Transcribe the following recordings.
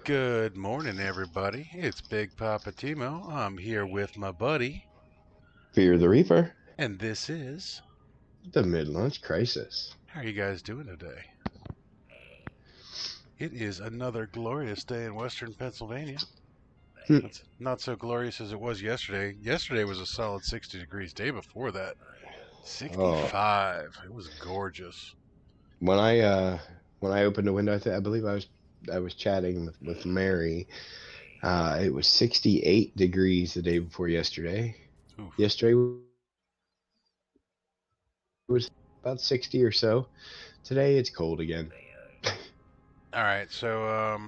Good morning, everybody. It's Big Papa Timo. I'm here with my buddy, Fear the Reaper, and this is. the mid-lunch crisis. How are you guys doing today? It is another glorious day in Western Pennsylvania. Hmm. It's not so glorious as it was yesterday. Yesterday was a solid 60 degrees. Day before that, Oh, 65. It was gorgeous. when I opened the window, I believe I was chatting with Mary. It was 68 degrees the day before yesterday. Oof. Yesterday was about 60 or so. Today it's cold again. All right, so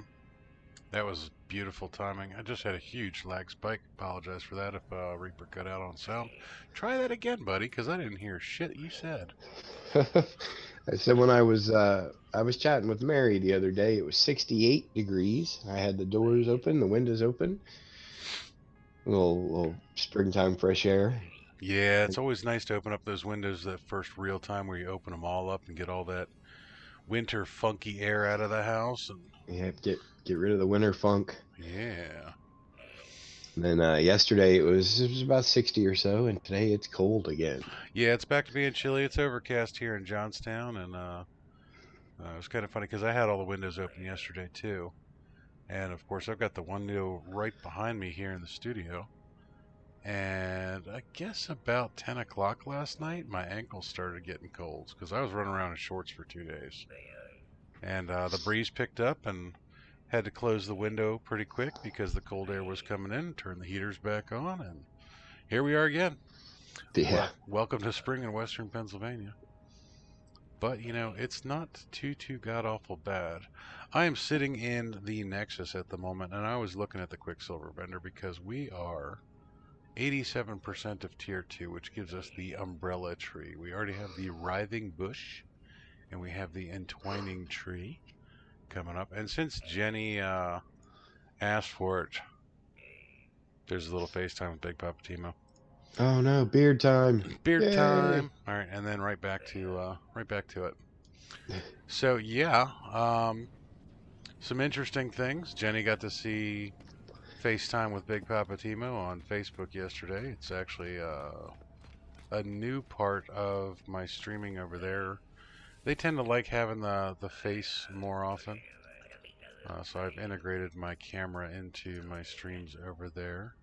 that was beautiful timing. I just had a huge lag spike. Apologize for that if Reaper cut out on sound. Try that again, buddy, because I didn't hear shit you said. I said when I was chatting with Mary the other day, it was 68 degrees. I had the doors open, the windows open, a little springtime fresh air. Yeah, it's always nice to open up those windows that first real time where you open them all up and get all that winter funky air out of the house. And Yeah, get rid of the winter funk. yeah, And then yesterday it was about 60 or so, and today it's cold again. yeah, it's back to being chilly. It's overcast here in Johnstown, and it was kind of funny because I had all the windows open yesterday too. And of course, I've got the window right behind me here in the studio. And I guess about 10 o'clock last night, my ankles started getting colds because I was running around in shorts for 2 days. And the breeze picked up and had to close the window pretty quick because the cold air was coming in, turn the heaters back on, and here we are again. Yeah, Welcome to spring in Western Pennsylvania. But, it's not too god awful bad. I am sitting in the Nexus at the moment, and I was looking at the Quicksilver vendor because we are 87% of tier 2, which gives us the umbrella tree. We already have the writhing bush, and we have the entwining tree coming up. And since Jenny asked for it, there's a little FaceTime with Big Papa Timo. oh no, beard time. Beard Yay. time. All right, and then right back to it. So yeah, some interesting things. Jenny got to see FaceTime with Big Papa Timo on Facebook yesterday. It's actually a new part of my streaming over there. They tend to like having the face more often. So I've integrated my camera into my streams over there.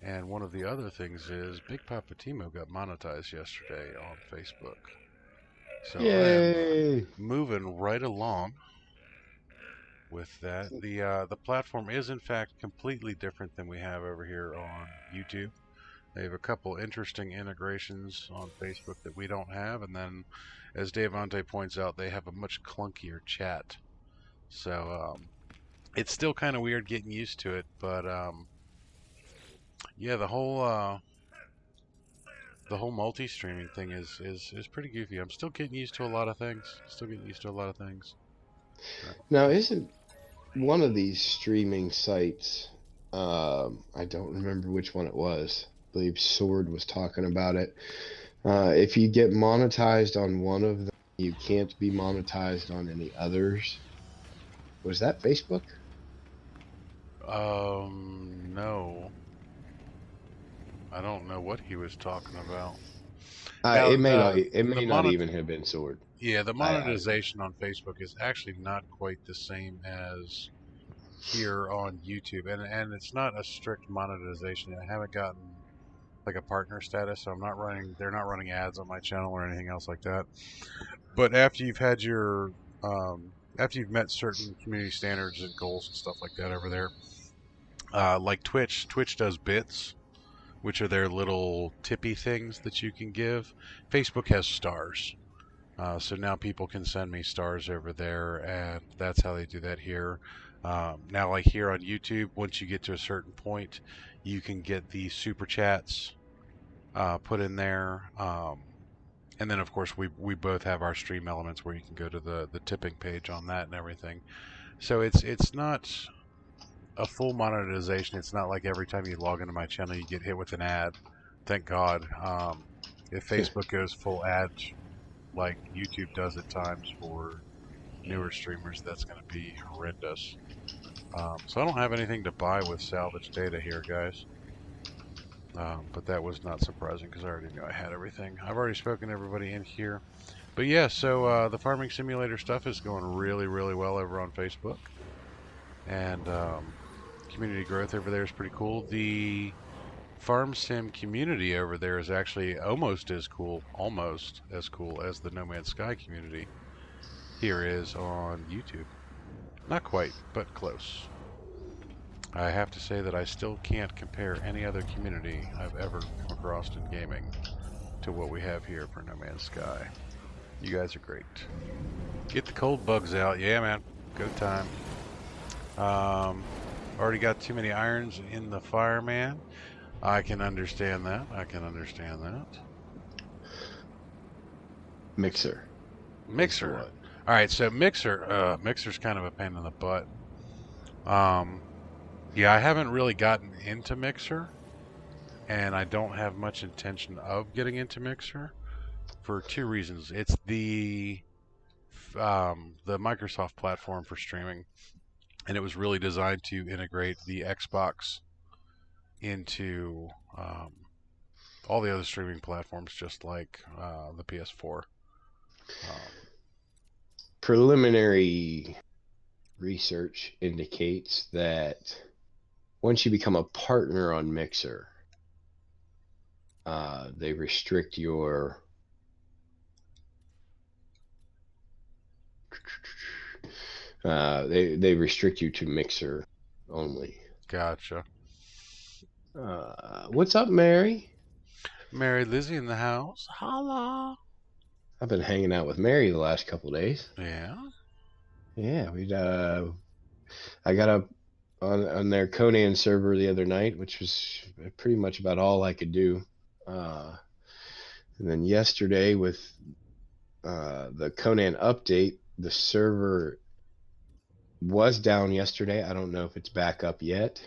And one of the other things is Big Papa Timo got monetized yesterday on Facebook. So I am Yay. moving right along with that. The platform is in fact completely different than we have over here on YouTube. They have a couple interesting integrations on Facebook that we don't have, and then, as Davante points out, they have a much clunkier chat. So it's still kind of weird getting used to it, but yeah, the whole multi-streaming thing is pretty goofy. I'm still getting used to a lot of things. Now, isn't one of these streaming sites? I don't remember which one it was. I believe Sword was talking about it. If you get monetized on one of them, you can't be monetized on any others. Was that Facebook? No, I don't know what he was talking about. Uh, Now it may not. the It the may not monet even have been Sword. yeah, the I monetization on Facebook is actually not quite the same as here on YouTube, and it's not a strict monetization. I haven't gotten like a partner status, so they're not running ads on my channel or anything else like that. But after you've met certain community standards and goals and stuff like that over there, like Twitch does bits, which are their little tippy things that you can give. Facebook has stars. So now people can send me stars over there, and that's how they do that here. Now, like here on YouTube, once you get to a certain point, you can get the super chats put in there. And then, of course, we both have our stream elements where you can go to the tipping page on that and everything. So it's not a full monetization. It's not like every time you log into my channel, you get hit with an ad. Thank God. If Facebook goes full ad like YouTube does at times for newer streamers, that's going to be horrendous. So I don't have anything to buy with salvage data here, guys. But that was not surprising because I already knew I had everything. I've already spoken to everybody in here. But yeah, so the farming simulator stuff is going really, really well over on Facebook. And community growth over there is pretty cool. The farm sim community over there is actually almost as cool as the No Man's Sky community here is on YouTube. Not quite, but close. I have to say that I still can't compare any other community I've ever come across in gaming to what we have here for No Man's Sky. You guys are great. Get the cold bugs out. Yeah, man. Go time. Already got too many irons in the fire, man. I can understand that. I can understand that. Mixer. Mixer. All right, so Mixer's kind of a pain in the butt. Yeah, I haven't really gotten into Mixer, and I don't have much intention of getting into Mixer for two reasons. It's the Microsoft platform for streaming, and it was really designed to integrate the Xbox into all the other streaming platforms, just like the PS4. Preliminary research indicates that once you become a partner on Mixer, they restrict your they restrict you to Mixer only. Gotcha. What's up, Mary? Mary Lizzie in the house. Holla. I've been hanging out with Mary the last couple days. Yeah. Yeah, I got up on their Conan server the other night, which was pretty much about all I could do. And then yesterday with the Conan update, the server was down yesterday. I don't know if it's back up yet.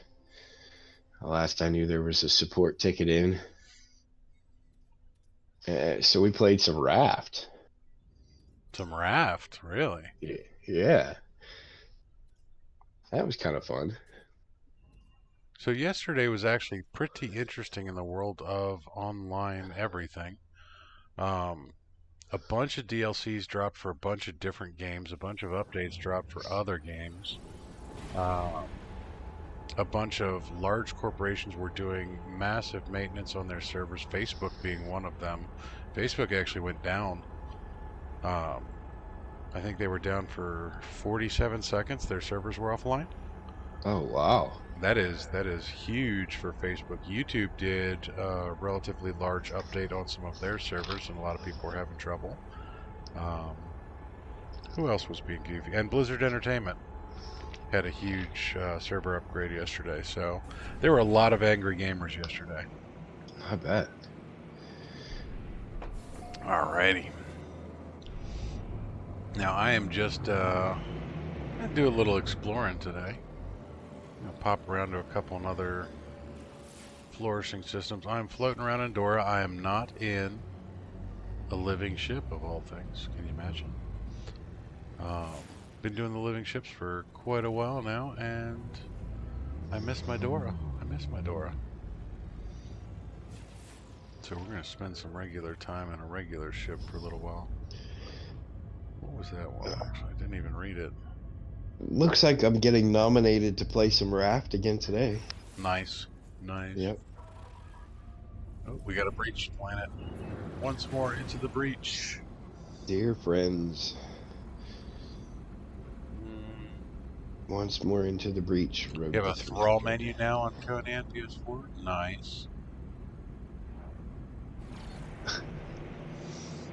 Last I knew, there was a support ticket in. So we played some Raft. Some Raft, really? Yeah. That was kind of fun. So yesterday was actually pretty interesting in the world of online everything. A bunch of DLCs dropped for a bunch of different games. A bunch of updates dropped for other games. A bunch of large corporations were doing massive maintenance on their servers, Facebook being one of them. Facebook actually went down. I think they were down for 47 seconds. Their servers were offline. Oh, wow. That is huge for Facebook. YouTube did a relatively large update on some of their servers, and a lot of people were having trouble. Who else was being goofy? And Blizzard Entertainment had a huge server upgrade yesterday. So there were a lot of angry gamers yesterday. I bet. Alrighty. Now I am just gonna do a little exploring today. I'll pop around to a couple of other flourishing systems. I'm floating around Andorra. I am not in a living ship of all things. Can you imagine? Been doing the living ships for quite a while now, and I miss my Dora. So we're going to spend some regular time in a regular ship for a little while. What was that one? Actually, I didn't even read it. Looks like I'm getting nominated to play some Raft again today. Nice. Yep. Oh, we got a breach planet. Once more into the breach. Dear friends. Once more into the breach. You have a thrall menu now on Conan PS4? Nice.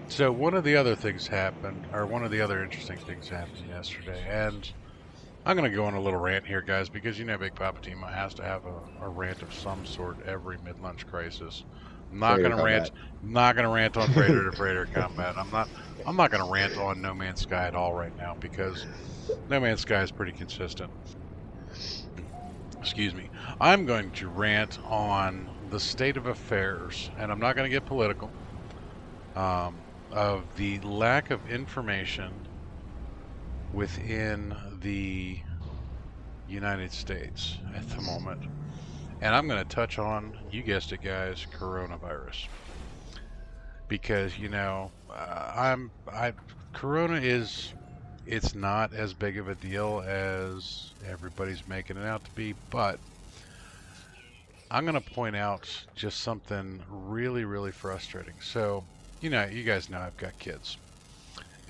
So one of the other interesting things happened yesterday, and I'm going to go on a little rant here, guys, because you know Big Papa Team has to have a rant of some sort every mid-lunch crisis. I'm not going to rant on freighter to freighter combat. I'm not going to rant on No Man's Sky at all right now, because No Man's Sky is pretty consistent. Excuse me. I'm going to rant on the state of affairs, and I'm not going to get political, of the lack of information within the United States at the moment. And I'm going to touch on, you guessed it, guys, coronavirus. Because, Corona it's not as big of a deal as everybody's making it out to be, but I'm going to point out just something really, really frustrating. So, you guys know I've got kids.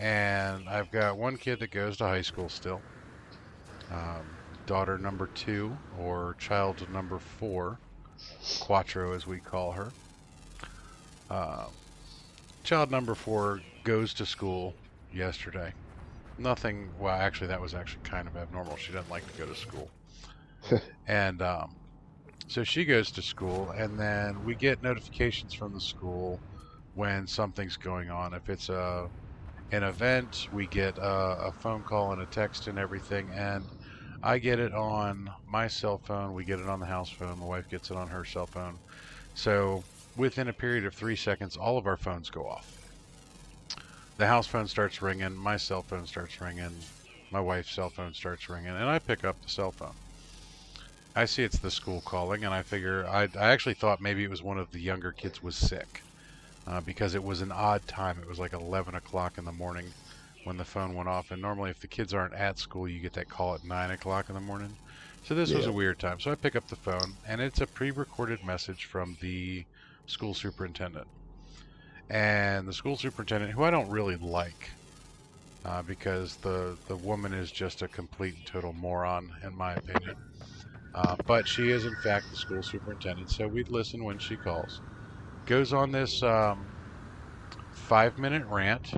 And I've got one kid that goes to high school still. Daughter number 2, or child number 4, Quattro as we call her. Child number 4 goes to school yesterday. Nothing, well, actually, that was actually kind of abnormal. She doesn't like to go to school. And so she goes to school, and then we get notifications from the school when something's going on. If it's an event, we get a phone call and a text and everything. And I get it on my cell phone. We get it on the house phone. My wife gets it on her cell phone. So within a period of 3 seconds, all of our phones go off. The house phone starts ringing. My cell phone starts ringing. My wife's cell phone starts ringing. And I pick up the cell phone. I see it's the school calling, and I figure I actually thought maybe it was one of the younger kids was sick because it was an odd time. It was like 11 o'clock in the morning when the phone went off. And normally if the kids aren't at school, you get that call at 9 o'clock in the morning. So this was a weird time. So I pick up the phone, and it's a pre-recorded message from the school superintendent. And the school superintendent, who I don't really like, because the woman is just a complete and total moron, in my opinion. But she is, in fact, the school superintendent, so we'd listen when she calls. Goes on this 5-minute rant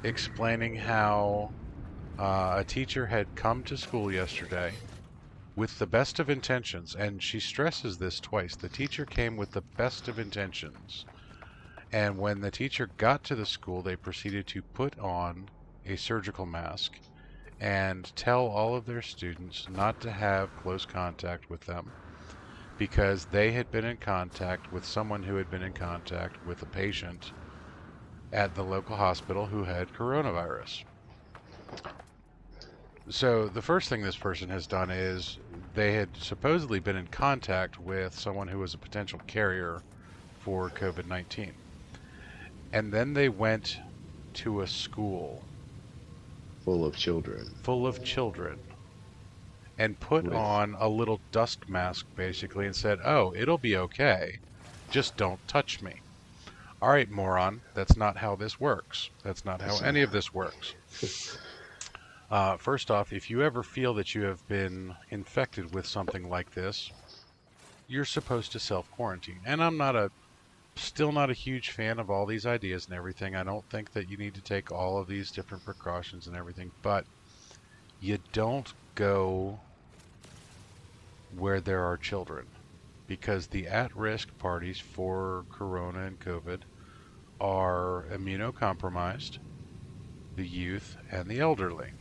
explaining how a teacher had come to school yesterday with the best of intentions, and she stresses this twice. The teacher came with the best of intentions. And when the teacher got to the school, they proceeded to put on a surgical mask and tell all of their students not to have close contact with them because they had been in contact with someone who had been in contact with a patient at the local hospital who had coronavirus. So the first thing this person has done is they had supposedly been in contact with someone who was a potential carrier for COVID-19. And then they went to a school full of children and put on a little dust mask basically and said, "Oh, it'll be okay. Just don't touch me." All right, moron, that's not how this works. That's not how any of this works. First off, if you ever feel that you have been infected with something like this, you're supposed to self-quarantine. And I'm still not a huge fan of all these ideas and everything. I don't think that you need to take all of these different precautions and everything, but you don't go where there are children, because the at-risk parties for Corona and COVID are immunocompromised, the youth, and the elderly.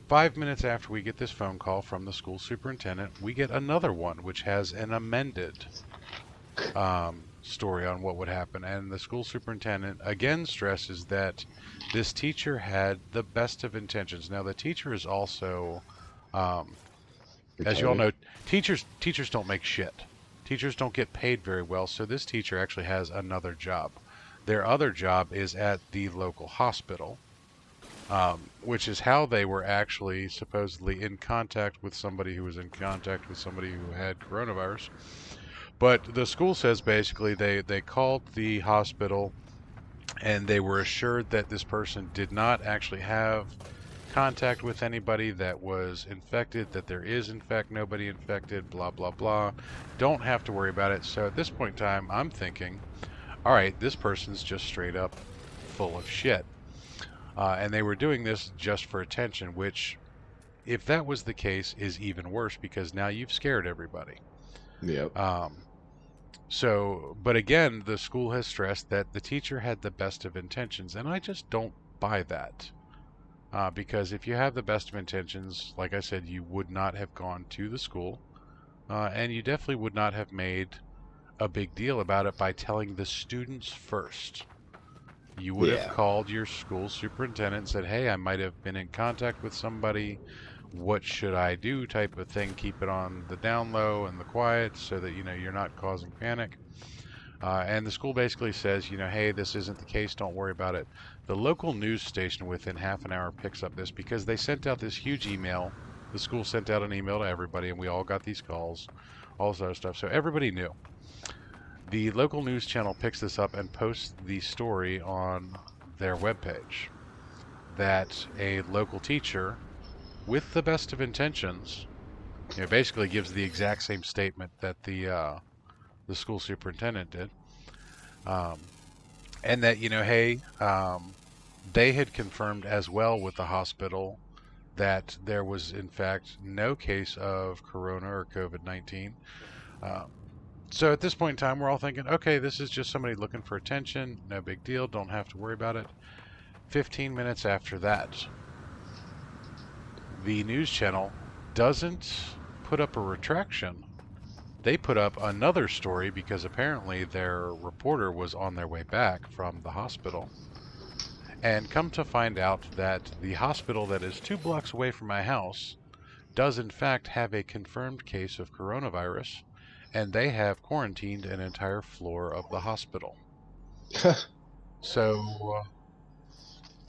5 minutes after we get this phone call from the school superintendent, we get another one which has an amended story on what would happen. And the school superintendent again stresses that this teacher had the best of intentions. Now, the teacher is also, as you all know, teachers don't make shit. Teachers don't get paid very well, so this teacher actually has another job. Their other job is at the local hospital, which is how they were actually supposedly in contact with somebody who was in contact with somebody who had coronavirus. But the school says basically they called the hospital and they were assured that this person did not actually have contact with anybody that was infected, that there is in fact nobody infected, blah, blah, blah. Don't have to worry about it. So at this point in time, I'm thinking, all right, this person's just straight up full of shit. And they were doing this just for attention, which, if that was the case, is even worse because now you've scared everybody. Yep. But again, the school has stressed that the teacher had the best of intentions, and I just don't buy that. Because if you have the best of intentions, like I said, you would not have gone to the school, and you definitely would not have made a big deal about it by telling the students first. You would have Yeah. called your school superintendent and said, hey, I might have been in contact with somebody. What should I do? Type of thing. Keep it on the down low and the quiet so that, you're not causing panic. And the school basically says, hey, this isn't the case. Don't worry about it. The local news station within half an hour picks up this because they sent out this huge email. The school sent out an email to everybody, and we all got these calls, all this other stuff. So everybody knew. The local news channel picks this up and posts the story on their webpage that a local teacher, with the best of intentions, basically gives the exact same statement that the school superintendent did. Um, and that hey, they had confirmed as well with the hospital that there was in fact no case of corona or COVID-19. So at this point in time, we're all thinking, okay, this is just somebody looking for attention, no big deal, don't have to worry about it. 15 minutes after that, the news channel doesn't put up a retraction. They put up another story because apparently their reporter was on their way back from the hospital. And come to find out that the hospital that is 2 blocks away from my house does in fact have a confirmed case of coronavirus, and they have quarantined an entire floor of the hospital. So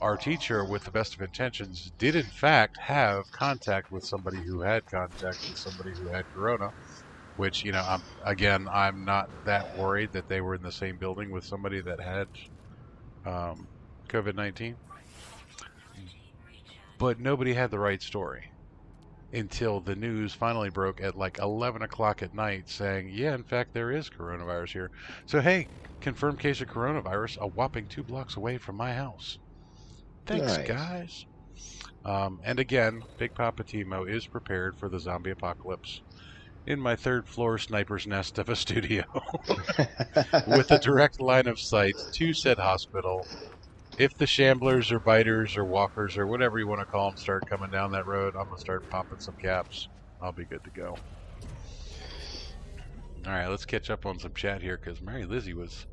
our teacher, with the best of intentions, did in fact have contact with somebody who had contact with somebody who had corona, which, I'm not that worried that they were in the same building with somebody that had COVID-19. But nobody had the right story until the news finally broke at like 11 o'clock at night saying, yeah, in fact, there is coronavirus here. So, hey, confirmed case of coronavirus a whopping 2 blocks away from my house. Thanks, Nice. guys. And again, Big Papa Timo is prepared for the zombie apocalypse in my 3rd floor sniper's nest of a studio with a direct line of sight to said hospital. If the shamblers or biters or walkers or whatever you want to call them start coming down that road, I'm going to start popping some caps. I'll be good to go. All right, let's catch up on some chat here because Mary Lizzie was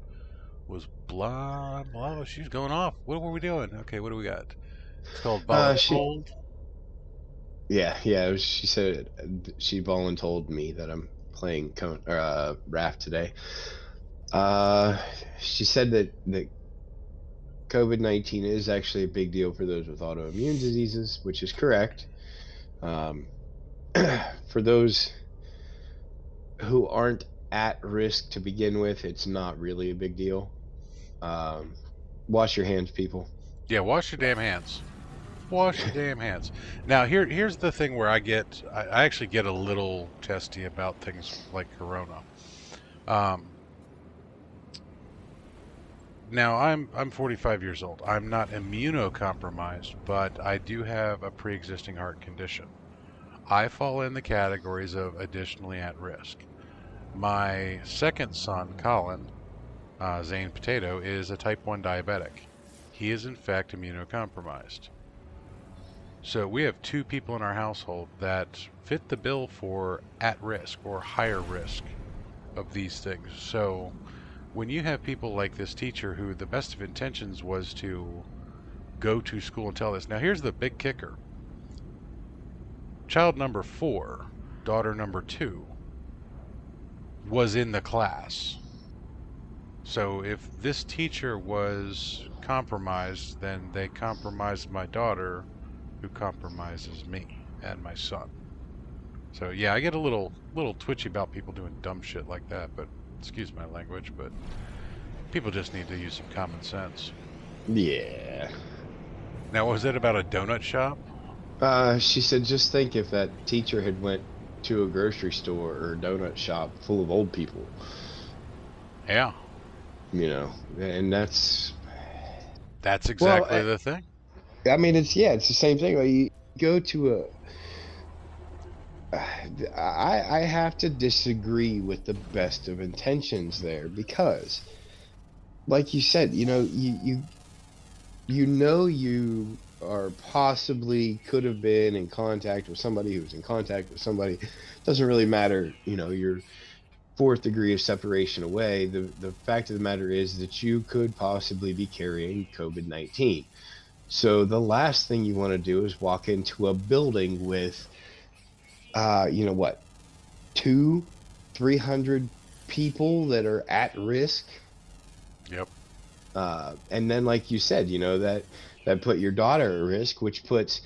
blah. She's going off. What were we doing? Okay, what do we got? It's called voluntold. Yeah. She said she voluntold me that I'm playing Raft today. She said that COVID-19 is actually a big deal for those with autoimmune diseases, which is correct. For those who aren't at risk to begin with, it's not really a big deal. Wash your hands, people. Yeah, wash your damn hands. Wash your damn hands. Now, here's the thing where I actually get a little testy about things like corona. Now, I'm 45 years old. I'm not immunocompromised, but I do have a pre-existing heart condition. I fall in the categories of additionally at risk. My second son, Colin, Zane Potato, is a type 1 diabetic. He is in fact immunocompromised. So we have 2 people in our household that fit the bill for at risk or higher risk of these things. So when you have people like this teacher who the best of intentions was to go to school and tell this. Now here's the big kicker. Child number 4, daughter number 2, was in the class. So if this teacher was compromised, then they compromised my daughter, who compromises me and my son. So yeah, I get a little twitchy about people doing dumb shit like that, but excuse my language, but people just need to use some common sense. Yeah. Now, was it about a donut shop? She said, just think if that teacher had went to a grocery store or a donut shop full of old people. Yeah. And that's exactly the thing. I mean, it's the same thing. Like you go to I have to disagree with the best of intentions there because, like you said, you are possibly could have been in contact with somebody who was in contact with somebody. Doesn't really matter, fourth degree of separation away, the fact of the matter is that you could possibly be carrying COVID-19. So the last thing you want to do is walk into a building with, you know what, two, 300 people that are at risk. Yep. And then, like you said, you know, that put your daughter at risk, which puts,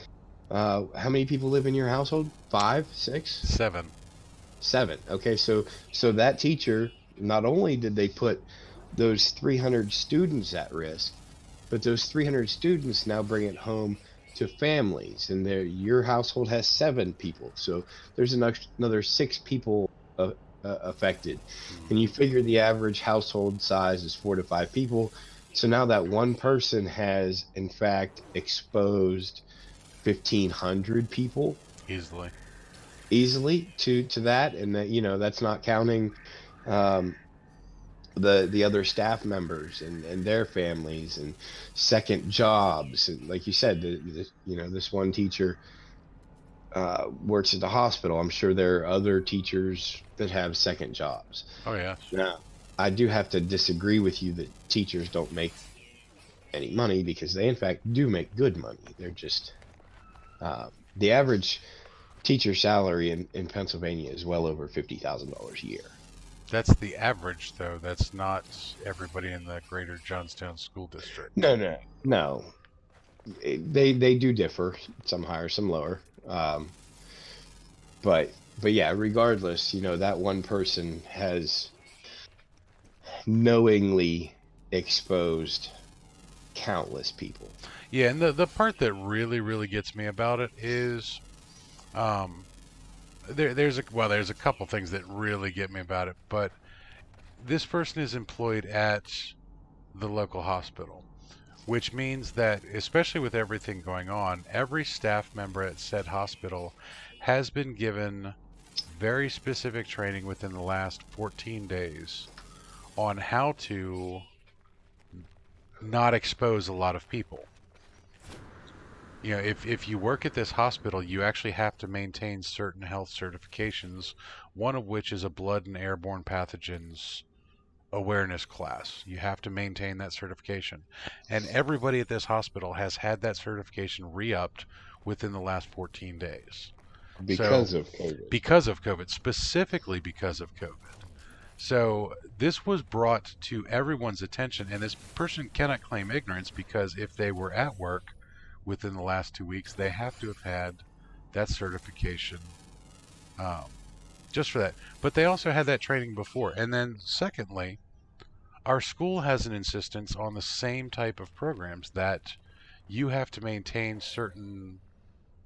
how many people live in your household? 5, 6, 7. 7. Okay, so that teacher, not only did they put those 300 students at risk, but those 300 students now bring it home to families, and your household has 7 people, so there's another 6 people affected, and you Mm-hmm. figure the average household size is 4 to 5 people. So now that one person has in fact exposed 1,500 people Easily. easily to that, and that, you know, that's not counting um, the other staff members and their families and second jobs. And like you said, you know, this one teacher works at the hospital. I'm sure there are other teachers that have second jobs. Oh yes. Now, I do have to disagree with you that teachers don't make any money, because they in fact do make good money. They're just the average teacher salary in Pennsylvania is well over $50,000 a year. That's the average, though. That's not everybody in the greater Johnstown school district. No, no, no. They do differ. Some higher, some lower. But yeah, regardless, you know, that one person has knowingly exposed countless people. Yeah, and the part that really really gets me about it is, um, there's a couple things that really get me about it, but this person is employed at the local hospital, which means that, especially with everything going on, every staff member at said hospital has been given very specific training within the last 14 days on how to not expose a lot of people. You know, if you work at this hospital, you actually have to maintain certain health certifications, one of which is a blood and airborne pathogens awareness class. You have to maintain that certification. And everybody at this hospital has had that certification re-upped within the last 14 days. So, Because of COVID. because of COVID, specifically because of COVID. So, this was brought to everyone's attention, and this person cannot claim ignorance, because if they were at work within the last 2 weeks, they have to have had that certification, um, just for that. But they also had that training before. And then, secondly, our school has an insistence on the same type of programs, that you have to maintain certain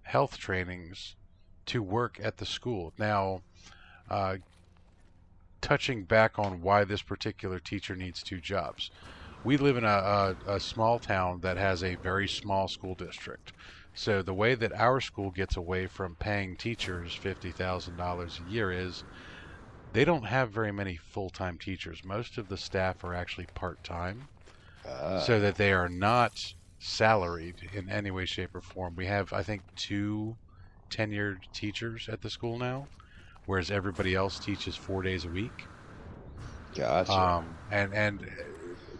health trainings to work at the school. Now, uh, touching back on why this particular teacher needs 2 jobs. We live in a small town that has a very small school district. So the way that our school gets away from paying teachers $50,000 a year is they don't have very many full-time teachers. Most of the staff are actually part-time, Uh, so that they are not salaried in any way, shape, or form. We have, I think, 2 tenured teachers at the school now, whereas everybody else teaches 4 days a week. gotcha. And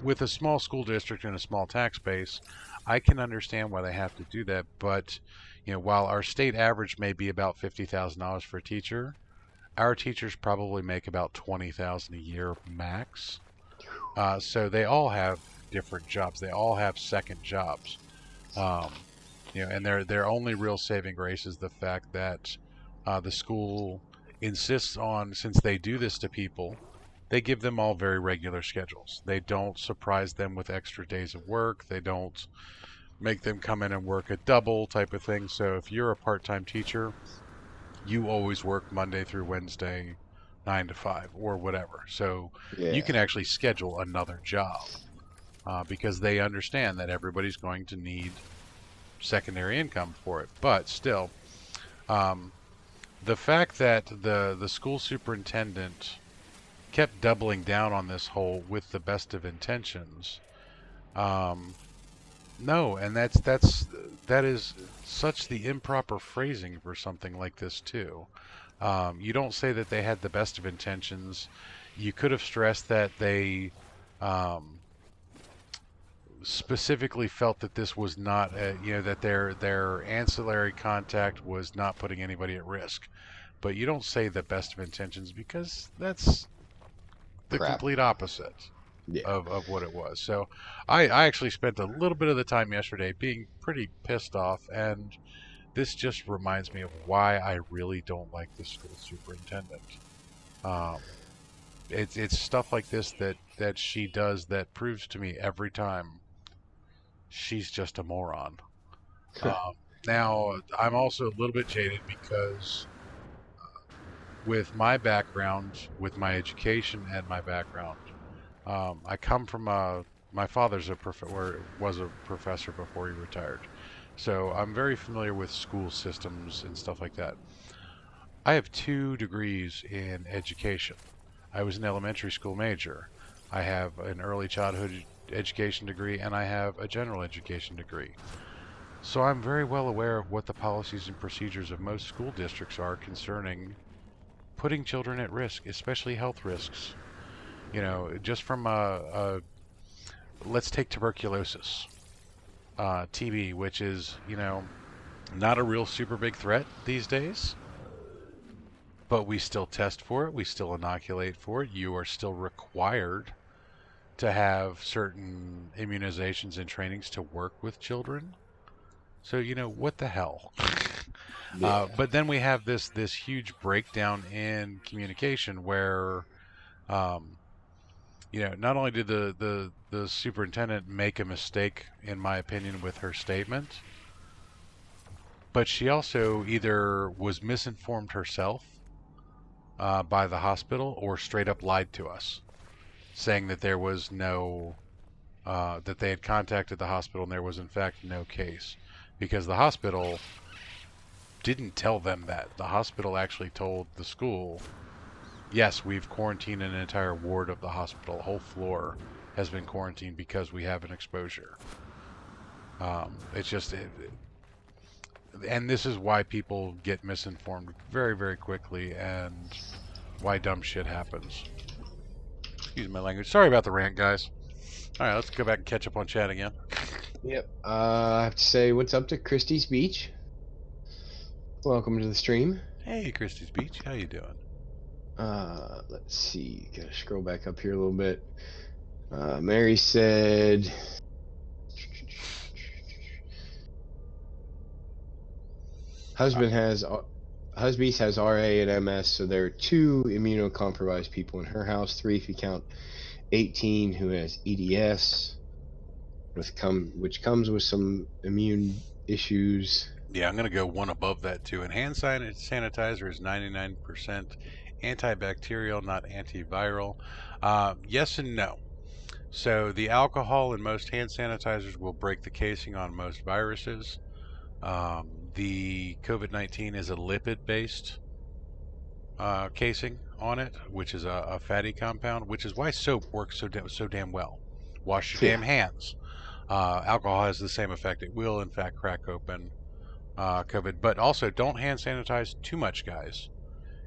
with a small school district and a small tax base, I can understand why they have to do that. But, you know, while our state average may be about $50,000 for a teacher, our teachers probably make about 20,000 a year max. So they all have different jobs. They all have second jobs. Um, you know, and their only real saving grace is the fact that the school insists on, since they do this to people, they give them all very regular schedules. They don't surprise them with extra days of work. They don't make them come in and work a double type of thing. So if you're a part-time teacher, you always work Monday through Wednesday, 9 to 5 or whatever. So you Yeah. can actually schedule another job, because they understand that everybody's going to need secondary income for it. But still, um, the fact that the school superintendent kept doubling down on this whole "with the best of intentions," um, no, and that is such the improper phrasing for something like this too. You don't say that they had the best of intentions. You could have stressed that they um, specifically felt that this was not, that their ancillary contact was not putting anybody at risk. But you don't say the best of intentions because that's the Crap. complete opposite Yeah. of what it was. So I actually spent a little bit of the time yesterday being pretty pissed off, and this just reminds me of why I really don't like the school superintendent. Um, it's stuff like this that she does that proves to me every time she's just a moron. Um, Now I'm also a little bit jaded because with my background, with my education and my background, I come from a. My father's was a professor before he retired, so I'm very familiar with school systems and stuff like that. I have 2 degrees in education. I was an elementary school major. I have an early childhood education degree, and I have a general education degree. So I'm very well aware of what the policies and procedures of most school districts are concerning putting children at risk, especially health risks. Just from let's take tuberculosis, TB, which is, not a real super big threat these days, but we still test for it, we still inoculate for it. You are still required to have certain immunizations and trainings to work with children. So, what the hell? Yeah. But then we have this huge breakdown in communication where, um, not only did the superintendent make a mistake, in my opinion, with her statement, but she also either was misinformed herself by the hospital or straight up lied to us, saying that there was no, that they had contacted the hospital and there was in fact no case. Because the hospital didn't tell them that. The hospital actually told the school, yes, we've quarantined an entire ward of the hospital. A whole floor has been quarantined because we have an exposure. It's just, and this is why people get misinformed very, very quickly, and why dumb shit happens. Excuse my language. Sorry about the rant, guys. All right, let's go back and catch up on chat again. Yep. I have to say, what's up to Christie's Beach? Welcome to the stream. Hey, Christie's Beach, how you doing? Let's see. Gotta scroll back up here a little bit. Mary said, Husband has RA and MS, so there are 2 immunocompromised people in her house. 3 if you count 18 who has EDS, which comes with some immune issues. Yeah, I'm going to go one above that too. And hand sanitizer is 99% antibacterial, not antiviral. Yes and no. So the alcohol in most hand sanitizers will break the casing on most viruses. The COVID-19 is a lipid-based casing on it, which is a fatty compound, which is why soap works so damn well. Wash your Yeah. damn hands. Alcohol has the same effect. It will, in fact, crack open COVID. But also, don't hand sanitize too much, guys.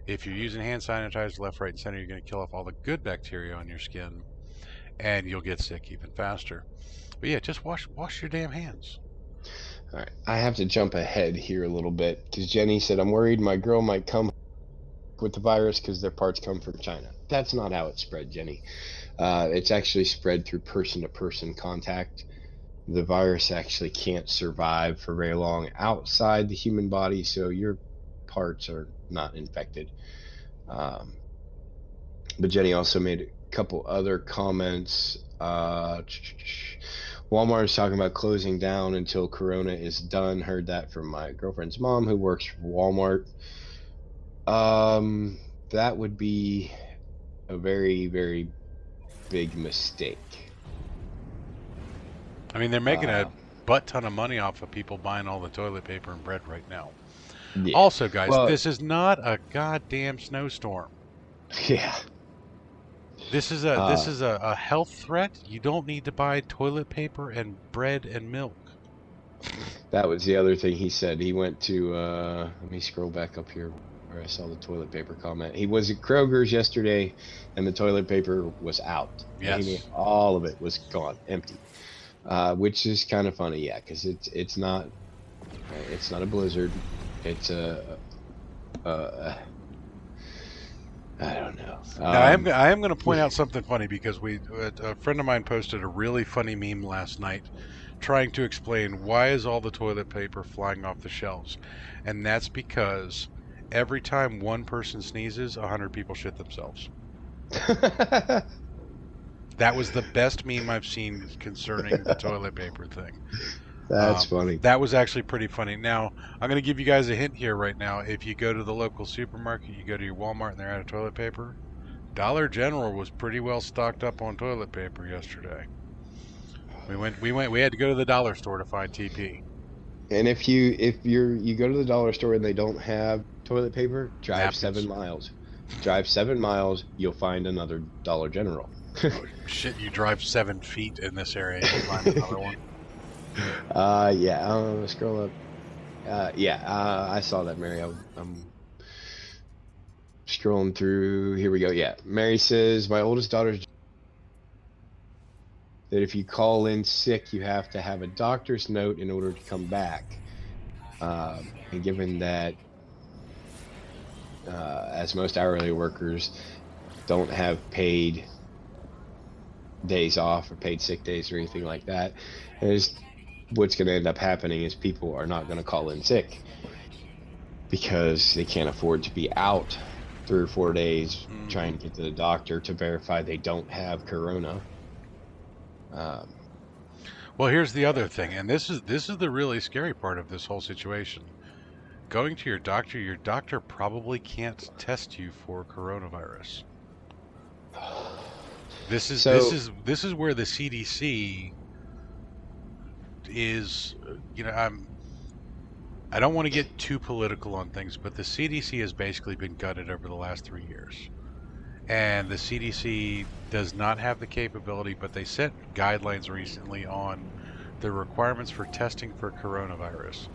If you're using hand sanitizer left, right, and center, you're going to kill off all the good bacteria on your skin, and you'll get sick even faster. But yeah, just wash your damn hands. All right. I have to jump ahead here a little bit because Jenny said, I'm worried my girl might come with the virus because their parts come from China. That's not how it's spread, Jenny. It's actually spread through person-to-person contact. The virus actually can't survive for very long outside the human body, so your parts are not infected. But Jenny also made a couple other comments. Walmart is talking about closing down until Corona is done. Heard that from my girlfriend's mom, who works for Walmart. That would be a very, very big mistake. I mean, they're making a butt ton of money off of people buying all the toilet paper and bread right now. Yeah. Also, guys, Well, this is not a goddamn snowstorm. yeah. This is a health threat. You don't need to buy toilet paper and bread and milk. That was the other thing he said. He went to let me scroll back up here. after I saw the toilet paper comment. He was at Kroger's yesterday, and the toilet paper was out. Meaning Yes. all of it was gone, empty. Which is kind of funny, yeah, because it's not a blizzard. It's a I don't know. Now I am going to point out something funny because a friend of mine posted a really funny meme last night, trying to explain why is all the toilet paper flying off the shelves, and that's because every time one person sneezes, 100 people shit themselves. That was the best meme I've seen concerning the toilet paper thing. That's funny. That was actually pretty funny. Now, I'm going to give you guys a hint here right now. If you go to the local supermarket, you go to your Walmart and they're out of toilet paper, Dollar General was pretty well stocked up on toilet paper yesterday. We had to go to the dollar store to find TP. And if you go to the dollar store and they don't have toilet paper, drive Napkins. 7 miles. Drive 7 miles, you'll find another Dollar General. Oh, shit, you drive 7 feet in this area and you find another one. Yeah. Scroll up. I saw that, Mary. I'm scrolling through. Here we go. Yeah, Mary says my oldest daughter's that if you call in sick, you have to have a doctor's note in order to come back. And given that, as most hourly workers don't have paid days off or paid sick days or anything like that, what's going to end up happening is people are not going to call in sick because they can't afford to be out 3 or 4 days trying to get to the doctor to verify they don't have corona. Well, here's the other thing, and this is the really scary part of this whole situation. Going to your doctor probably can't test you for coronavirus. This is where the CDC is. I don't want to get too political on things, but the CDC has basically been gutted over the last 3 years. And the CDC does not have the capability, but they set guidelines recently on the requirements for testing for coronavirus.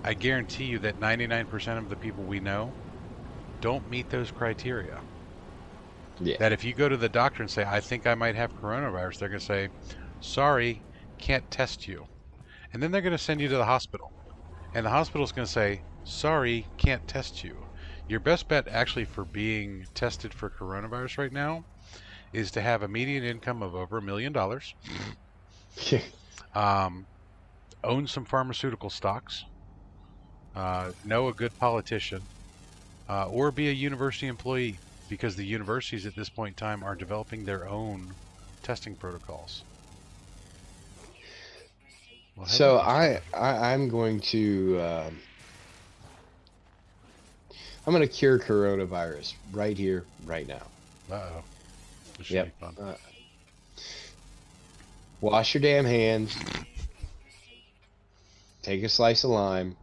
I guarantee you that 99% of the people we know don't meet those criteria. Yeah. That if you go to the doctor and say, I think I might have coronavirus, they're going to say, sorry, can't test you. And then they're going to send you to the hospital. And the hospital's going to say, sorry, can't test you. Your best bet actually for being tested for coronavirus right now is to have a median income of over $1 million, own some pharmaceutical stocks, know a good politician, or be a university employee, because the universities at this point in time are developing their own testing protocols. Well, so I'm going to I'm going to cure coronavirus right here, right now. Uh-oh. This should be fun. Wash your damn hands. Take a slice of lime,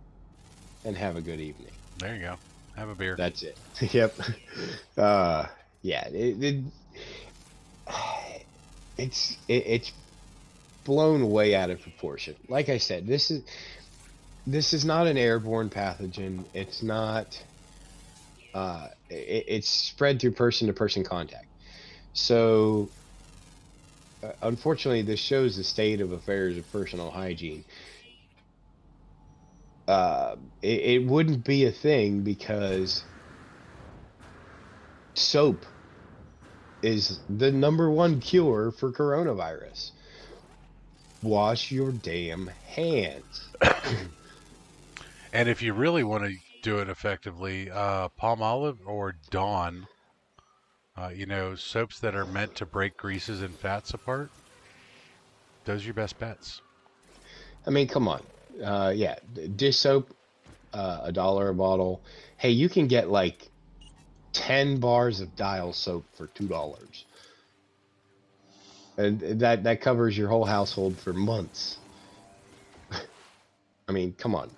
and have a good evening. There you go. Have a beer. That's it. Yep. It's blown way out of proportion. Like I said, this is not an airborne pathogen. It's not. It's spread through person-to-person contact. So, unfortunately, this shows the state of affairs of personal hygiene. It wouldn't be a thing because soap is the #1 cure for coronavirus. Wash your damn hands. And if you really want to do it effectively, Palmolive or Dawn, soaps that are meant to break greases and fats apart, those are your best bets. I mean, come on. Dish soap, $1 a bottle. Hey, you can get like 10 bars of Dial soap for $2. And that covers your whole household for months. I mean, come on.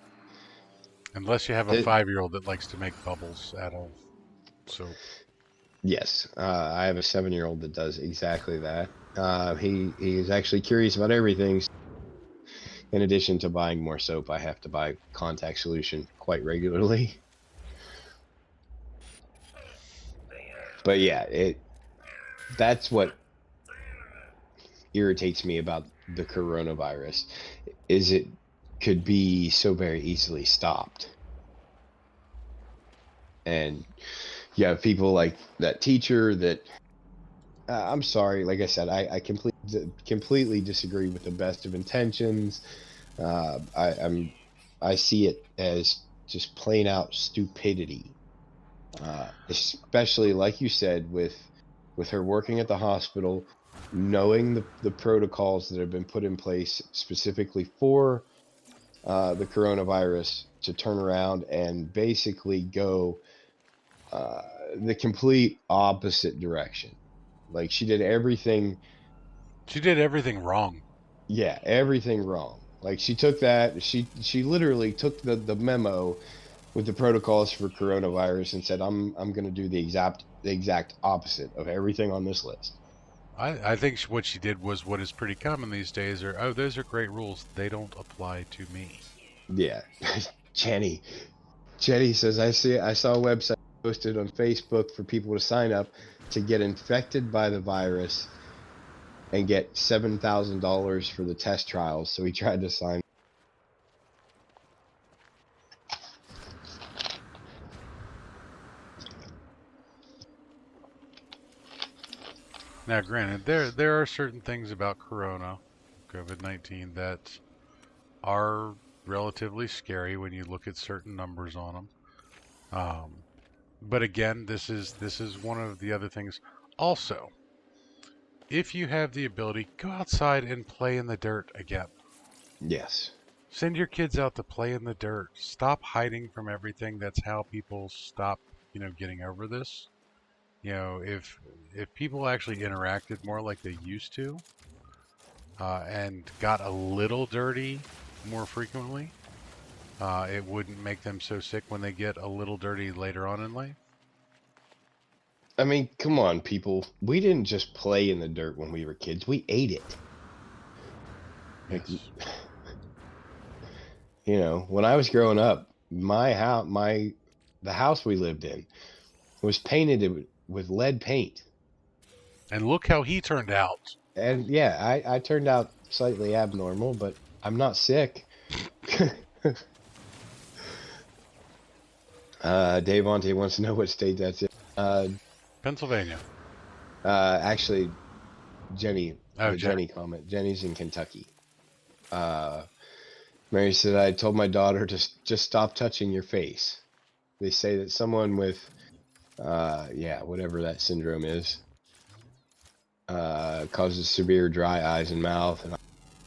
Unless you have a 5-year-old that likes to make bubbles out of soap. Yes, I have a 7-year-old that does exactly that. He is actually curious about everything. In addition to buying more soap, I have to buy contact solution quite regularly. But yeah, that's what irritates me about the coronavirus is it could be so very easily stopped. And you have people like that teacher that I'm sorry, like I said, I completely disagree with the best of intentions. I see it as just plain out stupidity, especially like you said with her working at the hospital, knowing the protocols that have been put in place specifically for the coronavirus to turn around and basically go uh, the complete opposite direction. Like she did everything, She did everything wrong. yeah, everything wrong. Like she took that, she literally took the memo with the protocols for coronavirus and said, I'm going to do the exact opposite of everything on this list. I think what she did was what is pretty common these days are, oh, those are great rules. They don't apply to me. Yeah, Jenny. Jenny says I saw a website posted on Facebook for people to sign up to get infected by the virus and get $7,000 for the test trials. So he tried to sign. Now, granted, there are certain things about Corona, COVID-19, that are relatively scary when you look at certain numbers on them. But again, this is one of the other things. Also, if you have the ability, go outside and play in the dirt again. Yes. Send your kids out to play in the dirt. Stop hiding from everything. That's how people stop, getting over this. If people actually interacted more like they used to, and got a little dirty more frequently, it wouldn't make them so sick when they get a little dirty later on in life. I mean, come on, people. We didn't just play in the dirt when we were kids. We ate it. Like, Yes. when I was growing up, the house we lived in was painted with lead paint. And look how he turned out. And yeah, I turned out slightly abnormal, but I'm not sick. Davonte wants to know what state that's in. Pennsylvania. Actually, Jenny, Oh, the Jenny. Jenny comment. Jenny's in Kentucky. Uh, Mary said, I told my daughter to just stop touching your face. They say that someone with, yeah, whatever that syndrome is, causes severe dry eyes and mouth, and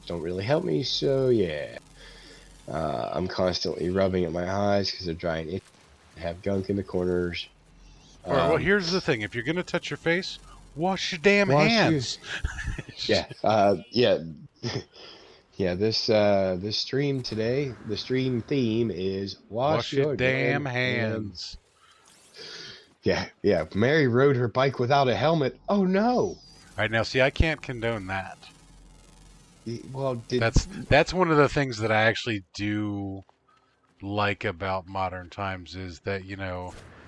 don't really help me. So yeah, I'm constantly rubbing at my eyes because they're dry and itchy. I have gunk in the corners. All right. Well, Um, here's the thing: if you're gonna touch your face, wash your damn wash you. hands. Yeah. Yeah. Yeah. This stream today, the stream theme is wash Wash your your damn damn hands. hands. Yeah. Yeah. Mary rode her bike without a helmet. Oh no. All right. Now, see, I can't condone that. Well, That's one of the things that I actually do like about modern times is that,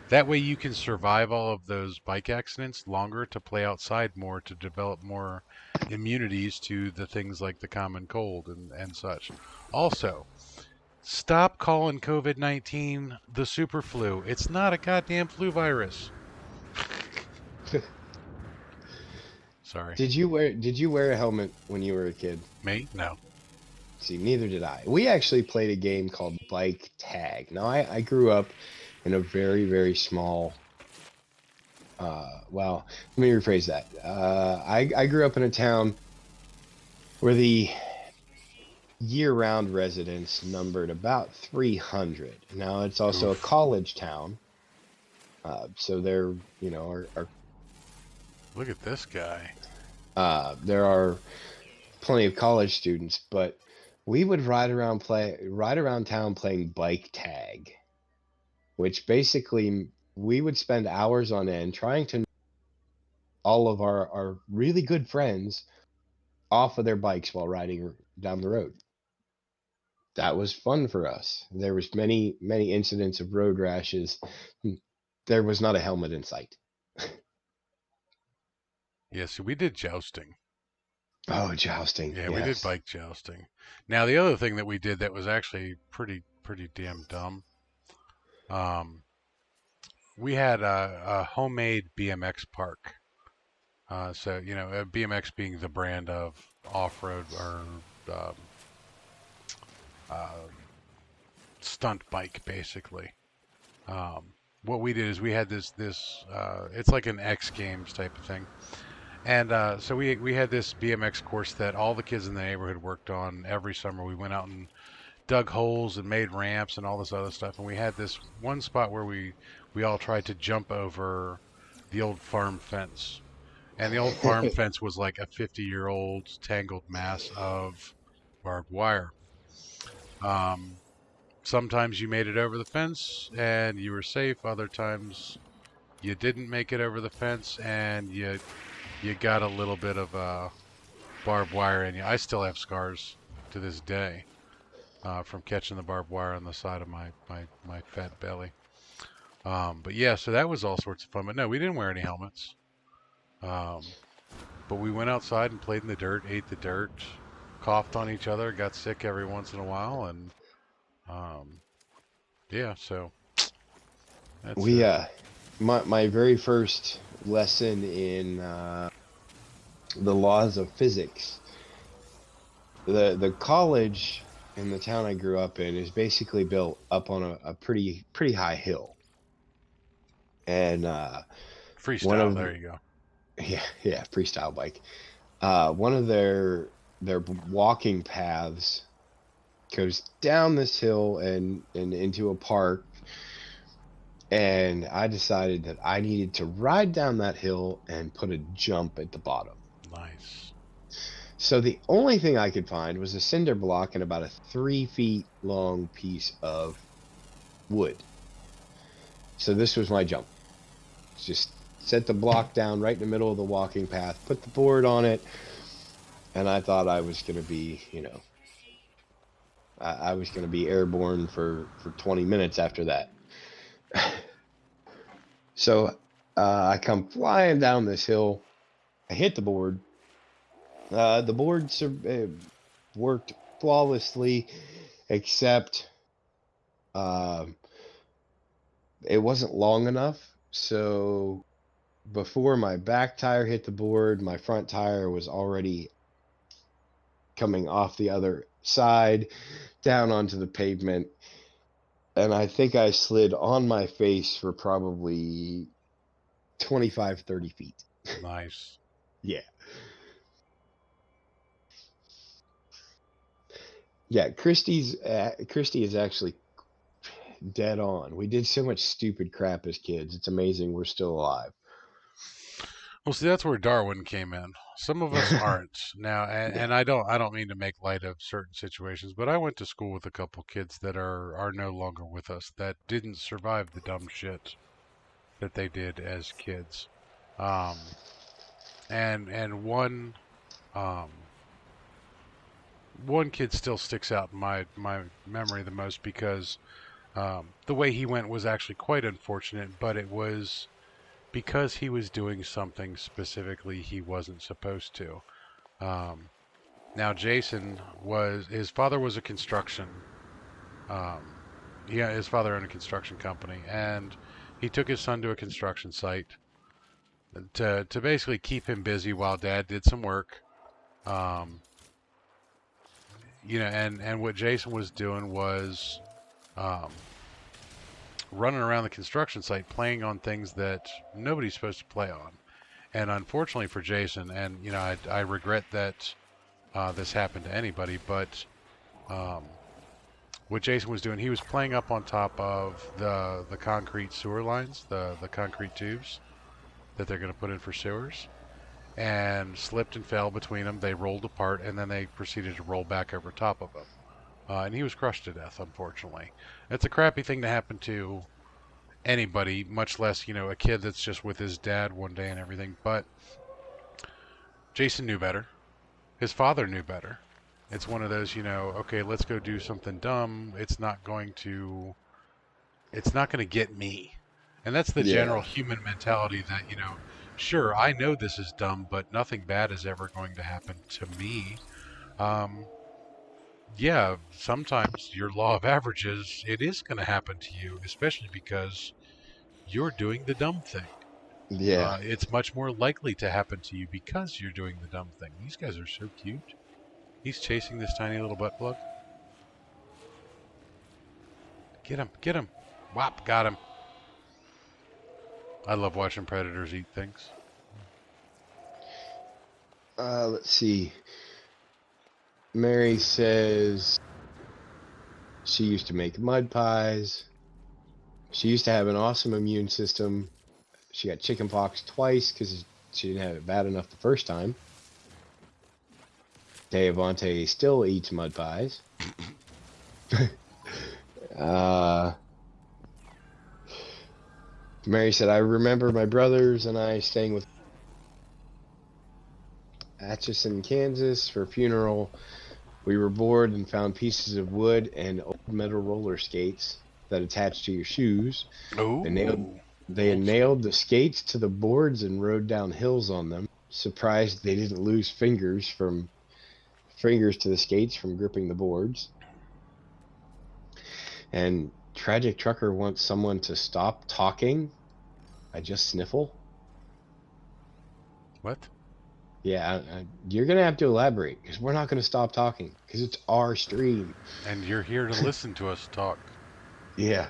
that way you can survive all of those bike accidents longer to play outside more to develop more immunities to the things like the common cold and such. Also, stop calling COVID-19 the super flu. It's not a goddamn flu virus. Sorry. did you wear a helmet when you were a kid? Me? No. See, neither did I. We actually played a game called bike tag. Now, I grew up in a very, very small. Well, let me rephrase that. I grew up in a town where the year-round residents numbered about 300. Now, it's also a Oof. college town, so Look at this guy. there are plenty of college students, but we would ride around town playing bike tag, which basically we would spend hours on end trying to all of our really good friends off of their bikes while riding down the road. That was fun for us. There was many incidents of road rashes. There was not a helmet in sight. Yes, we did jousting. Oh, jousting. Yeah, we did Yes. bike jousting. Now the other thing that we did that was actually pretty damn dumb. Um, we had a homemade BMX park. So BMX being the brand of off-road or um, uh, stunt bike, basically. What we did is we had this it's like an X Games type of thing, and so we had this BMX course that all the kids in the neighborhood worked on every summer. We went out and dug holes and made ramps and all this other stuff, and we had this one spot where we all tried to jump over the old farm fence. And the old farm fence was like a 50-year-old tangled mass of barbed wire. Um, Sometimes you made it over the fence and you were safe. Other times you didn't make it over the fence and you got a little bit of barbed wire in you. I still have scars to this day from catching the barbed wire on the side of my fat belly. But yeah, so that was all sorts of fun. But no, we didn't wear any helmets. Um, But we went outside and played in the dirt, ate the dirt, coughed on each other, got sick every once in a while, and um, yeah. So that's We my very first lesson in the laws of physics. The college in the town I grew up in is basically built up on a pretty high hill, and one freestyle. of There you go. yeah, freestyle bike. One of their walking paths goes down this hill and into a park, and I decided that I needed to ride down that hill and put a jump at the bottom. Nice. So the only thing I could find was a cinder block and about a 3 feet long piece of wood. So this was my jump. Just set the block down right in the middle of the walking path, put the board on it, and I thought I was going to be, I was going to be airborne for 20 minutes after that. So I come flying down this hill. I hit the board. The board worked flawlessly, except um, it wasn't long enough. So before my back tire hit the board, my front tire was already coming off the other side down onto the pavement. And I think I slid on my face for probably 25, 30 feet. Nice. Yeah. Yeah, Christy is actually dead on. We did so much stupid crap as kids. It's amazing we're still alive. Well, see, that's where Darwin came in. Some of us aren't now, Yeah. and I don't mean to make light of certain situations, but I went to school with a couple kids that are no longer with us that didn't survive the dumb shit that they did as kids. Um, and um, one kid still sticks out in my memory the most because the way he went was actually quite unfortunate, but it was because he was doing something specifically he wasn't supposed to. Um, Now, Jason was his father was a construction. Um, yeah, his father owned a construction company, and he took his son to a construction site to basically keep him busy while Dad did some work. Um, and what Jason was doing was um, running around the construction site playing on things that nobody's supposed to play on. And unfortunately for Jason, and I regret that this happened to anybody, but um, what Jason was doing, he was playing up on top of the concrete sewer lines, the concrete tubes that they're going to put in for sewers, and slipped and fell between them. They rolled apart, and then they proceeded to roll back over top of him. And he was crushed to death, unfortunately. It's a crappy thing to happen to anybody, much less, a kid that's just with his dad one day and everything. But Jason knew better. His father knew better. It's one of those, okay, let's go do something dumb. It's not going to get me. And that's the general Yeah. human mentality that, sure, I know this is dumb, but nothing bad is ever going to happen to me. Um, yeah, sometimes your law of averages, it is going to happen to you, especially because you're doing the dumb thing. Yeah. It's much more likely to happen to you because you're doing the dumb thing. These guys are so cute. He's chasing this tiny little butt plug. Get him, get him. Whop, got him. I love watching predators eat things. Let's see. Mary says she used to make mud pies. She used to have an awesome immune system. She got chickenpox twice because she didn't have it bad enough the first time. Devante still eats mud pies. uh, Mary said, I remember my brothers and I staying with Atchison, Kansas for a funeral. We were bored and found pieces of wood and old metal roller skates that attached to your shoes. Oh, They had nailed the skates to the boards and rode down hills on them. Surprised they didn't lose fingers to the skates from gripping the boards. And Tragic Trucker wants someone to stop talking. I just sniffle. what? Yeah, you're going to have to elaborate because we're not going to stop talking because it's our stream. And you're here to listen to us talk. Yeah.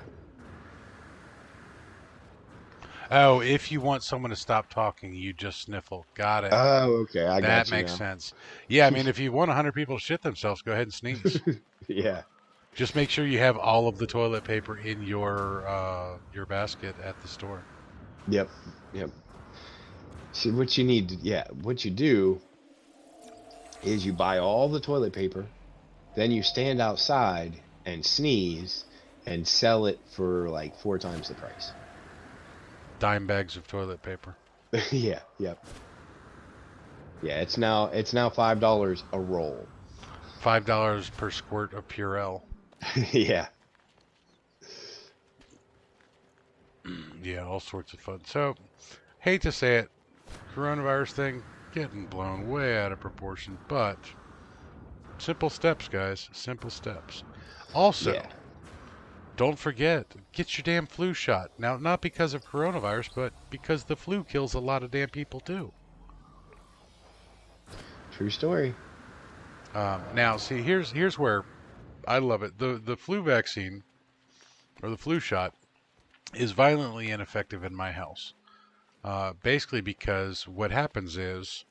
Oh, if you want someone to stop talking, you just sniffle. Got it. Oh, okay. I got That you makes now. sense. Yeah, I mean, if you want 100 people to shit themselves, go ahead and sneeze. Yeah. Just make sure you have all of the toilet paper in your basket at the store. Yep. See, what you do is you buy all the toilet paper, then you stand outside and sneeze and sell it for like 4 times the price. Dime bags of toilet paper. Yeah, yep. Yeah, it's now $5 a roll. $5 per squirt of Purell. Yeah. Yeah, all sorts of fun. So, hate to say it, coronavirus thing getting blown way out of proportion, but simple steps, guys. Simple steps. Also, Yeah. don't forget, get your damn flu shot. Now, not because of coronavirus, but because the flu kills a lot of damn people too. True story. Now, see, here's where I love it. The flu vaccine or the flu shot is violently ineffective in my house. Basically, because what happens is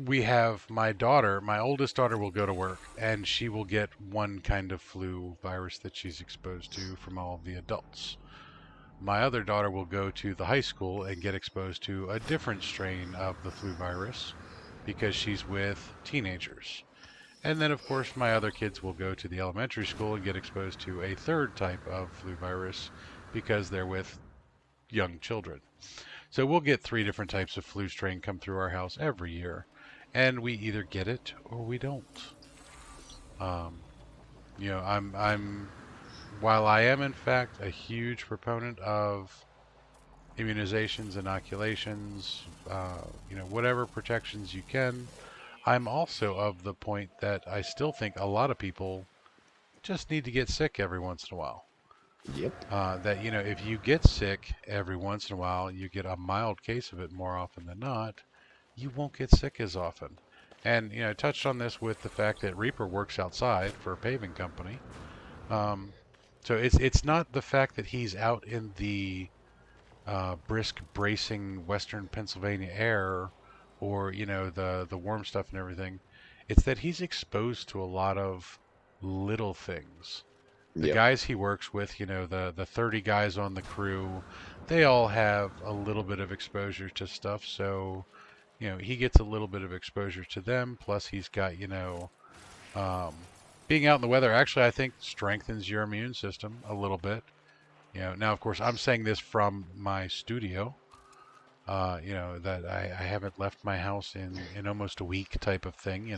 we have my daughter, my oldest daughter, will go to work and she will get one kind of flu virus that she's exposed to from all of the adults. My other daughter will go to the high school and get exposed to a different strain of the flu virus because she's with teenagers. And then, of course, my other kids will go to the elementary school and get exposed to a third type of flu virus because they're with young children. So we'll get 3 different types of flu strain come through our house every year. And we either get it or we don't. I'm while I am in fact a huge proponent of immunizations, inoculations, whatever protections you can, I'm also of the point that I still think a lot of people just need to get sick every once in a while. Yep. That, if you get sick every once in a while, you get a mild case of it more often than not, you won't get sick as often. And, I touched on this with the fact that Reaper works outside for a paving company. So it's not the fact that he's out in the brisk, bracing Western Pennsylvania air, or the warm stuff and everything. It's that he's exposed to a lot of little things. The Yep. guys he works with, the 30 guys on the crew, they all have a little bit of exposure to stuff. So, he gets a little bit of exposure to them. Plus, he's got, um, being out in the weather actually, I think, strengthens your immune system a little bit. Now, of course, I'm saying this from my studio. That I haven't left my house in almost a week type of thing.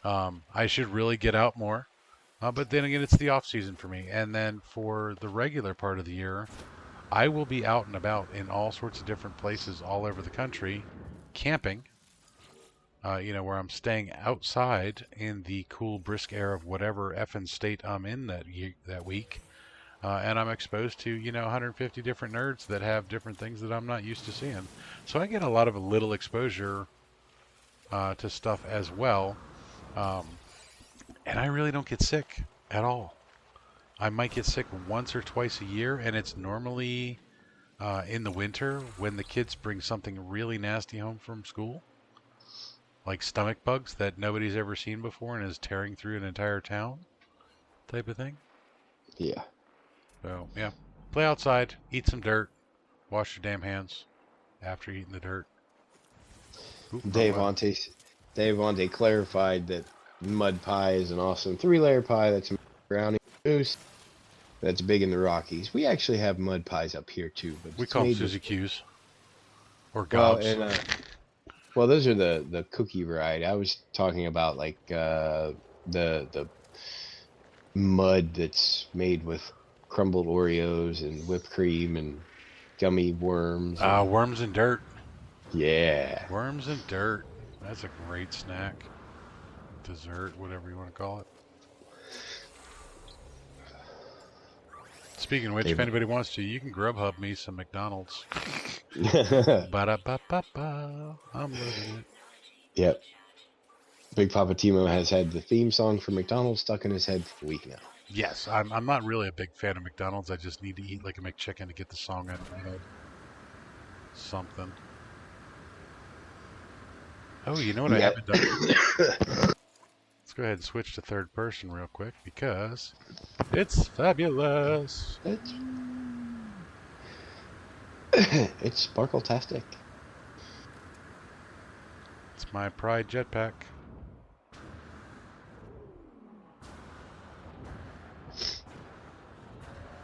I should really get out more. But then again, it's the off season for me. And then for the regular part of the year, I will be out and about in all sorts of different places all over the country, camping. Where I'm staying outside in the cool, brisk air of whatever effing state I'm in that week. And I'm exposed to 150 different nerds that have different things that I'm not used to seeing. So I get a lot of little exposure to stuff as well, um, and I really don't get sick at all. I might get sick once or twice a year, and it's normally in the winter when the kids bring something really nasty home from school, like stomach bugs that nobody's ever seen before and is tearing through an entire town, type of thing. Yeah. So yeah, play outside, eat some dirt, wash your damn hands after eating the dirt. Oop, wrong Dave button. Ante, Dave Ante clarified that mud pie is an awesome 3-layer pie that's brownie mousse that's big in the Rockies. We actually have mud pies up here too, but We it's call them made with Suzy Q's or well, gobs. and well, those are the cookie variety. I was talking about like the mud that's made with crumbled Oreos and whipped cream and gummy worms and Worms and dirt. yeah. Worms and dirt. That's a great snack. Dessert, whatever you want to call it. Speaking of which, if Dave. anybody wants to, you can Grubhub me some McDonald's. Ba-da-ba-ba-ba. I'm living it. Yep. Big Papa Timo has had the theme song for McDonald's stuck in his head for a week now. Yes, I'm not really a big fan of McDonald's. I just need to eat like a McChicken to get the song out of my head. Something. Oh, you know what I Yeah. haven't done? Let's go ahead and switch to third person real quick because it's fabulous. It's sparkle-tastic. It's my Pride jetpack.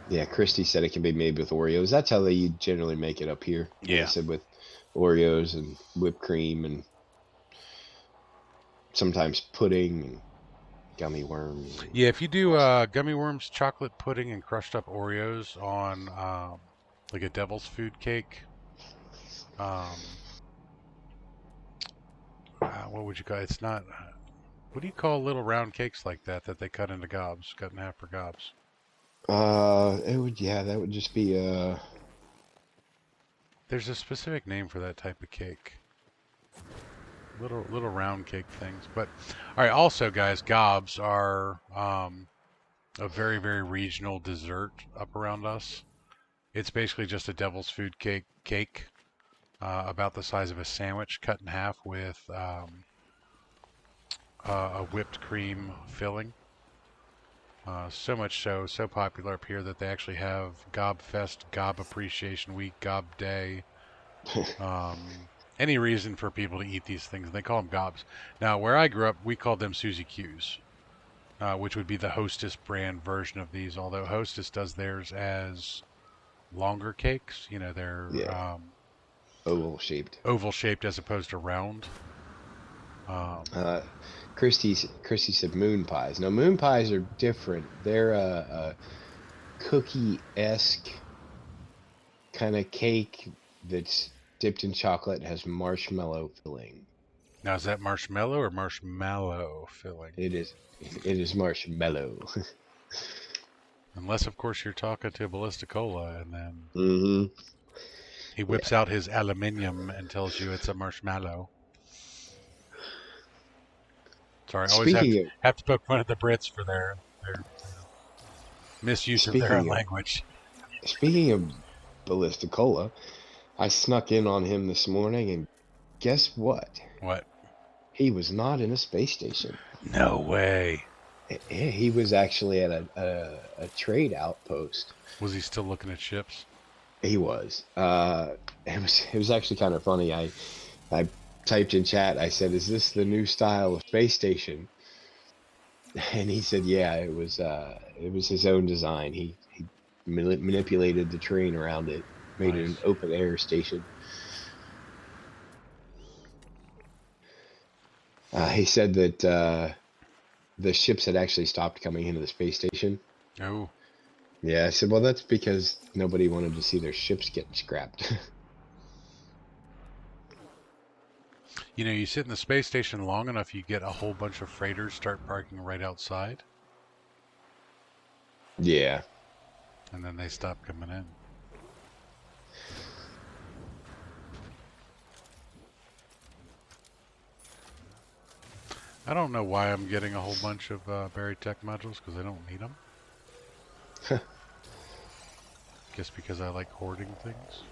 Yeah, Christy said it can be made with Oreos. That's how they generally make it up here. They Yeah. said with Oreos and whipped cream and sometimes pudding and gummy worms. Yeah, if you do gummy worms, chocolate pudding, and crushed up Oreos on like a devil's food cake, what would you call it? It's not. What do you call little round cakes like that they cut into gobs, cut in half for gobs? That would just be There's a specific name for that type of cake. Little round cake things. But all right, also guys, gobs are a very very regional dessert up around us. It's basically just a devil's food cake about the size of a sandwich, cut in half with a whipped cream filling. So much so popular up here that they actually have Gob Fest, Gob Appreciation Week, Gob Day. Any reason for people to eat these things, and they call them gobs. Now, where I grew up, we called them Suzy Q's, which would be the Hostess brand version of these. Although Hostess does theirs as longer cakes, they're oval shaped. oval shaped as opposed to round. Christy said moon pies. Now moon pies are different. They're a cookie-esque kind of cake that's dipped in chocolate and has marshmallow filling. Now, is that marshmallow or marshmallow filling? It is marshmallow. Unless, of course, you're talking to Ballista Cola, and then Mm-hmm. he whips out his aluminium and tells you it's a marshmallow. Sorry, I always have to poke fun at the Brits for their misuse of their own language. Speaking of Ballista Cola, I snuck in on him this morning, and guess what? What? He was not in a space station. No way. He was actually at a trade outpost. Was he still looking at ships? He was. It was actually kind of funny. I typed in chat. I said, "Is this the new style of space station?" And he said, "Yeah, it was his own design. He manipulated the terrain around it, made it an open air station." He said that the ships had actually stopped coming into the space station. Oh. Yeah, I said, well, that's because nobody wanted to see their ships get scrapped. You know, you sit in the space station long enough, you get a whole bunch of freighters start parking right outside, Yeah. and then they stop coming in. I don't know why I'm getting a whole bunch of buried tech modules, because I don't need them. Guess because I like hoarding things.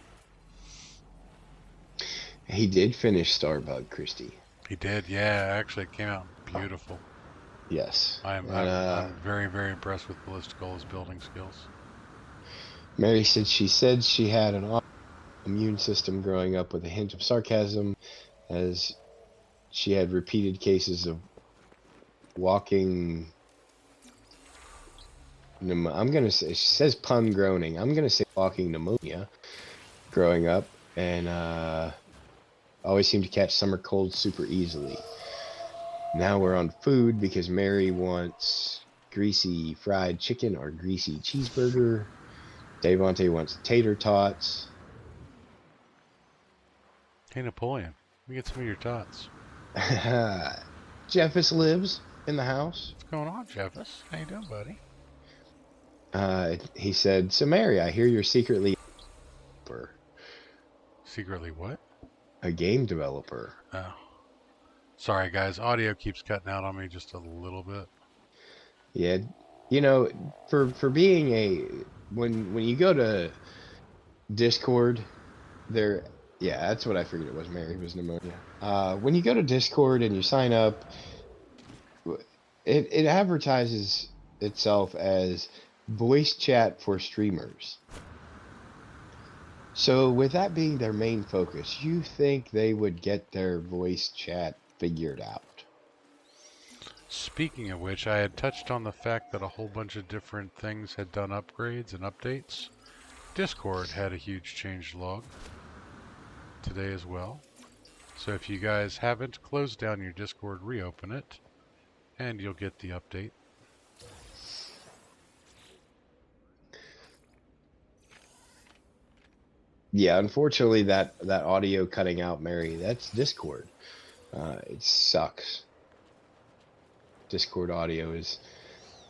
He did finish Starbug, Christy. He did, yeah. Actually, it came out beautiful. Yes. I'm And I'm I'm very very impressed with Ballistical's building skills. Mary said she had an immune system growing up with a hint of sarcasm, as she had repeated cases of walking. I'm gonna say, she says pun groaning. I'm gonna say walking pneumonia growing up, and always seemed to catch summer colds super easily. Now we're on food because Mary wants greasy fried chicken or greasy cheeseburger. Devontae wants tater tots. Hey Napoleon, let me get some of your tots. Jeffus lives in the house. What's going on, Jeffus? How you doing, buddy? He said, so Mary, I hear you're secretly Secretly what? a game developer. Oh, sorry guys. Audio keeps cutting out on me just a little bit. Yeah, you know, for being a when you go to Discord, there, yeah, that's what I figured it was. Mary was pneumonia. When you go to Discord and you sign up, it advertises itself as voice chat for streamers. So with that being their main focus, you think they would get their voice chat figured out? Speaking of which, I had touched on the fact that a whole bunch of different things had done upgrades and updates. Discord had a huge change log today as well. So if you guys haven't closed down your Discord, reopen it, and you'll get the update. Yeah, unfortunately, that audio cutting out, Mary, that's Discord. It sucks. Discord audio is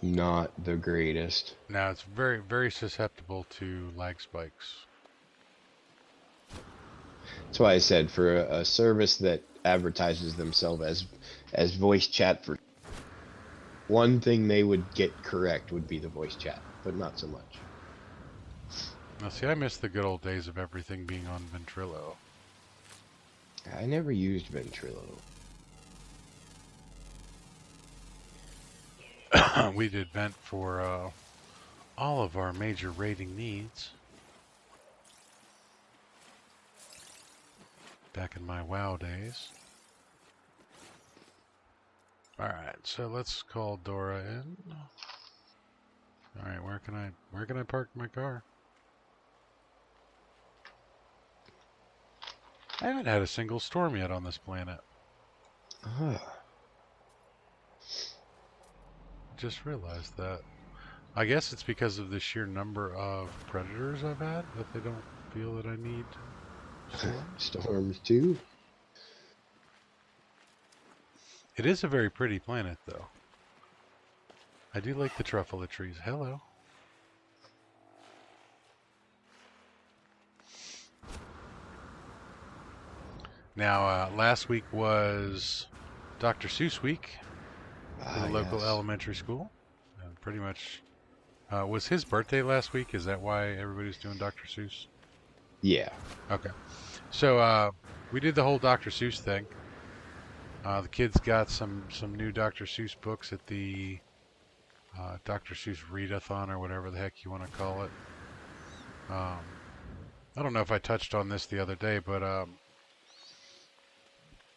not the greatest. Now it's very, very susceptible to lag spikes. That's why I said for a service that advertises themselves as voice chat, for one thing they would get correct would be the voice chat, but not so much. Now see, I miss the good old days of everything being on Ventrilo. I never used Ventrilo. We did vent for all of our major rating needs. Back in my WoW days. Alright, so let's call Dora in. Alright, where can I park my car? I haven't had a single storm yet on this planet. Just realized that. I guess it's because of the sheer number of predators I've had that they don't feel that I need storms. Storms too. It is a very pretty planet, though. I do like the truffle trees. Hello. Now, last week was Dr. Seuss week for the local elementary school. And pretty much, was his birthday last week? Is that why everybody's doing Dr. Seuss? Yeah. Okay. So, we did the whole Dr. Seuss thing. The kids got some new Dr. Seuss books at the Dr. Seuss readathon, or whatever the heck you want to call it. I don't know if I touched on this the other day, but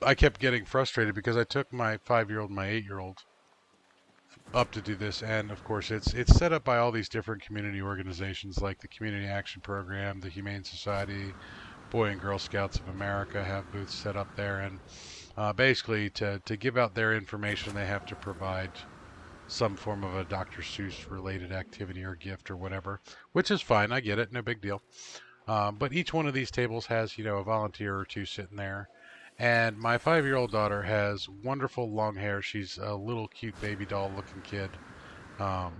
I kept getting frustrated because I took my 5-year-old and my 8-year-old up to do this, and of course it's set up by all these different community organizations like the Community Action Program, the Humane Society, Boy and Girl Scouts of America have booths set up there, and basically to give out their information they have to provide some form of a Dr. Seuss related activity or gift or whatever, which is fine. I get it, no big deal. But each one of these tables has, a volunteer or two sitting there. And my 5-year-old daughter has wonderful long hair. She's a little cute baby doll looking kid. Um,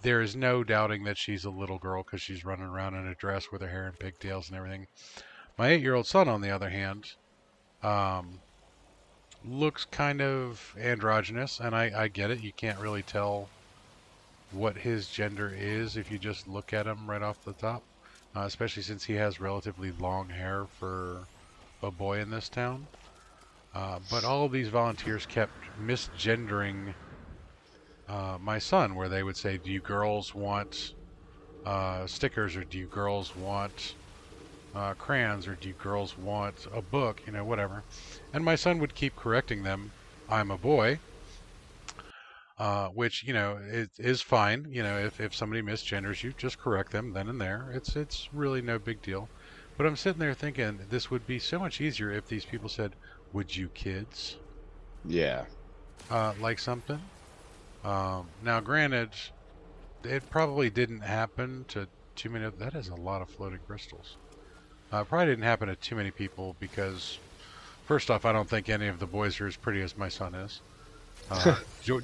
there is no doubting that she's a little girl because she's running around in a dress with her hair in pigtails and everything. My 8-year-old son, on the other hand, um, looks kind of androgynous, and I get it. You can't really tell what his gender is if you just look at him right off the top, especially since he has relatively long hair for a boy in this town. But all of these volunteers kept misgendering my son, where they would say, "Do you girls want stickers, or do you girls want crayons, or do you girls want a book?" Whatever. And my son would keep correcting them. I'm a boy, which is fine. If somebody misgenders you, just correct them then and there. It's really no big deal. But I'm sitting there thinking this would be so much easier if these people said, "Would you kids Yeah. like something?" Now, granted, it probably didn't happen to too many. That is a lot of floating crystals. Probably didn't happen to too many people because, first off, I don't think any of the boys are as pretty as my son is. Uh,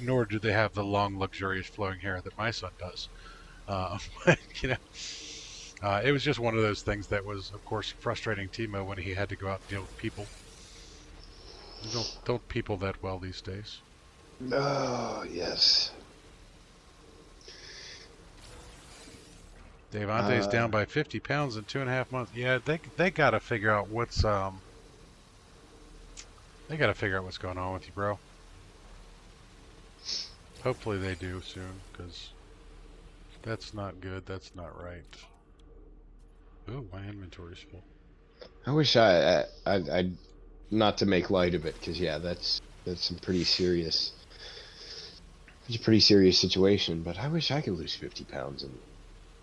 Nor do they have the long, luxurious flowing hair that my son does. But, it was just one of those things that was, of course, frustrating Timo when he had to go out and deal with people. You don't people that well these days. Oh, yes. Davante's down by 50 pounds in 2.5 months. Yeah, they gotta figure out what's they gotta figure out what's going on with you, bro. Hopefully they do soon, because that's not good. That's not right. Ooh, my inventory's full. I wish I not to make light of it, because yeah, that's some pretty serious. It's a pretty serious situation, but I wish I could lose 50 pounds in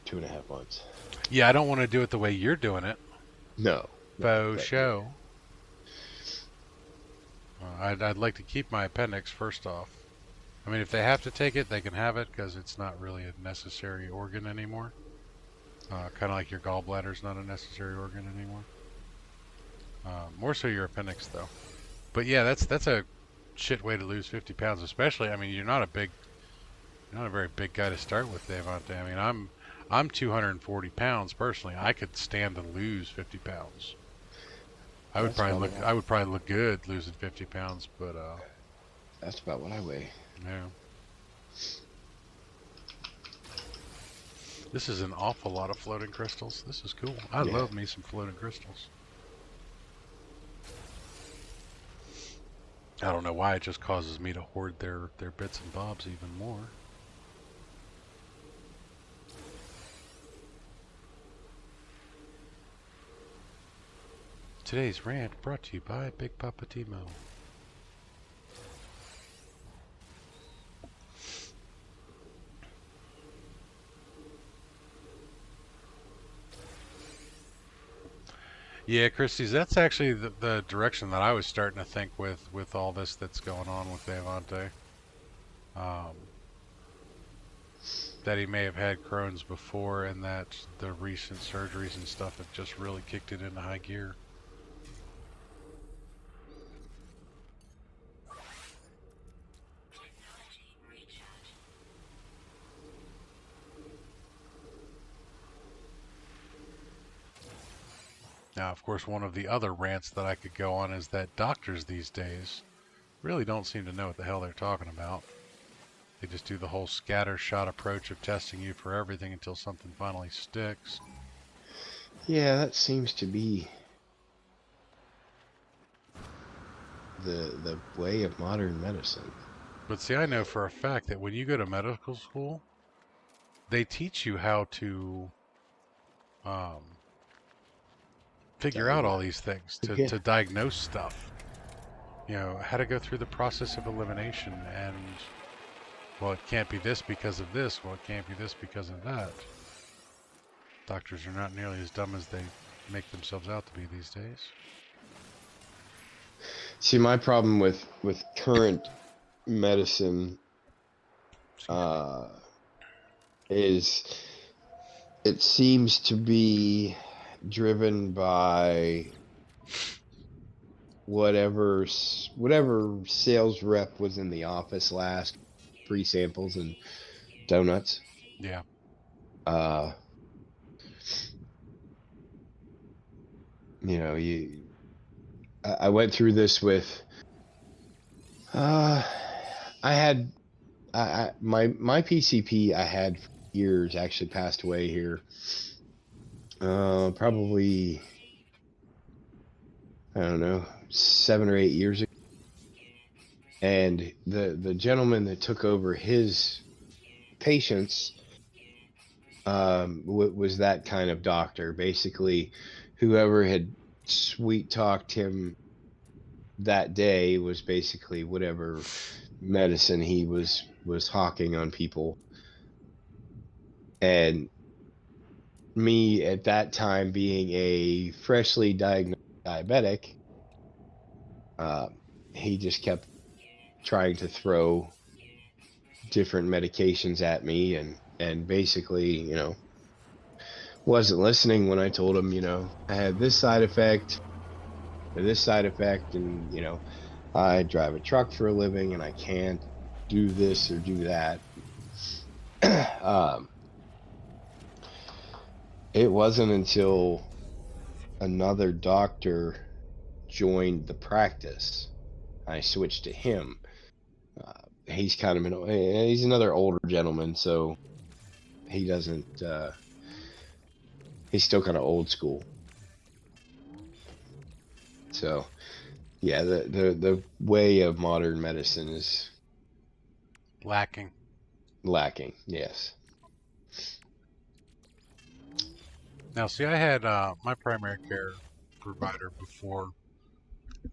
2.5 months. Yeah, I don't want to do it the way you're doing it. No, Faux show. I'd like to keep my appendix first off. I mean, if they have to take it, they can have it because it's not really a necessary organ anymore. Kind of like your gallbladder's not a necessary organ anymore. More so your appendix, though. But yeah, that's a shit way to lose 50 pounds, especially. I mean, you're not a very big guy to start with, Devante. I mean, I'm 240 pounds personally. I could stand to lose 50 pounds. I would probably look good losing 50 pounds, but that's about what I weigh. yeah. This is an awful lot of floating crystals. This is cool. I love me some floating crystals. I don't know why it just causes me to hoard their bits and bobs even more. Today's rant brought to you by Big Papa Timo. Yeah, Christie's, that's actually the direction that I was starting to think with all this that's going on with Devante. That he may have had Crohn's before, and that the recent surgeries and stuff have just really kicked it into high gear. Now, of course, one of the other rants that I could go on is that doctors these days really don't seem to know what the hell they're talking about. They just do the whole scattershot approach of testing you for everything until something finally sticks. Yeah, that seems to be the way of modern medicine. But see, I know for a fact that when you go to medical school, they teach you how to figure out all these things, to diagnose stuff. How to go through the process of elimination, and, well, it can't be this because of this, well, it can't be this because of that. Doctors are not nearly as dumb as they make themselves out to be these days. See, my problem with current medicine uh, is it seems to be driven by whatever sales rep was in the office last, free samples and donuts. Yeah. Uh, you know, I went through this with I had my PCP I had for years actually passed away here. Probably I don't know 7 or 8 years ago. And the gentleman that took over his patients was that kind of doctor. Basically, whoever had sweet talked him that day was basically whatever medicine he was hawking on people. And me at that time being a freshly diagnosed diabetic, uh, he just kept trying to throw different medications at me and basically, wasn't listening when I told him, I had this side effect or this side effect, and I drive a truck for a living and I can't do this or do that. um, it wasn't until another doctor joined the practice I switched to him. He's kind of he's another older gentleman, so he doesn't he's still kind of old school. So yeah, the way of modern medicine is Lacking. lacking. Yes. Now, see, I had my primary care provider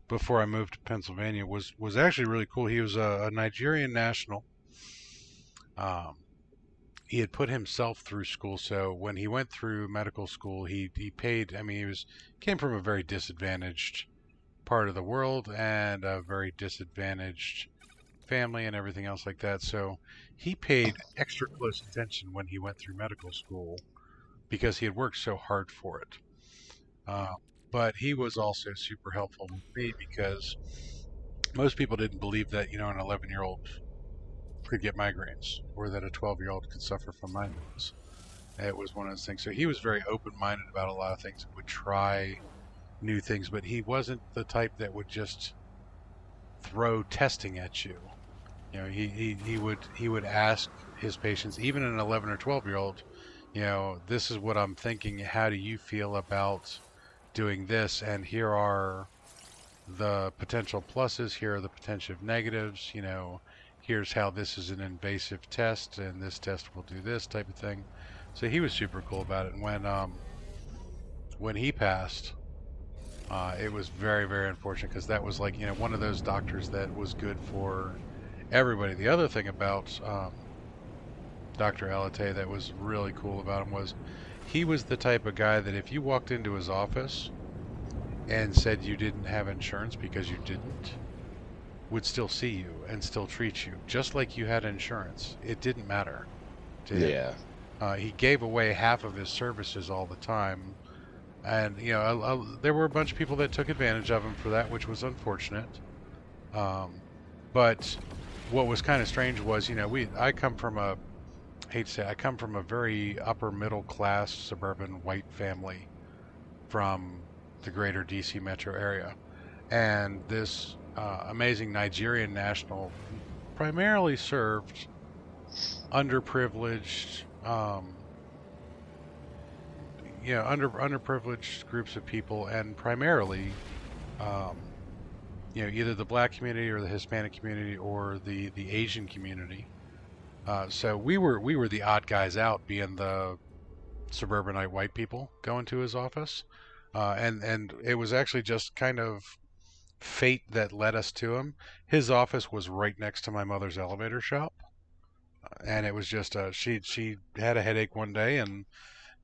before I moved to Pennsylvania was actually really cool. He was a Nigerian national. Um, he had put himself through school, so when he went through medical school, he paid. I mean, came from a very disadvantaged part of the world and a very disadvantaged family and everything else like that. So he paid extra close attention when he went through medical school because he had worked so hard for it. Uh, but he was also super helpful with me because most people didn't believe that, an 11-year-old could get migraines or that a 12-year-old could suffer from migraines. It was one of those things. So he was very open-minded about a lot of things and would try new things, but he wasn't the type that would just throw testing at you. He would ask his patients, even an 11 or 12-year-old, this is what I'm thinking. How do you feel about doing this? And here are the potential pluses. Here are the potential negatives. Here's how this is an invasive test, and this test will do this type of thing. So he was super cool about it. And when he passed, it was very, very unfortunate because that was like, one of those doctors that was good for everybody. The other thing about Dr. Alate that was really cool about him was he was the type of guy that if you walked into his office and said you didn't have insurance because you didn't, would still see you and still treat you just like you had insurance. It didn't matter to him. Yeah. He gave away half of his services all the time. And, there were a bunch of people that took advantage of him for that, which was unfortunate. But what was kind of strange was, I come from I come from a very upper middle class suburban white family from the greater DC metro area. And this amazing Nigerian national primarily served underprivileged, underprivileged groups of people, and primarily, um, either the black community or the Hispanic community or the Asian community. So we were the odd guys out, being the suburbanite white people going to his office, and it was actually just kind of fate that led us to him. His office was right next to my mother's elevator shop, and it was just she had a headache one day and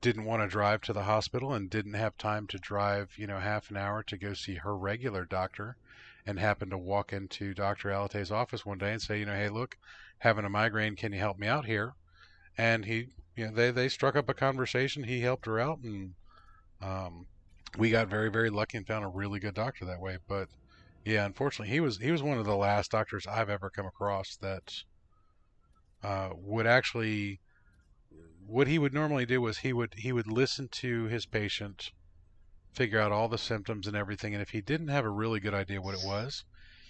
didn't want to drive to the hospital and didn't have time to drive, half an hour to go see her regular doctor, and happened to walk into Dr. Alate's office one day and say, hey, look, having a migraine, can you help me out here? And they struck up a conversation. He helped her out, and we got very, very lucky and found a really good doctor that way. But yeah, unfortunately, he was one of the last doctors I've ever come across that would actually. What he would normally do was he would listen to his patient, figure out all the symptoms and everything, and if he didn't have a really good idea what it was,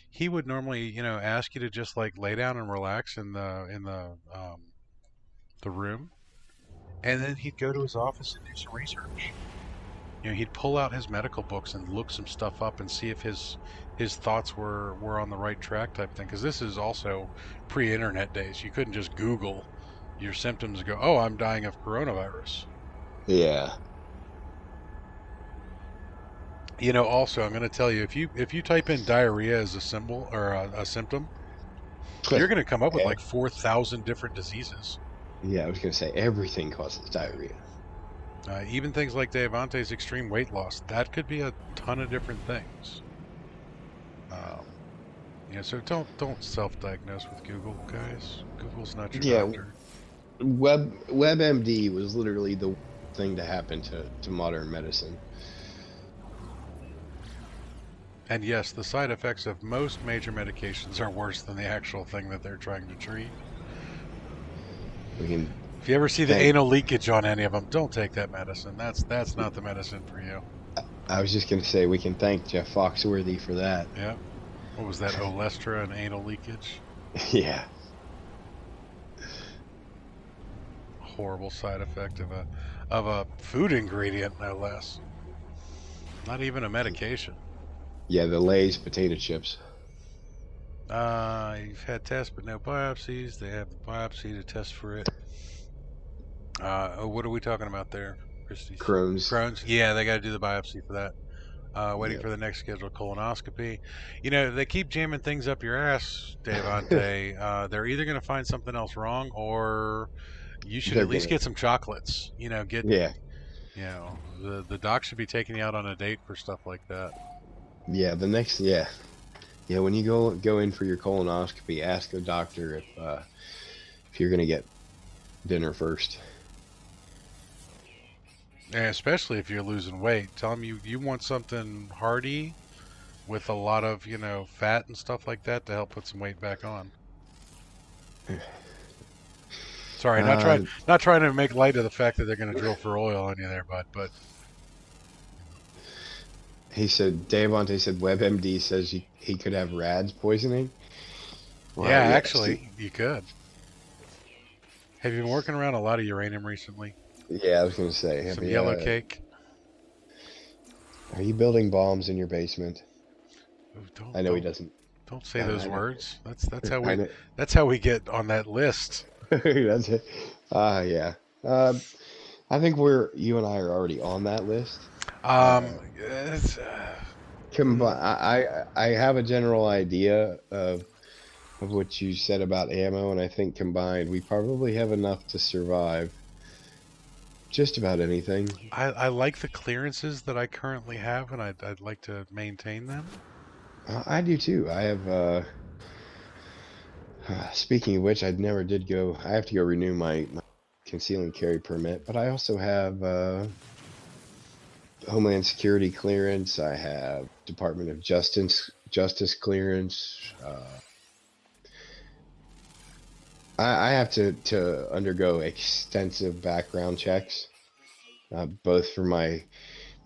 he would normally ask you to just like lay down and relax in the room, and then he'd go to his office and do some research. He'd pull out his medical books and look some stuff up and see if his thoughts were on the right track, type thing. Because this is also pre-internet days. You couldn't just Google your symptoms and go, "Oh, I'm dying of coronavirus." Yeah. Also, I'm going to tell you, if you type in diarrhea as a symbol or a symptom, you're going to come up with like 4,000 different diseases. Yeah, I was gonna say everything causes diarrhea. Even things like Devante's extreme weight loss, that could be a ton of different things. So don't self-diagnose with Google, guys. Google's not your Yeah, doctor. WebMD was literally the thing to happen to modern medicine. And yes, the side effects of most major medications are worse than the actual thing that they're trying to treat. We can. If you ever see the anal leakage on any of them, don't take that medicine. That's not the medicine for you. I was just gonna say we can thank Jeff Foxworthy for that. Yeah. What was that? Olestra and anal leakage? Yeah. Horrible side effect of a food ingredient, no less. Not even a medication. Yeah, the Lay's potato chips. You've had tests but no biopsies. They have the biopsy to test for it. What are we talking about there, Christy? Crohn's. Yeah, they got to do the biopsy for that. Waiting for the next scheduled colonoscopy. They keep jamming things up your ass, Devante. They're either going to find something else wrong, or you should at least get some chocolates. The doc should be taking you out on a date for stuff like that. Yeah, when you go in for your colonoscopy, ask a doctor if you're gonna get dinner first. And especially if you're losing weight, tell them you want something hearty with a lot of fat and stuff like that to help put some weight back on. Sorry, not trying to make light of the fact that they're going to drill for oil on you there, bud. But Devante said WebMD says he could have RADS poisoning. Well, yeah, actually, you could. Have you been working around a lot of uranium recently? Yeah, I was going to say. Some yellow cake. Are you building bombs in your basement? I know he doesn't. Don't say those words. That's how we get on that list. That's it. Yeah. I think you and I are already on that list. I have a general idea of what you said about ammo, and I think combined we probably have enough to survive just about anything. I like the clearances that I currently have, and I'd like to maintain them. I do too. I have. Speaking of which, I never did go. I have to go renew my conceal and carry permit, but I also have Homeland Security clearance. I have Department of Justice clearance. I have to undergo extensive background checks, both for my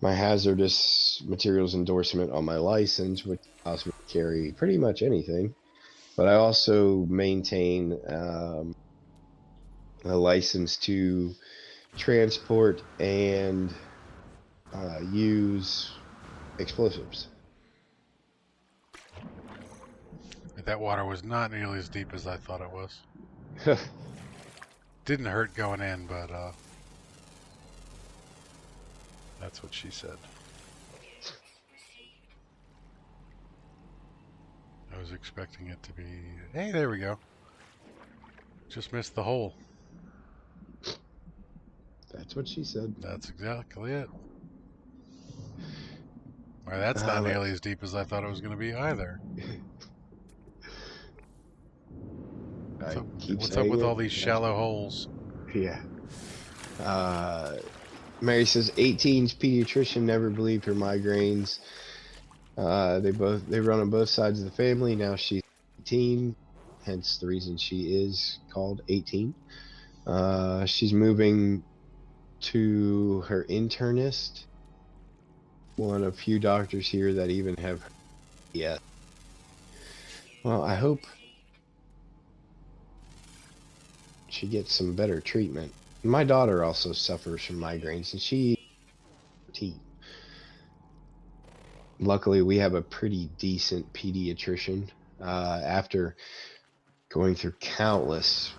hazardous materials endorsement on my license, which allows me to carry pretty much anything. But I also maintain a license to transport and use explosives. That water was not nearly as deep as I thought it was. Didn't hurt going in, but that's what she said. I was expecting it to be... Hey, there we go. Just missed the hole. That's what she said. That's exactly it. Well, that's not But nearly as deep as I thought it was going to be either. I keep What's up saying with it. all these shallow holes? Yeah. Mary says 18's pediatrician never believed her migraines. They run on both sides of the family. Now she's 18, hence the reason she is called 18. She's moving to her internist, one of few doctors here that even have yes. Well, I hope she gets some better treatment. My daughter also suffers from migraines, and she 14. Luckily, we have a pretty decent pediatrician. After going through countless,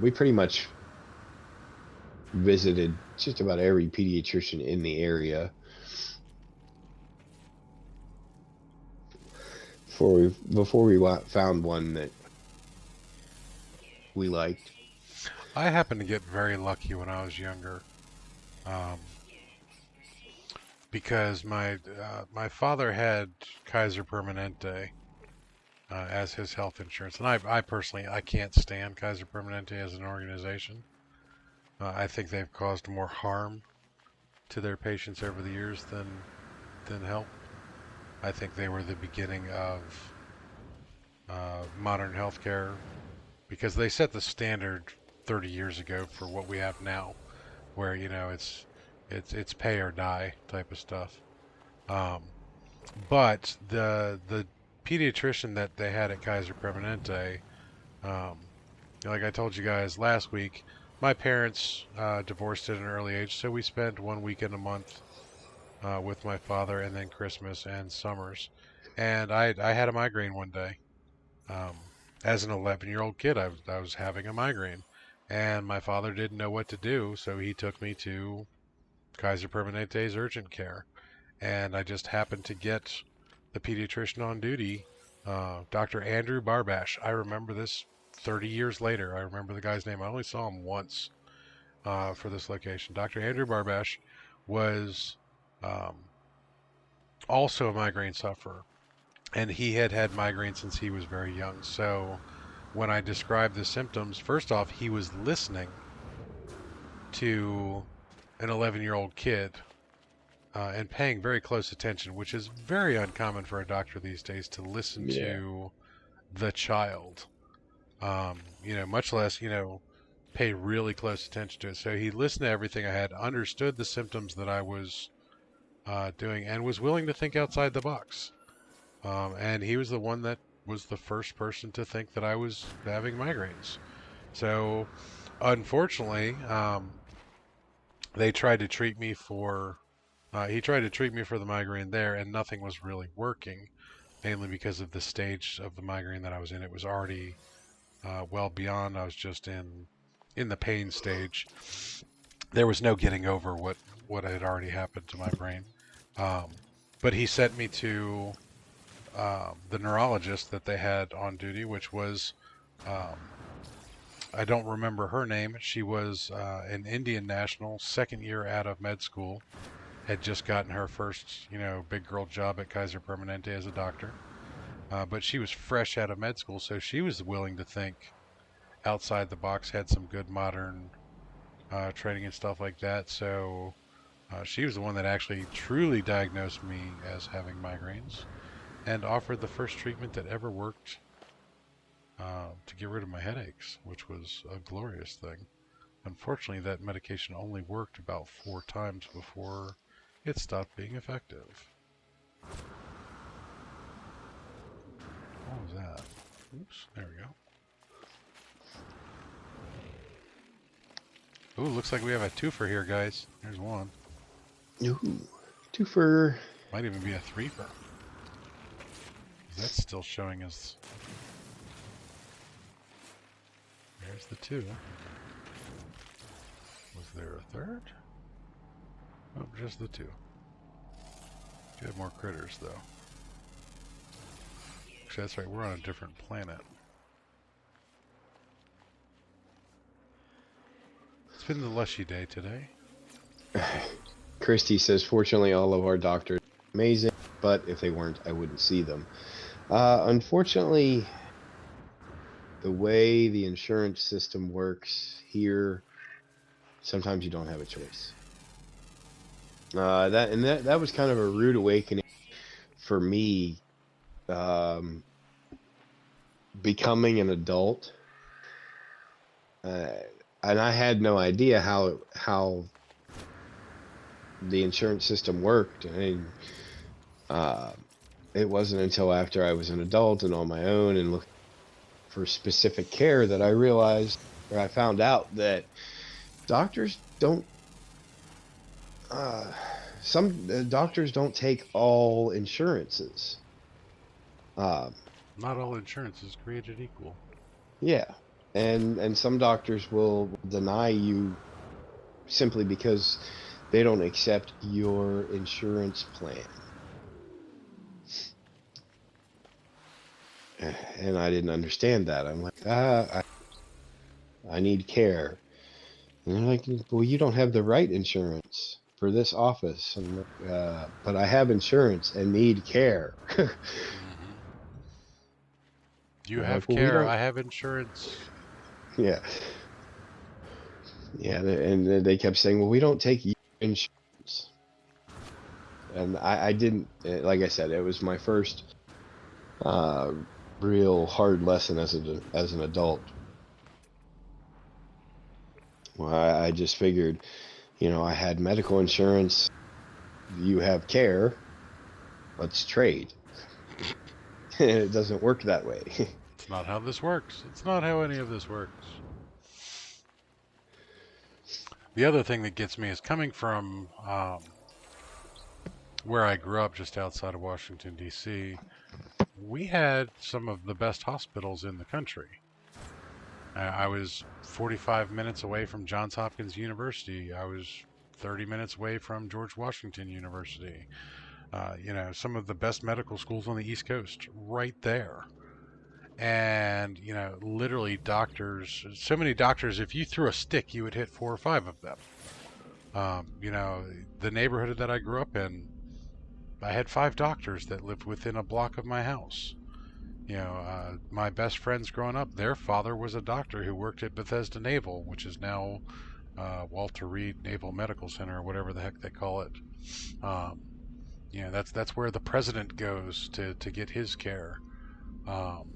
we pretty much visited just about every pediatrician in the area before we found one that we liked. I happened to get very lucky when I was younger, um, because my father had Kaiser Permanente as his health insurance, and I personally I can't stand Kaiser Permanente as an organization. I think they've caused more harm to their patients over the years than help. I think they were the beginning of modern healthcare because they set the standard 30 years ago for what we have now, where it's pay or die type of stuff. Um, but the pediatrician that they had at Kaiser Permanente, um, like I told you guys last week, my parents divorced at an early age, so we spent 1 weekend a month with my father, and then Christmas and summers. And I had a migraine one day. Um, as an 11-year-old kid, I was having a migraine, and my father didn't know what to do, so he took me to Kaiser Permanente's urgent care, and I just happened to get the pediatrician on duty, Dr. Andrew Barbash. I remember this 30 years later. I remember the guy's name. I only saw him once for this location. Dr. Andrew Barbash was um, also a migraine sufferer, and he had had migraine since he was very young. So when I described the symptoms, first off, he was listening to an 11-year-old kid and paying very close attention, which is very uncommon for a doctor these days to listen Yeah. to the child. Much less, pay really close attention to it. So he listened to everything I had, understood the symptoms that I was doing, and was willing to think outside the box. And he was the one that was the first person to think that I was having migraines. So, unfortunately, they tried to treat me for. He tried to treat me for the migraine there, and nothing was really working, mainly because of the stage of the migraine that I was in. It was already well beyond. I was just in the pain stage. There was no getting over what had already happened to my brain. Um, but he sent me to the neurologist that they had on duty, which was um, I don't remember her name. She was an Indian national, second year out of med school, had just gotten her first, big girl job at Kaiser Permanente as a doctor. But she was fresh out of med school, so she was willing to think outside the box, had some good modern training and stuff like that. So she was the one that actually truly diagnosed me as having migraines and offered the first treatment that ever worked to get rid of my headaches, which was a glorious thing. Unfortunately, that medication only worked about 4 times before it stopped being effective. What was that? Oops, there we go. Ooh, looks like we have a twofer here, guys. There's one. Ooh, twofer. Might even be a threefer. That's still showing as... There's the 2. Was there a third? Oh, just the 2. You have more critters, though. Actually, that's right. We're on a different planet. It's been the lushy day today. Christy says, fortunately, all of our doctors are amazing, but if they weren't, I wouldn't see them. Unfortunately, the way the insurance system works here, sometimes you don't have a choice. That was kind of a rude awakening for me, becoming an adult, and I had no idea how the insurance system worked. And it wasn't until after I was an adult and on my own and looked for specific care that I realized, or I found out, that doctors don't. Some doctors don't take all insurances. Uh, Not all insurance is created equal. yeah, and some doctors will deny you simply because they don't accept your insurance plan. And I didn't understand that. I'm like, I need care. And they're like, well, you don't have the right insurance for this office. And I'm like, but I have insurance and need care. Mm-hmm. You They're have like, well, we care. don't. I have insurance. Yeah, yeah. And they kept saying, well, we don't take your insurance. And I didn't. Like I said, it was my first real hard lesson as an adult. Well, I just figured, I had medical insurance. You have care. Let's trade. It doesn't work that way. It's not how this works. It's not how any of this works. The other thing that gets me is coming from where I grew up, just outside of Washington, D.C., we had some of the best hospitals in the country. I was 45 minutes away from Johns Hopkins University. I was 30 minutes away from George Washington University. Some of the best medical schools on the East Coast, right there. And, literally doctors, so many doctors, if you threw a stick, you would hit 4 or 5 of them. The neighborhood that I grew up in, I had 5 doctors that lived within a block of my house. My best friends growing up, their father was a doctor who worked at Bethesda Naval, which is now Walter Reed Naval Medical Center, or whatever the heck they call it. That's where the president goes to get his care. Um,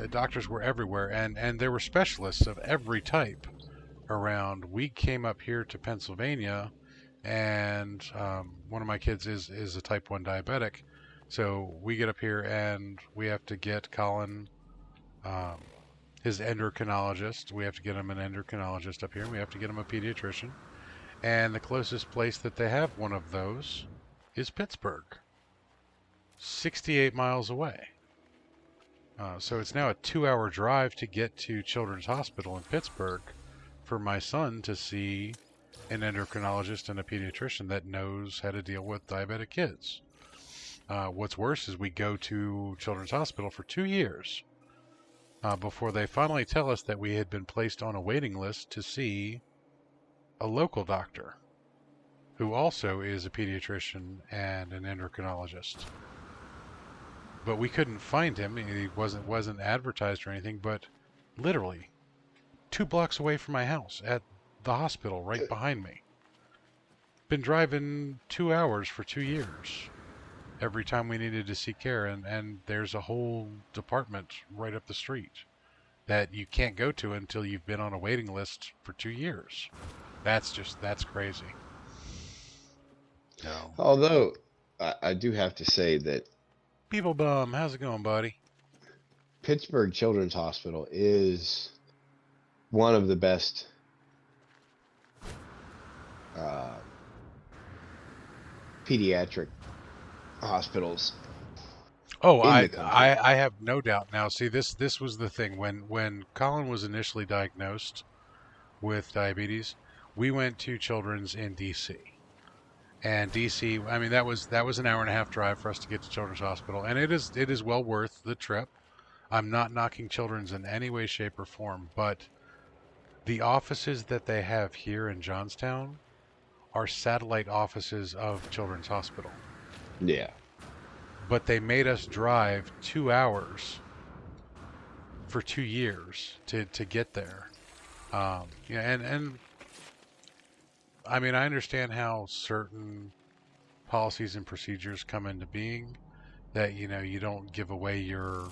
Doctors were everywhere, and there were specialists of every type around. We came up here to Pennsylvania, and one of my kids is a type 1 diabetic. So we get up here and we have to get Colin um, his endocrinologist. We have to get him an endocrinologist up here. And we have to get him a pediatrician. And the closest place that they have one of those is Pittsburgh, 68 miles away. So it's now a 2-hour drive to get to Children's Hospital in Pittsburgh for my son to see an endocrinologist and a pediatrician that knows how to deal with diabetic kids. What's worse is we go to Children's Hospital for 2 years before they finally tell us that we had been placed on a waiting list to see a local doctor who also is a pediatrician and an endocrinologist. But we couldn't find him. He wasn't advertised or anything, but literally 2 blocks away from my house at the hospital right behind me. Been driving 2 hours for 2 years every time we needed to seek care, and there's a whole department right up the street that you can't go to until you've been on a waiting list for 2 years. That's crazy. No. Although I do have to say that People Bum, how's it going, buddy? Pittsburgh Children's Hospital is one of the best pediatric hospitals Oh, in I, the country. I have no doubt. Now, see, this was the thing when Colin was initially diagnosed with diabetes, we went to Children's in D.C. And D.C., I mean, that was an hour and a half drive for us to get to Children's Hospital, and it is well worth the trip. I'm not knocking Children's in any way, shape, or form, but The offices that they have here in Johnstown are satellite offices of Children's Hospital. Yeah. But they made us drive 2 hours for 2 years to get there. Yeah, and I mean, I understand how certain policies and procedures come into being. That you don't give away your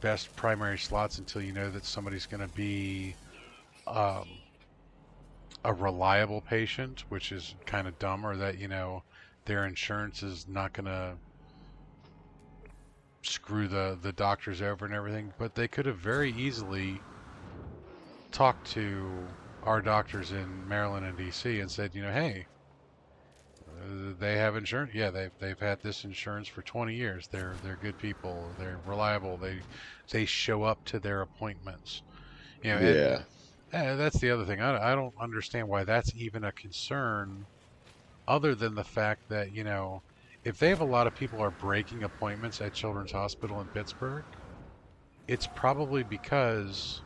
best primary slots until you know that somebody's going to be um, a reliable patient, which is kind of dumb, or that their insurance is not going to screw the doctors over and everything. But they could have very easily talked to our doctors in Maryland and DC and said, hey, they have insurance. Yeah, they've had this insurance for 20 years. They're good people. They're reliable. They show up to their appointments. And Yeah. that's the other thing. I don't understand why that's even a concern, other than the fact that if they have a lot of people are breaking appointments at Children's Hospital in Pittsburgh, it's probably because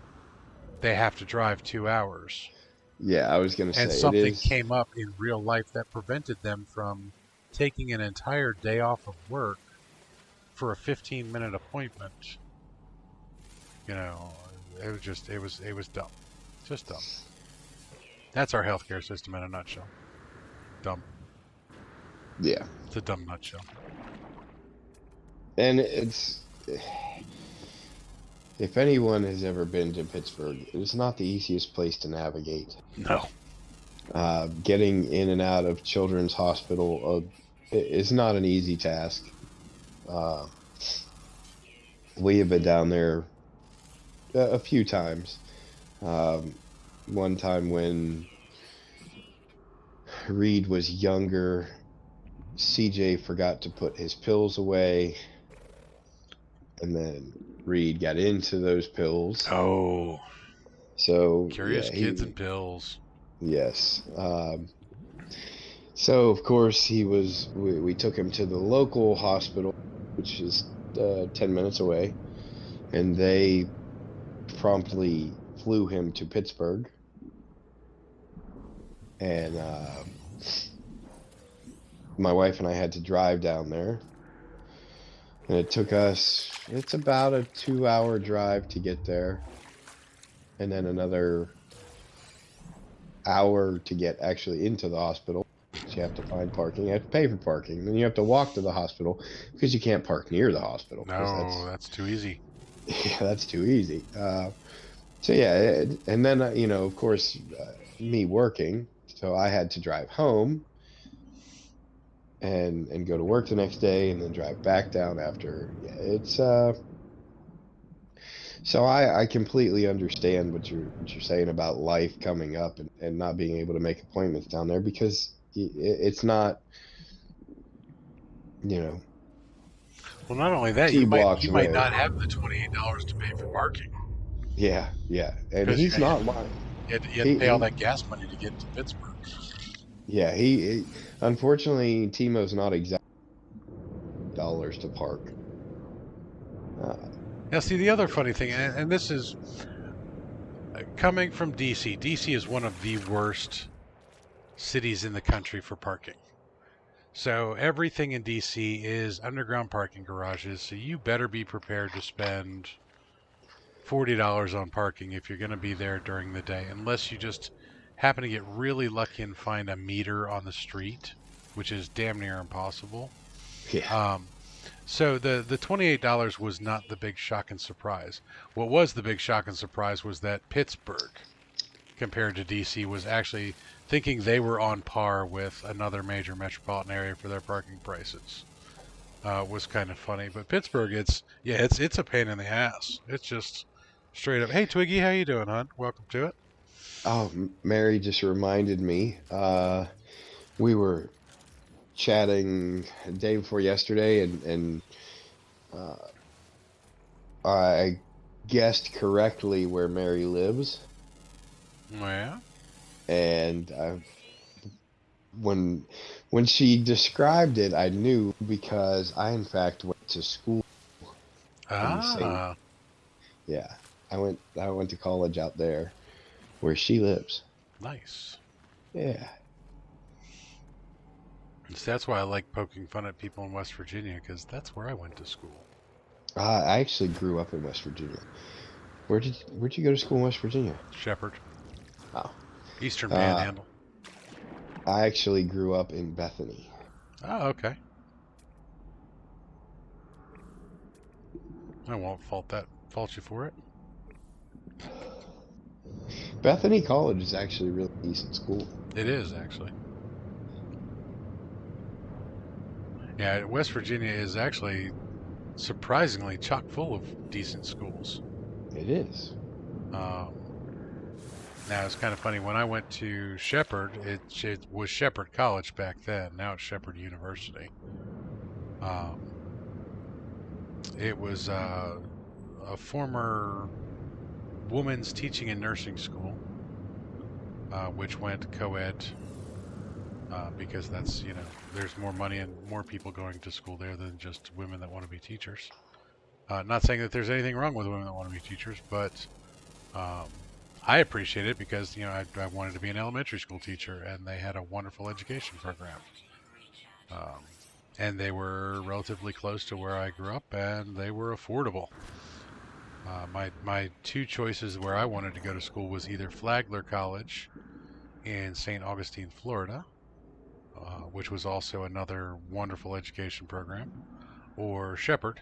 they have to drive 2 hours. Yeah, I was gonna And say it something is. came up in real life that prevented them from taking an entire day off of work for a 15-minute appointment. You know, it was dumb. Just dumb. That's our healthcare system in a nutshell. Dumb. Yeah, It's a dumb nutshell. and it's if anyone has ever been to Pittsburgh, it's not the easiest place to navigate. No. Getting in and out of Children's Hospital is not an easy task. Uh, we have been down there a few times. One time when Reed was younger, CJ forgot to put his pills away, and then Reed got into those pills. Oh, So curious yeah, kids and pills. yes. So of course we took him to the local hospital, which is 10 minutes away, and they promptly flew him to Pittsburgh. And my wife and I had to drive down there. And it's about a 2-hour drive to get there. And then another hour to get actually into the hospital. So you have to find parking. You have to pay for parking. Then you have to walk to the hospital because you can't park near the hospital because No, that's too easy. yeah, that's too easy. So yeah, and then of course, me working, so I had to drive home and go to work the next day, and then drive back down after. Yeah, it's so I completely understand what you're saying about life coming up and not being able to make appointments down there because it's not you know Well, not only that, two you might blocks you might away. not have the $28 to pay for parking Yeah, and because he's not lying. you had to pay all He that gas money to get to Pittsburgh. yeah he unfortunately Timo's not exact dollars to park. Uh, Now, see the other funny thing, and this is coming from DC. DC is one of the worst cities in the country for parking. So everything in DC is underground parking garages. So you better be prepared to spend $40 on parking if you're going to be there during the day, unless you just happen to get really lucky and find a meter on the street, which is damn near impossible. yeah, Um, so the $28 was not the big shock and surprise. What was the big shock and surprise was that Pittsburgh, compared to DC, was actually thinking they were on par with another major metropolitan area for their parking prices. Was kind of funny, but Pittsburgh, it's a pain in the ass. It's just straight up. Hey Twiggy, how you doing, hon? Welcome to it. oh, Mary just reminded me. We were chatting the day before yesterday, and uh, I guessed correctly where Mary lives, Yeah. and when she described it, I knew because I in fact went to school in the same. Ah. Yeah, I went to college out there, where she lives. Nice. Yeah. So that's why I like poking fun at people in West Virginia, because that's where I went to school. I actually grew up in West Virginia. Where'd you go to school in West Virginia? Shepherd, Oh. Eastern Uh, Panhandle. I actually grew up in Bethany. Oh, okay. I won't fault you for it. Bethany College is actually a really decent school. It is actually. Yeah, West Virginia is actually surprisingly chock full of decent schools. It is. Um, Now it's kind of funny. When I went to Shepherd, it was Shepherd College back then. Now it's Shepherd University. Um, it was a former women's teaching and nursing school, which went co-ed because that's, there's more money and more people going to school there than just women that want to be teachers. Not saying that there's anything wrong with women that want to be teachers, but um, I appreciate it because I wanted to be an elementary school teacher, and they had a wonderful education program, um, and they were relatively close to where I grew up, and they were affordable. My two choices where I wanted to go to school was either Flagler College in St. Augustine, Florida, which was also another wonderful education program, or Shepherd.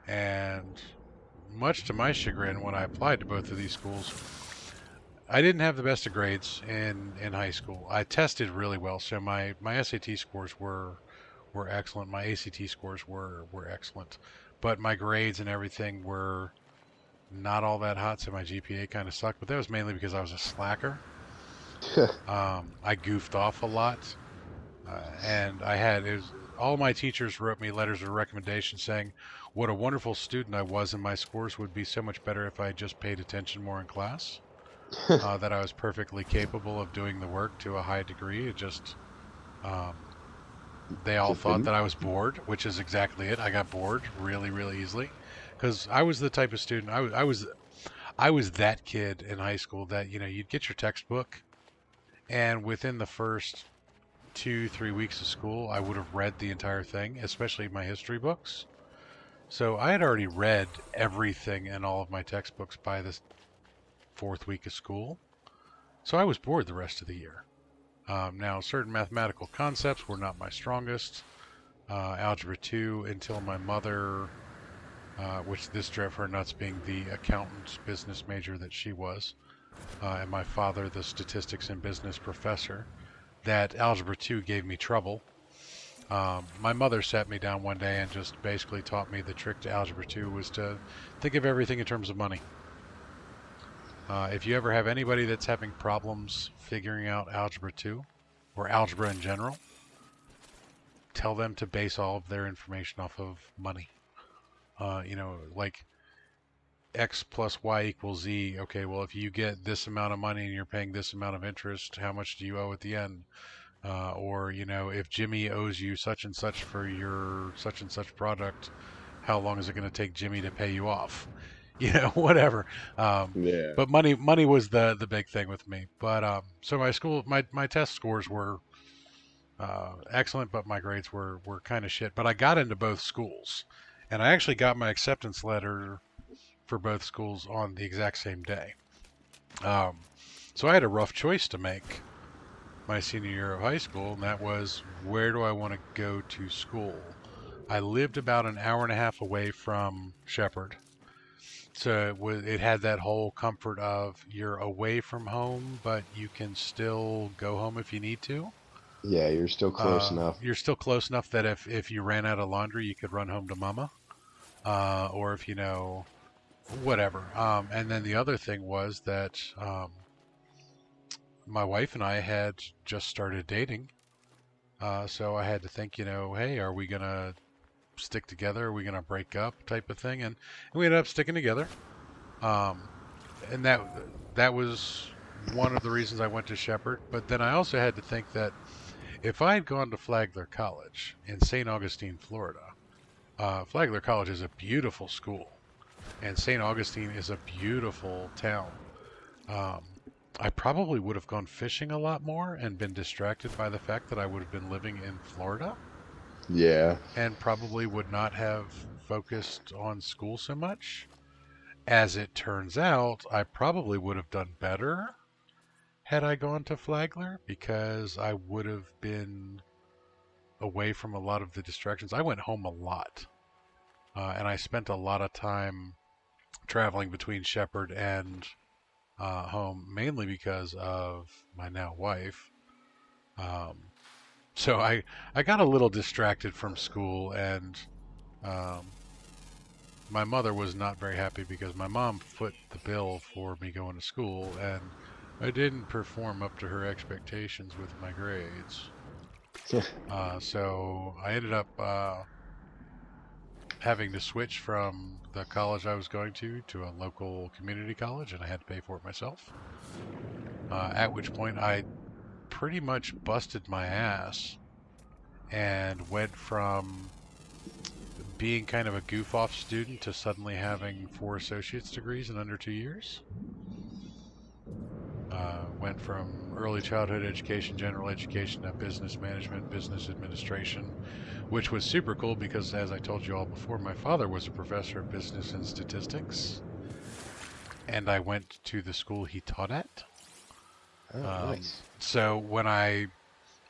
And much to my chagrin, when I applied to both of these schools, I didn't have the best of grades in high school. I tested really well, so my SAT scores were excellent. My ACT scores were excellent, but my grades and everything were not all that hot. So my GPA kind of sucked. But that was mainly because I was a slacker. I goofed off a lot, and all my teachers wrote me letters of recommendation saying what a wonderful student I was, and my scores would be so much better if I just paid attention more in class. That I was perfectly capable of doing the work to a high degree. It just, um, they all Just thought didn't. that I was bored, which is exactly it. I got bored really, really easily because I was the type of student. I was that kid in high school that you'd get your textbook, and within the first 2, 3 weeks of school, I would have read the entire thing, especially my history books. So I had already read everything in all of my textbooks by the fourth week of school. So I was bored the rest of the year. Now, certain mathematical concepts were not my strongest. Algebra 2 until my mother, which this drove her nuts being the accountant business major that she was, and my father, the statistics and business professor, that Algebra 2 gave me trouble. My mother sat me down one day and just basically taught me the trick to Algebra 2 was to think of everything in terms of money. If you ever have anybody that's having problems figuring out Algebra 2 or algebra in general, tell them to base all of their information off of money. Like X plus Y equals Z. Okay, well, if you get this amount of money and you're paying this amount of interest, how much do you owe at the end? Or, if Jimmy owes you such and such for your such and such product, how long is it going to take Jimmy to pay you off? Whatever. Um, Yeah. but money was the big thing with me. But so my test scores were excellent, but my grades were kind of shit. But I got into both schools, and I actually got my acceptance letter for both schools on the exact same day. Um, so I had a rough choice to make my senior year of high school, and that was where do I want to go to school? I lived about an hour and a half away from Shepherd. So it had that whole comfort of you're away from home, but you can still go home if you need to. Yeah, you're still close enough. You're still close enough that if you ran out of laundry, you could run home to mama. Or if whatever. And then the other thing was that my wife and I had just started dating. So I had to think, hey, are we going to stick together? Are we going to break up type of thing? And we ended up sticking together. Um, and that was one of the reasons I went to Shepherd. But then I also had to think that if I had gone to Flagler College in St. Augustine, Florida, Flagler College is a beautiful school, and St. Augustine is a beautiful town. Um, I probably would have gone fishing a lot more and been distracted by the fact that I would have been living in Florida Yeah. and probably would not have focused on school so much. As it turns out, I probably would have done better had I gone to Flagler because I would have been away from a lot of the distractions. I went home a lot, and I spent a lot of time traveling between Shepherd and home, mainly because of my now wife. Um, so I got a little distracted from school, and um, my mother was not very happy because my mom foot the bill for me going to school, and I didn't perform up to her expectations with my grades. So I ended up having to switch from the college I was going to a local community college, and I had to pay for it myself. At which point I pretty much busted my ass and went from being kind of a goof off student to suddenly having 4 associate's degrees in under 2 years. Went from early childhood education, general education, to business management, business administration, which was super cool because, as I told you all before, my father was a professor of business and statistics, and I went to the school he taught at. Oh, nice. So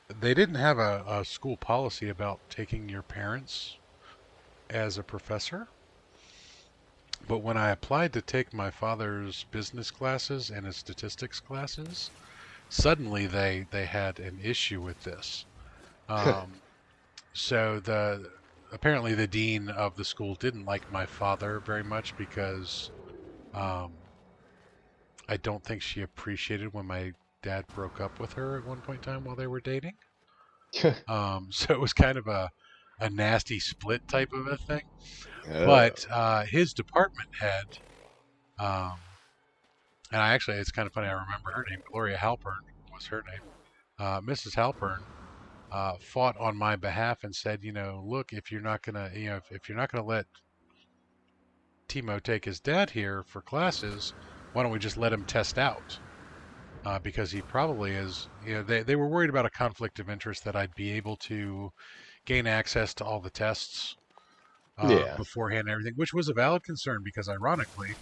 they didn't have a school policy about taking your parents as a professor, but when I applied to take my father's business classes and his statistics classes, suddenly they had an issue with this. Um, so the apparently the dean of the school didn't like my father very much because um, I don't think she appreciated when my dad broke up with her at one point in time while they were dating. So it was kind of a nasty split type of a thing. But Oh. his department head, um, and it's kind of funny. I remember her name. Gloria Halpern was her name. Mrs. Halpern fought on my behalf and said, look, if you're not gonna, if you're not gonna let Timo take his dad here for classes, why don't we just let him test out? Because he probably is. They were worried about a conflict of interest that I'd be able to gain access to all the tests Yeah. beforehand and everything, which was a valid concern because, ironically,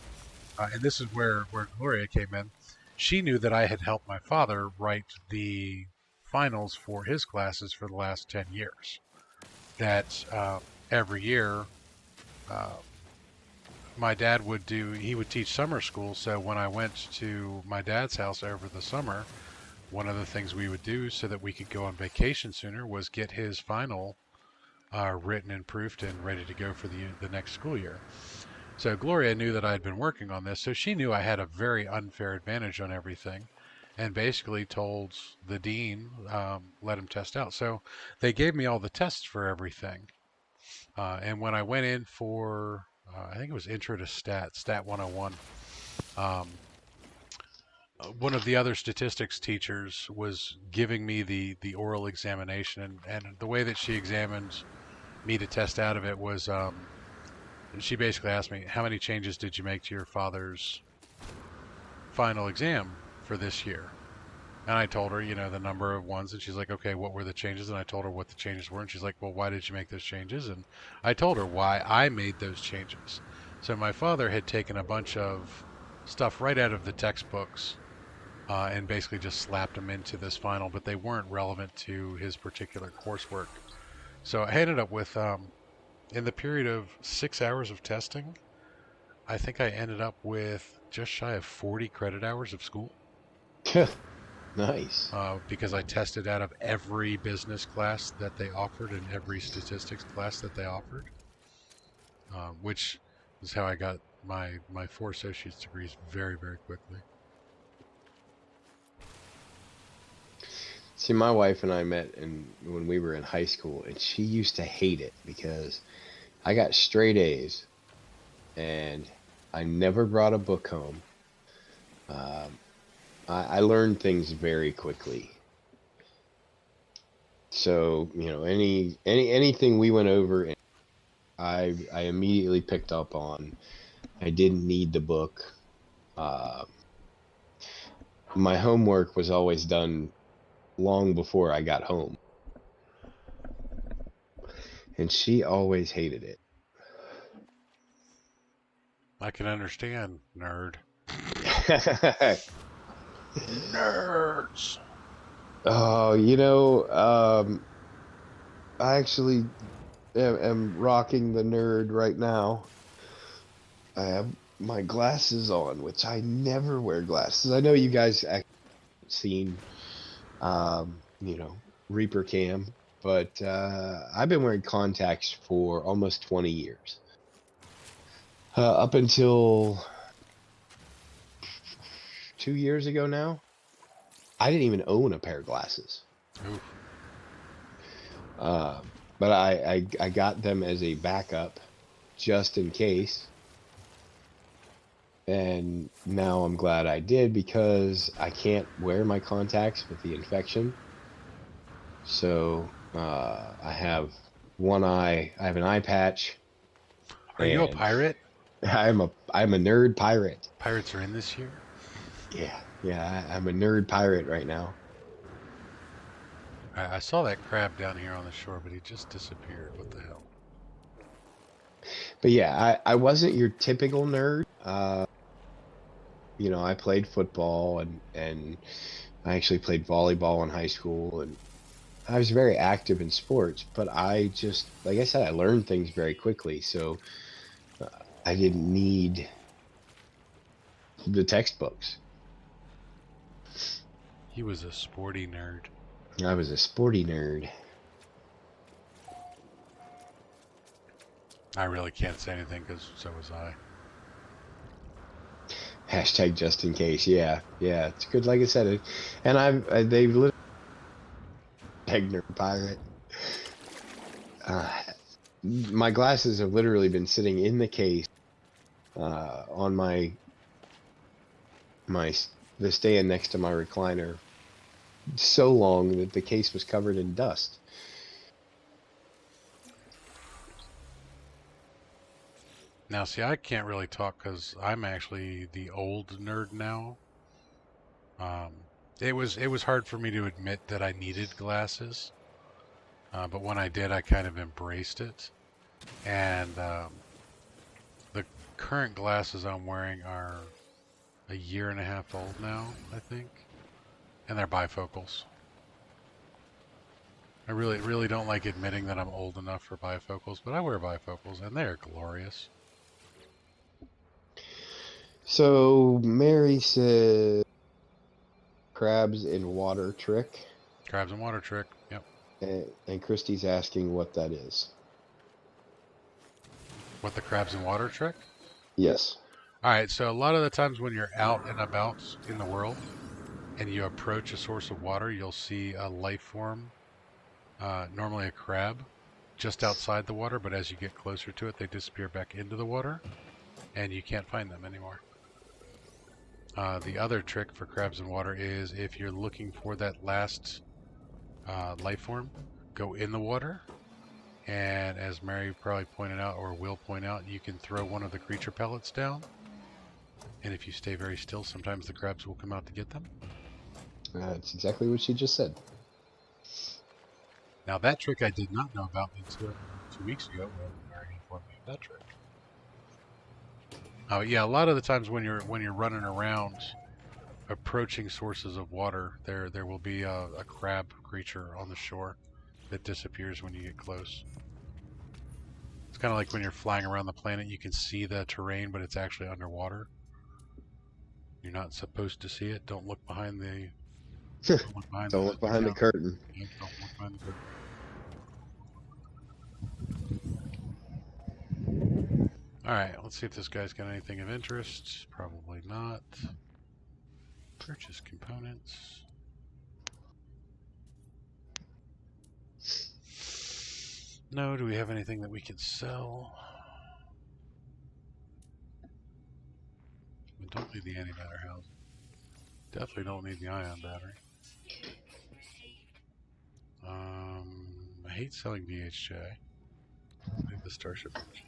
and this is where Gloria came in, she knew that I had helped my father write the finals for his classes for the last 10 years. That every year, uh, my dad he would teach summer school. So when I went to my dad's house over the summer, one of the things we would do so that we could go on vacation sooner was get his final written and proofed and ready to go for the next school year. So Gloria knew that I had been working on this, so she knew I had a very unfair advantage on everything, and basically told the dean, let him test out. So they gave me all the tests for everything, and when I went in for, I think it was Intro to Stat 101, um, one of the other statistics teachers was giving me the oral examination, and the way that she examined me to test out of it was she basically asked me, how many changes did you make to your father's final exam for this year? And I told her, the number of ones, and she's like, okay, what were the changes? And I told her what the changes were, and she's like, well, why did you make those changes? And I told her why I made those changes. So my father had taken a bunch of stuff right out of the textbooks and basically just slapped them into this final, but they weren't relevant to his particular coursework. So I ended up with, in the period of 6 hours of testing, I think I ended up with just shy of 40 credit hours of school Nice. because I tested out of every business class that they offered and every statistics class that they offered, which is how I got my 4 associate's degrees very, very quickly. See, my wife and I met when we were in high school, and she used to hate it because I got straight A's, and I never brought a book home. Um, I learned things very quickly. So, anything we went over, and I immediately picked up on. I didn't need the book. Uh, my homework was always done long before I got home. And she always hated it. I can understand, nerd. Nerds. Oh, I actually am rocking the nerd right now. I have my glasses on, which I never wear glasses. I know you guys actually seen, you know, Reaper Cam, but I've been wearing contacts for almost 20 years. Up until 2 years ago now, I didn't even own a pair of glasses. Oof. Uh, but I got them as a backup just in case. And now I'm glad I did because I can't wear my contacts with the infection. So I have one eye. I have an eye patch, Are you a and pirate? I'm a nerd pirate. Pirates are in this year? Yeah. I'm a nerd pirate right now. I saw that crab down here on the shore, but he just disappeared. What the hell? But yeah, I wasn't your typical nerd. I played football and I actually played volleyball in high school, and I was very active in sports, but I just, like I said, I learned things very quickly. So uh, I didn't need the textbooks. He was a sporty nerd. I was a sporty nerd. I really can't say anything because so was I. Hashtag just in case. Yeah. It's good. Like I said, and they literally nerd pirate. My glasses have literally been sitting in the case on the stand next to my recliner so long that the case was covered in dust. Now, see, I can't really talk because I'm actually the old nerd now. Um, it was hard for me to admit that I needed glasses, but when I did, I kind of embraced it. And the current glasses I'm wearing are a year and a half old now, I think, and they're bifocals. I really don't like admitting that I'm old enough for bifocals, but I wear bifocals, and they are glorious. So Mary said crabs in water trick, Crabs and water trick. Yep. and Christy's asking what that is. What, the crabs and water trick? Yes. All right, so a lot of the times when you're out and about in the world and you approach a source of water, you'll see a life form, normally a crab, just outside the water, but as you get closer to it, they disappear back into the water and you can't find them anymore. The other trick for crabs in water is if you're looking for that last life form, go in the water, and as Mary probably pointed out, or will point out, you can throw one of the creature pellets down, and if you stay very still, sometimes the crabs will come out to get them. That's exactly what she just said. Now that trick I did not know about until 2 weeks ago when Mary informed me of that trick. Yeah, a lot of the times when you're running around approaching sources of water, there will be a crab creature on the shore that disappears when you get close. It's kind of like when you're flying around the planet, you can see the terrain, but it's actually underwater. You're not supposed to see it. Don't look behind the. Don't look behind Don't the. look behind the curtain. Yeah, don't look behind the curtain. All right, let's see if this guy's got anything of interest. Probably not. Purchase components. No, do we have anything that we can sell? We don't need the antimatter housing. Definitely don't need the ion battery. I hate selling VHJ. Need the starship engine.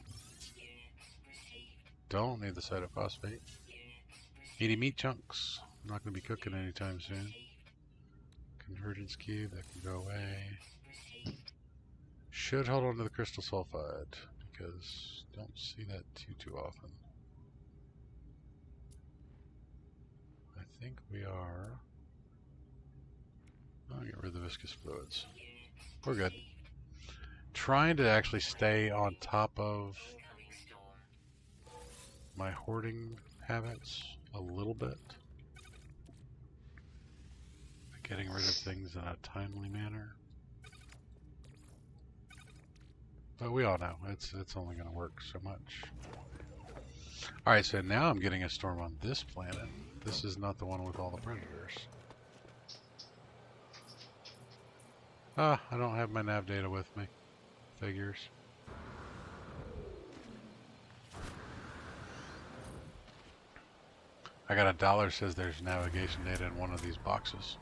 Don't need the cytophosphate. Meaty meat chunks. I'm not going to be cooking anytime soon. Convergence cube, that can go away. Should hold on to the crystal sulfide, because don't see that too often. I think we are... I'll get rid of the viscous fluids. We're good. Trying to actually stay on top of my hoarding habits a little bit. Getting rid of things in a timely manner. But we all know it's only going to work so much. Alright, so now I'm getting a storm on this planet. This is not the one with all the predators. Ah, I don't have my nav data with me. Figures. I got $1 says there's navigation data in one of these boxes.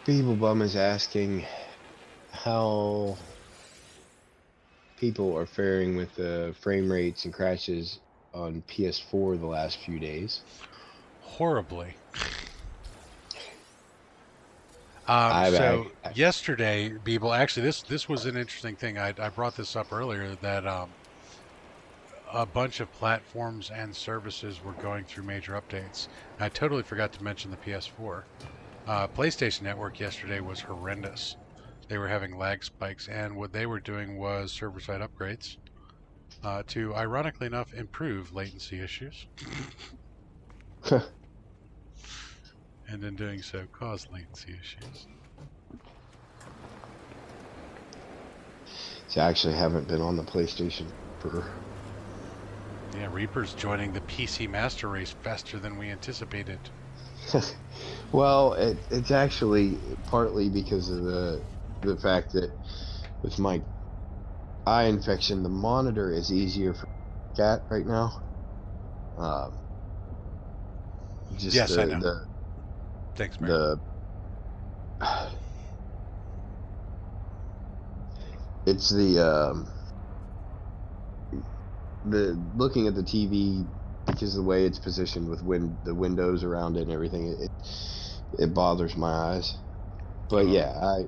Beeblebum is asking how people are faring with the frame rates and crashes on PS4 the last few days. Horribly. Yesterday, Beeble, actually this was an interesting thing. I brought this up earlier that a bunch of platforms and services were going through major updates. I totally forgot to mention the PS4. PlayStation Network yesterday was horrendous. They were having lag spikes, and what they were doing was server-side upgrades to, ironically enough, improve latency issues. And in doing so, cause latency issues. See, I actually haven't been on the PlayStation for... Yeah, Reaper's joining the PC Master Race faster than we anticipated. Well, it's actually partly because of the fact that with my eye infection, the monitor is easier for cat right now. Yes, I know. Thanks, Mary. It's the looking at the TV, because of the way it's positioned with the windows around it and everything, it bothers my eyes. But yeah,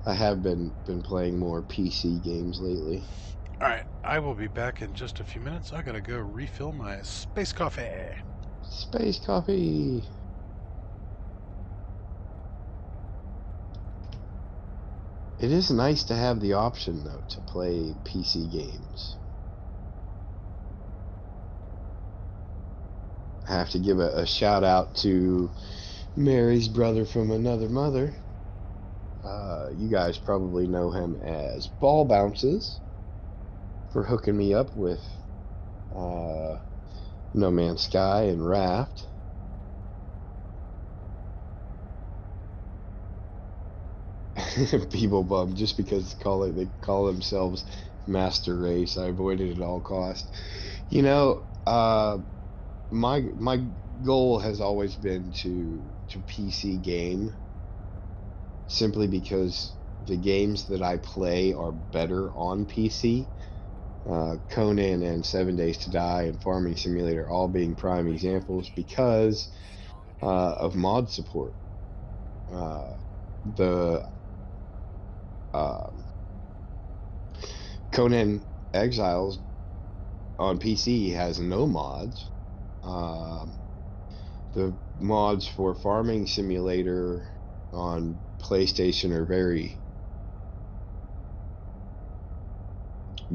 I have been playing more PC games lately. Alright, I will be back in just a few minutes. I gotta go refill my space coffee. Space coffee! It is nice to have the option, though, to play PC games. I have to give a shout out to Mary's brother from another mother. You guys probably know him as Ball Bounces, for hooking me up with No Man's Sky and Raft. People bum just because they call themselves Master Race. I avoid it at all costs. You know, my goal has always been to PC game, simply because the games that I play are better on PC. Conan and 7 Days to Die and Farming Simulator all being prime examples because of mod support. The Conan Exiles on PC has no mods. The mods for Farming Simulator on PlayStation are very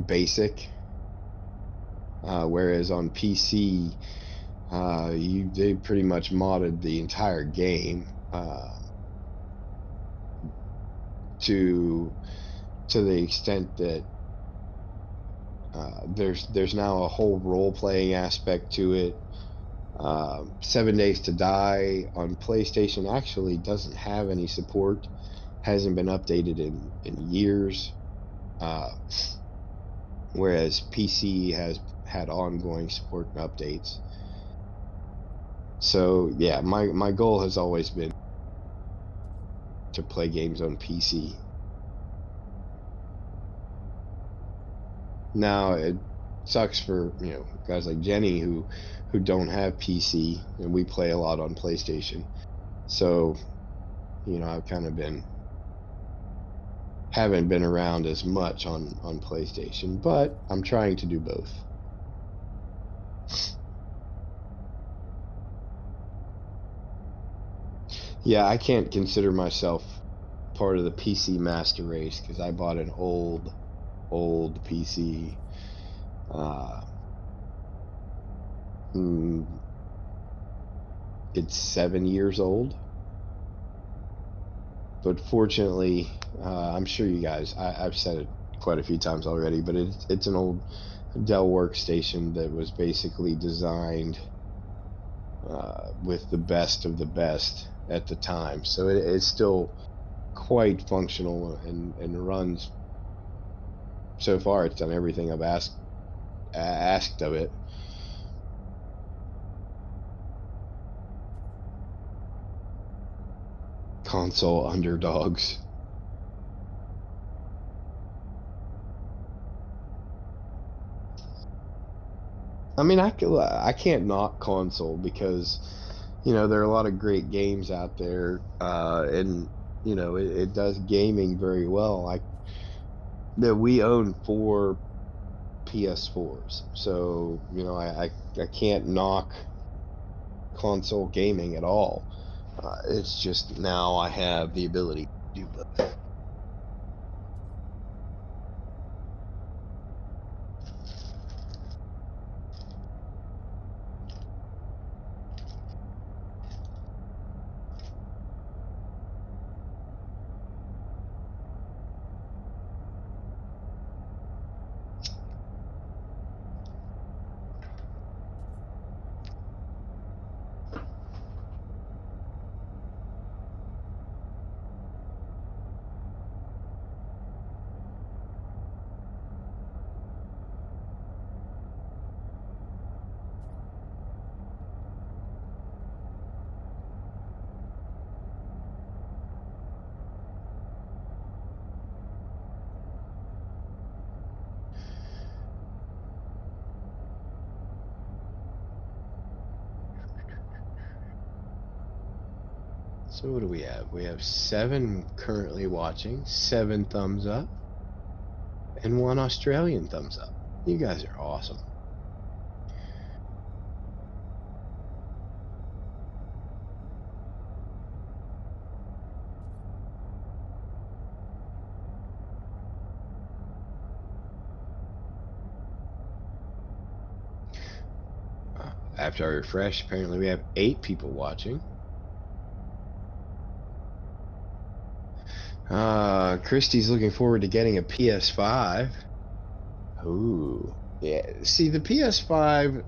basic, whereas on PC, they pretty much modded the entire game to the extent that there's now a whole role-playing aspect to it. 7 Days to Die on PlayStation actually doesn't have any support, hasn't been updated in years, whereas PC has had ongoing support and updates. So yeah, my goal has always been to play games on PC. Now, sucks for guys like Jenny who don't have PC, and we play a lot on PlayStation. So I've kind of haven't been around as much on PlayStation, but I'm trying to do both. Yeah, I can't consider myself part of the PC master race because I bought an old PC. Uh, it's 7 years old, but fortunately, I'm sure you guys, I've said it quite a few times already, but it's an old Dell workstation that was basically designed with the best of the best at the time. So it's still quite functional and runs. So far, it's done everything I've asked of it. Console underdogs. I mean, I can't knock console because there are a lot of great games out there, and it does gaming very well. We own 4 PS4s, so I can't knock console gaming at all. It's just now I have the ability to do both. So what do we have? We have 7 currently watching, 7 thumbs up, and 1 Australian thumbs up. You guys are awesome. After I refresh, apparently we have 8 people watching. Christy's looking forward to getting a PS5. Ooh. Yeah, see, the PS5,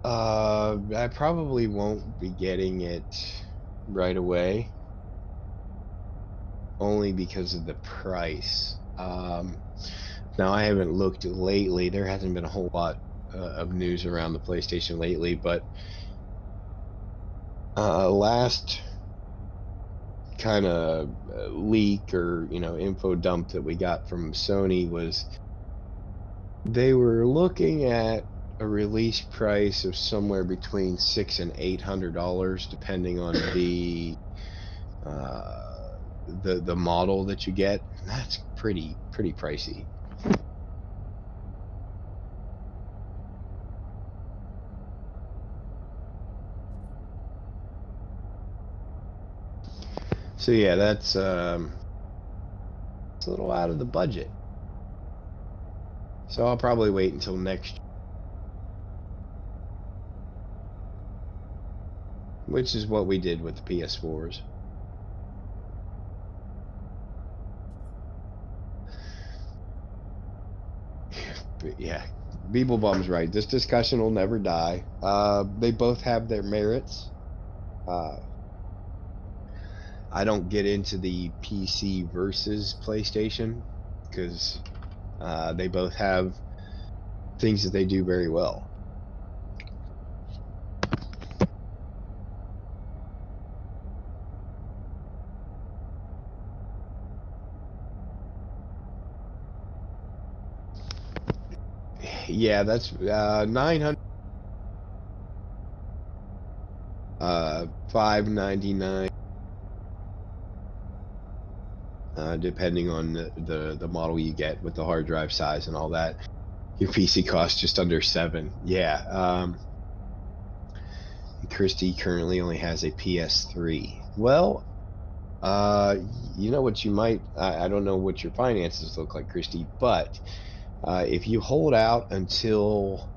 I probably won't be getting it right away, only because of the price. Now, I haven't looked lately. There hasn't been a whole lot of news around the PlayStation lately, but last kind of leak or info dump that we got from Sony was they were looking at a release price of somewhere between $600 and $800, depending on the model that you get, and that's pretty pricey. So yeah, that's it's a little out of the budget. So I'll probably wait until next, which is what we did with the PS4s. But yeah, Beeblebum's right. This discussion will never die. They both have their merits. Uh, I don't get into the PC versus PlayStation because they both have things that they do very well. Yeah, that's 900, 599, depending on the model you get with the hard drive size and all that. Your PC costs just under 7. Yeah. Christy currently only has a PS3. Well, you know what you might, I don't know what your finances look like, Christy, but if you hold out until,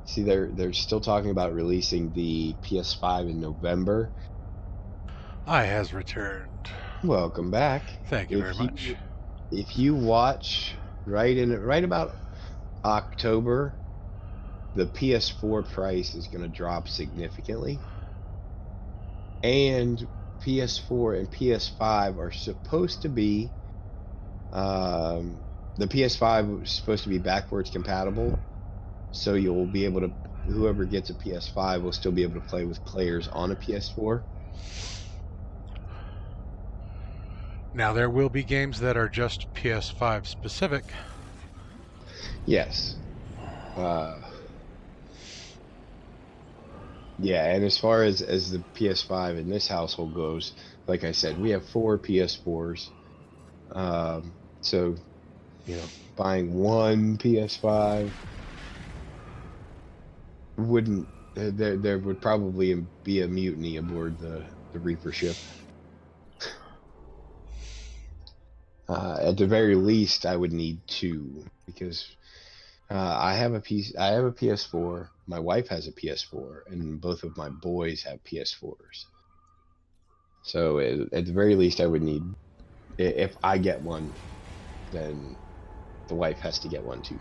see, they're still talking about releasing the PS5 in November. I has returned. Welcome back. Thank you very much. If you watch right about October, the PS4 price is going to drop significantly, and PS4 and PS5 are supposed to be, the PS5 is supposed to be backwards compatible, so you'll be able to, whoever gets a PS5 will still be able to play with players on a PS4. Now, there will be games that are just PS5 specific. Yes. Yeah, and as far as the PS5 in this household goes, like I said, we have 4 PS4s. So, buying one PS5 wouldn't, there would probably be a mutiny aboard the Reaper ship. At the very least, I would need 2, because I have a PS4. My wife has a PS4, and both of my boys have PS4s. So at the very least, I would need, if I get one, then the wife has to get one too.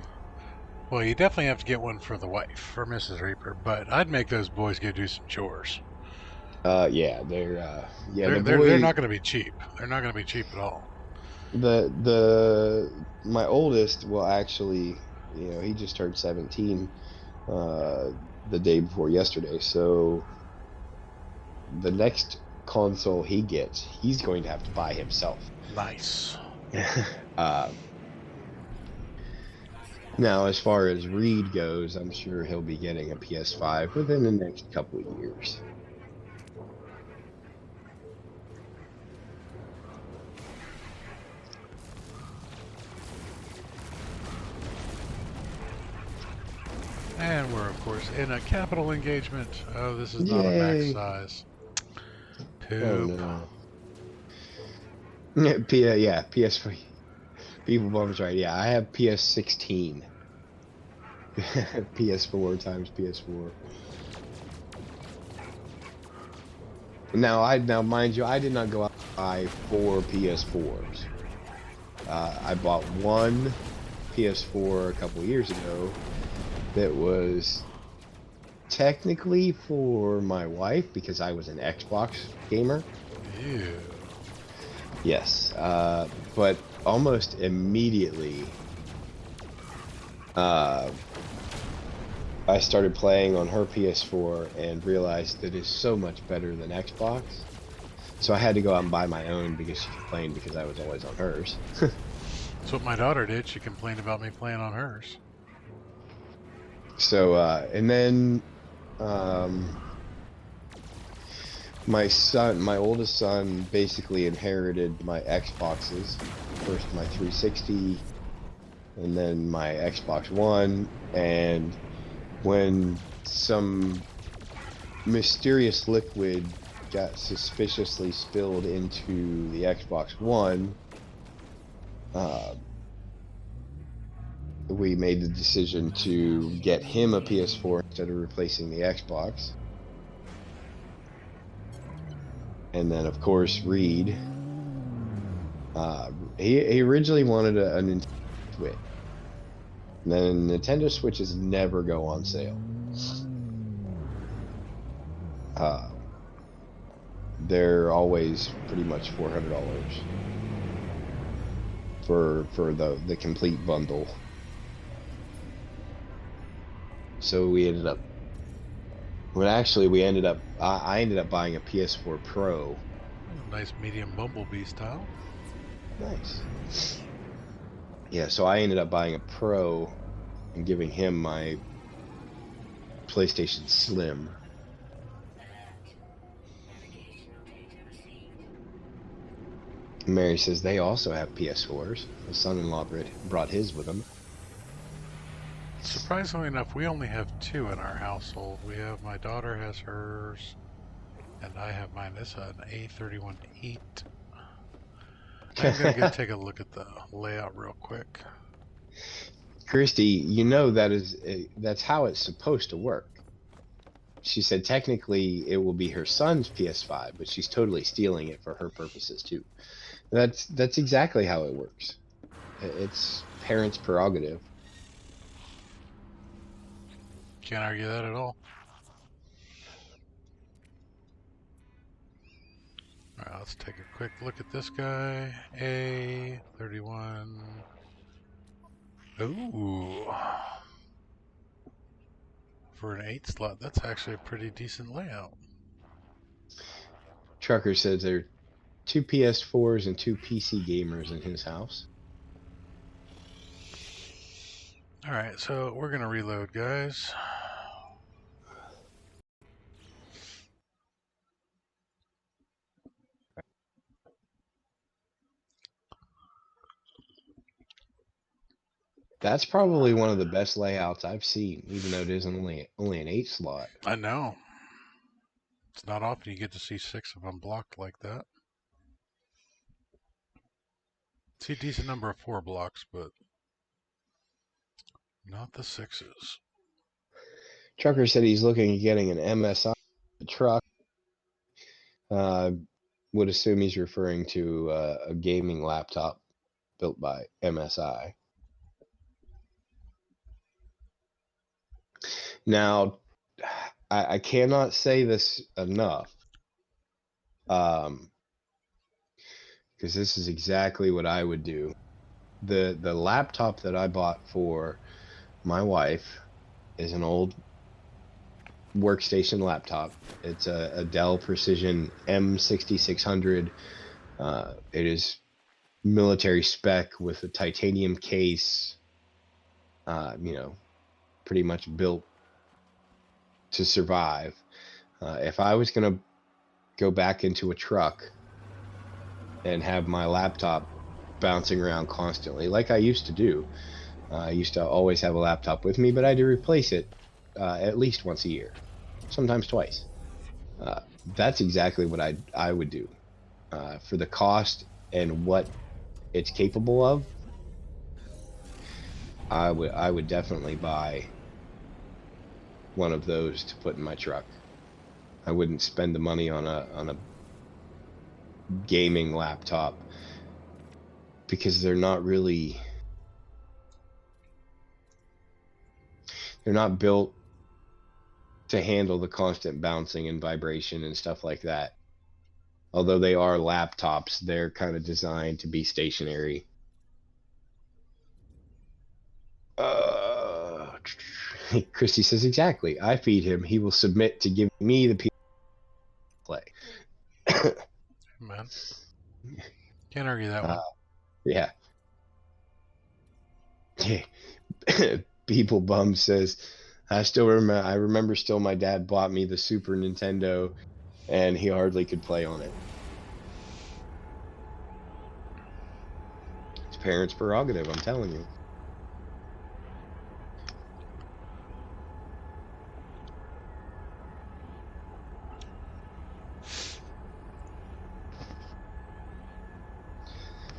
Well, you definitely have to get one for the wife, for Mrs. Reaper, but I'd make those boys go do some chores. Yeah, they're they're not going to be cheap. They're not going to be cheap at all. My oldest will actually, he just turned 17 the day before yesterday, so the next console he gets, he's going to have to buy himself. Nice. Now, as far as Reed goes, I'm sure he'll be getting a PS5 within the next couple of years. And we're, of course, in a capital engagement. Oh, this is not a max size. Poop. Oh, no. Yeah, PS4. People Bum's right. Yeah, I have PS16. PS4 times PS4. Now, mind you, I did not go out and buy 4 PS4s. I bought one PS4 a couple years ago that was technically for my wife, because I was an Xbox gamer. Ew. Yes, but almost immediately, I started playing on her PS4 and realized that it's so much better than Xbox. So I had to go out and buy my own, because she complained because I was always on hers. That's what my daughter did. She complained about me playing on hers. So, and then, my oldest son basically inherited my Xboxes. First my 360, and then my Xbox One, and when some mysterious liquid got suspiciously spilled into the Xbox One, we made the decision to get him a PS4 instead of replacing the Xbox. And then, of course, Reed, he originally wanted a Nintendo Switch. And then Nintendo Switches never go on sale. They're always pretty much $400 for the complete bundle. So we ended up, I ended up buying a PS4 Pro. A nice medium Bumblebee style. Nice. Yeah, so I ended up buying a Pro and giving him my PlayStation Slim. Mary says they also have PS4s. The son-in-law brought his with him. Surprisingly enough, we only have 2 in our household. We have, my daughter has hers, and I have mine. This is an A31-8. I'm going to take a look at the layout real quick. Christy, you know that's how it's supposed to work. She said technically it will be her son's PS5, but she's totally stealing it for her purposes too. That's exactly how it works. It's parents' prerogative. Can't argue that at all. Alright, let's take a quick look at this guy. A31. Ooh. For an 8 slot, that's actually a pretty decent layout. Trucker says there are 2 PS4s and 2 PC gamers in his house. Alright, so we're going to reload, guys. That's probably one of the best layouts I've seen, even though it is only an 8 slot. I know. It's not often you get to see 6 of them blocked like that. See a decent number of 4 blocks, but not the 6s. Trucker said he's looking at getting an MSI truck. Would assume he's referring to a gaming laptop built by MSI. Now, I cannot say this enough, because this is exactly what I would do. The laptop that I bought for my wife is an old workstation laptop. It's a Dell Precision M6600. It is military spec with a titanium case, pretty much built to survive. If I was going to go back into a truck and have my laptop bouncing around constantly, like I used to do, I used to always have a laptop with me, but I had to replace it at least once a year, sometimes twice. That's exactly what I would do. For the cost and what it's capable of, I would definitely buy one of those to put in my truck. I wouldn't spend the money on a gaming laptop because they're not built to handle the constant bouncing and vibration and stuff like that. Although they are laptops, they're kind of designed to be stationary. Christy says, exactly. I feed him. He will submit to give me the play. Man. Can't argue that one. Yeah. People Bum says, I remember still my dad bought me the Super Nintendo and he hardly could play on it. It's parents' prerogative, I'm telling you.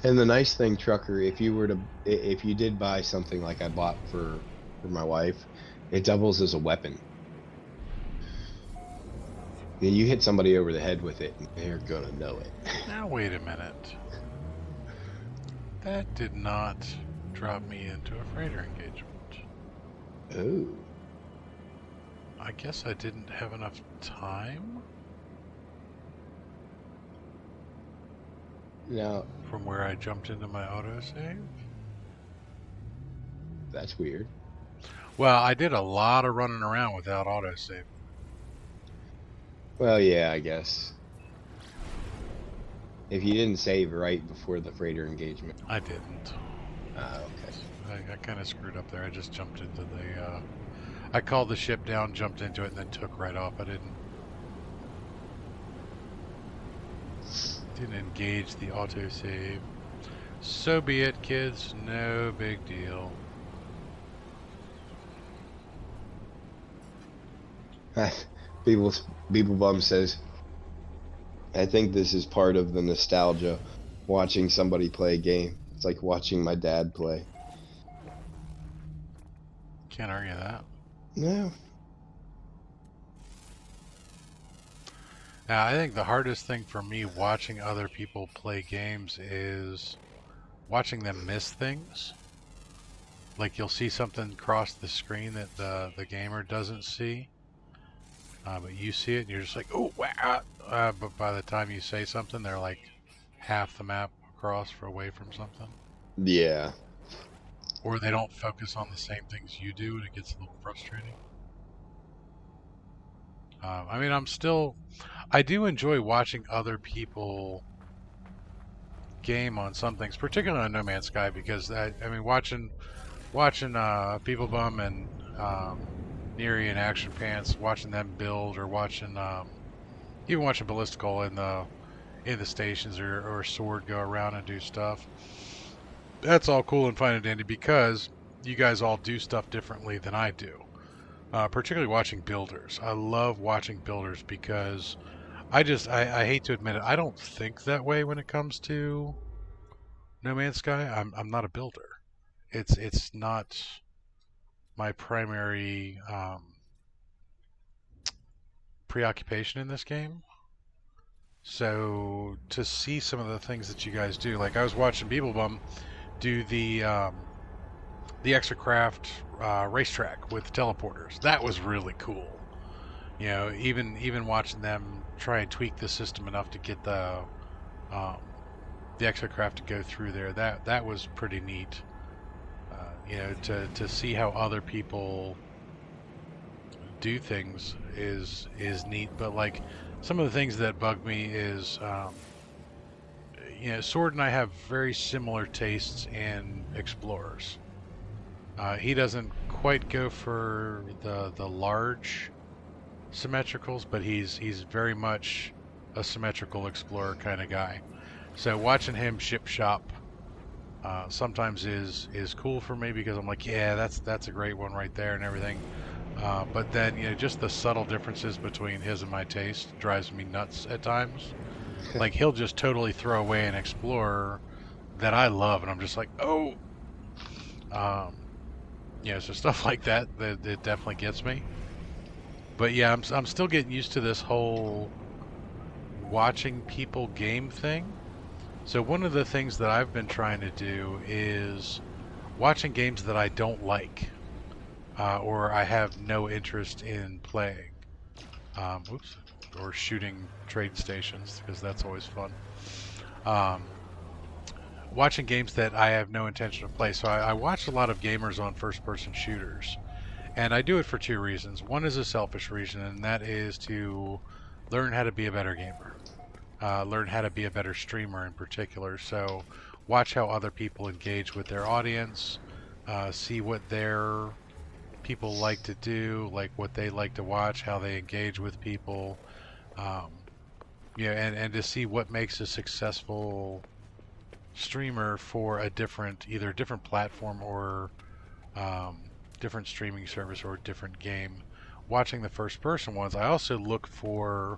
And the nice thing, Trucker, if you did buy something like I bought for my wife, it doubles as a weapon. And you hit somebody over the head with it, and they're gonna know it. Now wait a minute. That did not drop me into a freighter engagement. Oh. I guess I didn't have enough time? Now, from where I jumped into my autosave? That's weird. Well, I did a lot of running around without autosave. Well, yeah, I guess. If you didn't save right before the freighter engagement. I didn't. Okay. I kind of screwed up there. I just jumped into the. I called the ship down, jumped into it, and then took right off. I didn't engage the autosave. So be it, kids. No big deal. People, People Bum says, I think this is part of the nostalgia, watching somebody play a game. It's like watching my dad play. Can't argue that. No. Now, I think the hardest thing for me watching other people play games is watching them miss things. Like you'll see something cross the screen that the gamer doesn't see, but you see it and you're just like, oh, wow. But by the time you say something, they're like half the map across or away from something. Yeah. Or they don't focus on the same things you do and it gets a little frustrating. I mean, I do enjoy watching other people game on some things, particularly on No Man's Sky, because I mean, watching People Bum and Neri and Action Pants, watching them build, or watching even watching Ballistical in the stations, or Sword go around and do stuff. That's all cool and fine and dandy because you guys all do stuff differently than I do. Particularly watching builders. I love watching builders because I hate to admit it, I don't think that way when it comes to No Man's Sky. I'm not a builder. It's not my primary preoccupation in this game. So to see some of the things that you guys do, like I was watching Beeblebum do the extra-craft racetrack with teleporters. That was really cool. You know, even watching them try and tweak the system enough to get um, the extra-craft to go through there. That was pretty neat. You know, to see how other people do things is neat. But like some of the things that bug me is, you know, Sword and I have very similar tastes in explorers. He doesn't quite go for the large symmetricals, but he's very much a symmetrical explorer kind of guy. So watching him ship shop sometimes is cool for me because I'm like, yeah, that's a great one right there and everything. But then, you know, just the subtle differences between his and my taste drives me nuts at times. Like he'll just totally throw away an explorer that I love, and I'm just like, oh. Um, yeah, so stuff like that it definitely gets me. But yeah, I'm still getting used to this whole watching people game thing. So one of the things that I've been trying to do is watching games that I don't like, or I have no interest in playing. Oops, or shooting trade stations because that's always fun. Um, Watching games that I have no intention to play. So I watch a lot of gamers on first-person shooters, and I do it for two reasons. One is a selfish reason, and that is to learn how to be a better gamer, learn how to be a better streamer in particular. So watch how other people engage with their audience, see what their people like to do, like what they like to watch, how they engage with people, um, yeah, and to see what makes a successful streamer for a either a different platform or um, different streaming service or different game. Watching the first person ones, I also look for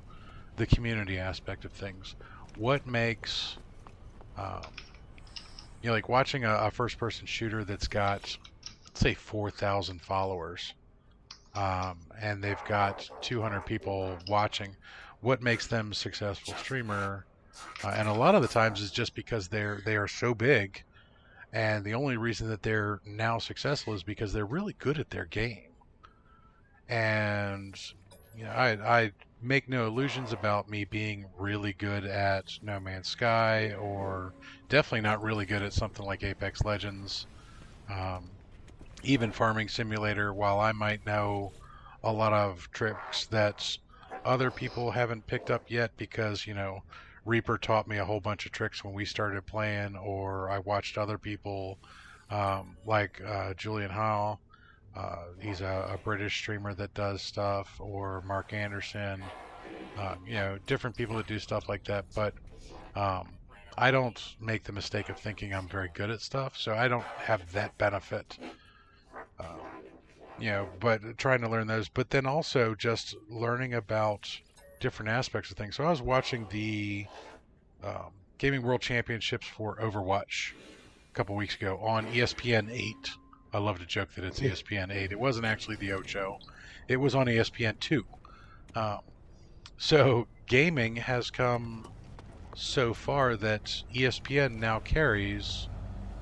the community aspect of things. What makes, um, you know, like watching a first person shooter that's got, let's say, 4,000 followers, and they've got 200 people watching. What makes them a successful streamer? And a lot of the times is just because they are so big, and the only reason that they're now successful is because they're really good at their game. And you know, I make no illusions about me being really good at No Man's Sky, or definitely not really good at something like Apex Legends. Um, Even Farming Simulator, while I might know a lot of tricks that other people haven't picked up yet because, you know, Reaper taught me a whole bunch of tricks when we started playing, or I watched other people like Julian Howe. He's a British streamer that does stuff, or Mark Anderson. Different people that do stuff like that. But um, I don't make the mistake of thinking I'm very good at stuff, so I don't have that benefit. Um, but trying to learn those, but then also just learning about different aspects of things. So I was watching the Gaming World Championships for Overwatch a couple weeks ago on ESPN 8. I love to joke that it's ESPN 8. It wasn't actually the Ocho. It was on ESPN 2. Um, so gaming has come so far that ESPN now carries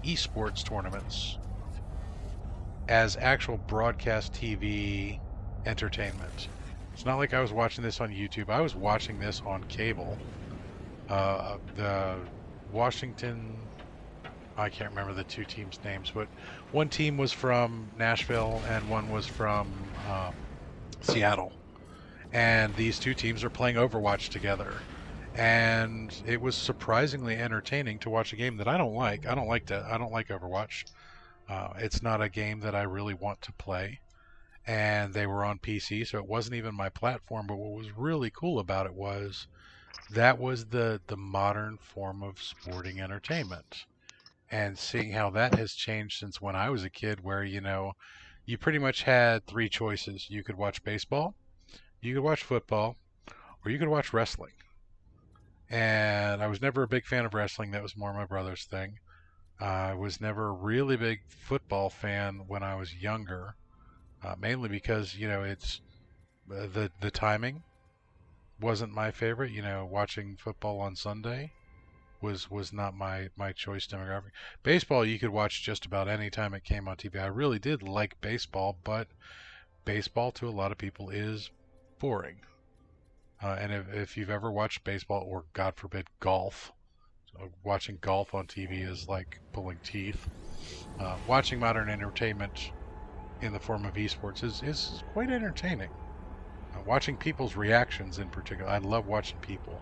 esports tournaments as actual broadcast TV entertainment. It's not like I was watching this on YouTube. I was watching this on cable. The Washington, I can't remember the two teams' names, but one team was from Nashville and one was from Seattle. And these two teams are playing Overwatch together. And it was surprisingly entertaining to watch a game that I don't like. I don't like Overwatch. It's not a game that I really want to play. And they were on PC, so it wasn't even my platform. But what was really cool about it was that was the modern form of sporting entertainment. And seeing how that has changed since when I was a kid, where, you pretty much had three choices. You could watch baseball, you could watch football, or you could watch wrestling. And I was never a big fan of wrestling. That was more my brother's thing. I was never a really big football fan when I was younger, mainly because it's the timing wasn't my favorite. Watching football on Sunday was not my choice demographic. Baseball you could watch just about any time it came on TV. I really did like baseball, but baseball to a lot of people is boring. And if you've ever watched baseball, or God forbid golf, watching golf on TV is like pulling teeth. Watching modern entertainment in the form of esports is quite entertaining. Watching people's reactions in particular, I love watching people,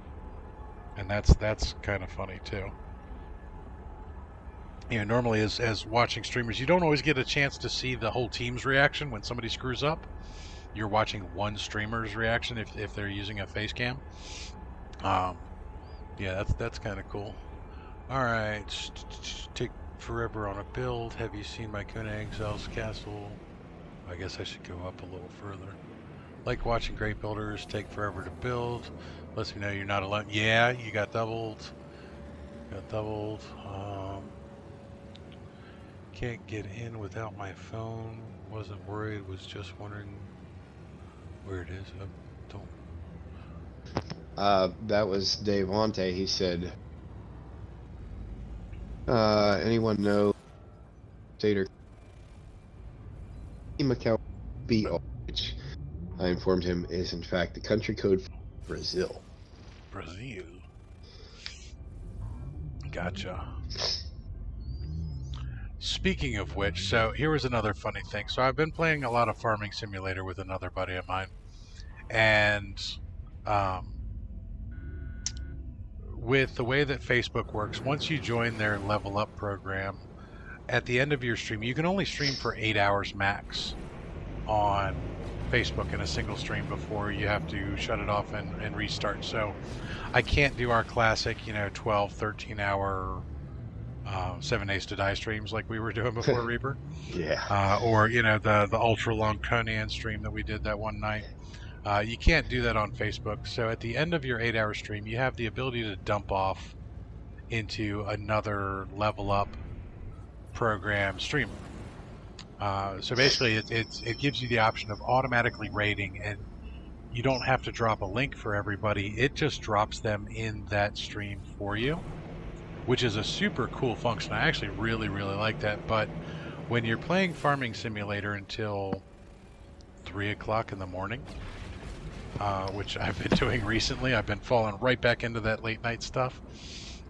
and that's kind of funny too. Normally as watching streamers, you don't always get a chance to see the whole team's reaction when somebody screws up. You're watching one streamer's reaction if they're using a face cam. Yeah, that's kind of cool. All right, take forever on a build. Have you seen my Kuna Exile's castle? I guess I should go up a little further. Like watching great builders take forever to build. Lets me know you're not alone. Yeah, you got doubled. Can't get in without my phone. Wasn't worried. Was just wondering where it is. Don't. That was Dave Honte. He said, anyone know Stater Macau BR, which I informed him is in fact the country code for Brazil. Brazil. Gotcha. Speaking of which, so here was another funny thing. So I've been playing a lot of Farming Simulator with another buddy of mine, and with the way that Facebook works, once you join their level up program, at the end of your stream, you can only stream for 8 hours max on Facebook in a single stream before you have to shut it off and restart. So I can't do our classic, 12, 13 hour 7 Days to Die streams like we were doing before Reaper. Yeah. Or, the ultra long Conan stream that we did that one night. You can't do that on Facebook. So at the end of your 8 hour stream, you have the ability to dump off into another level up program streamer. So basically it gives you the option of automatically rating, and you don't have to drop a link for everybody. It just drops them in that stream for you, which is a super cool function. I actually really, really like that. But when you're playing Farming Simulator until 3 o'clock in the morning, which I've been doing recently, I've been falling right back into that late night stuff.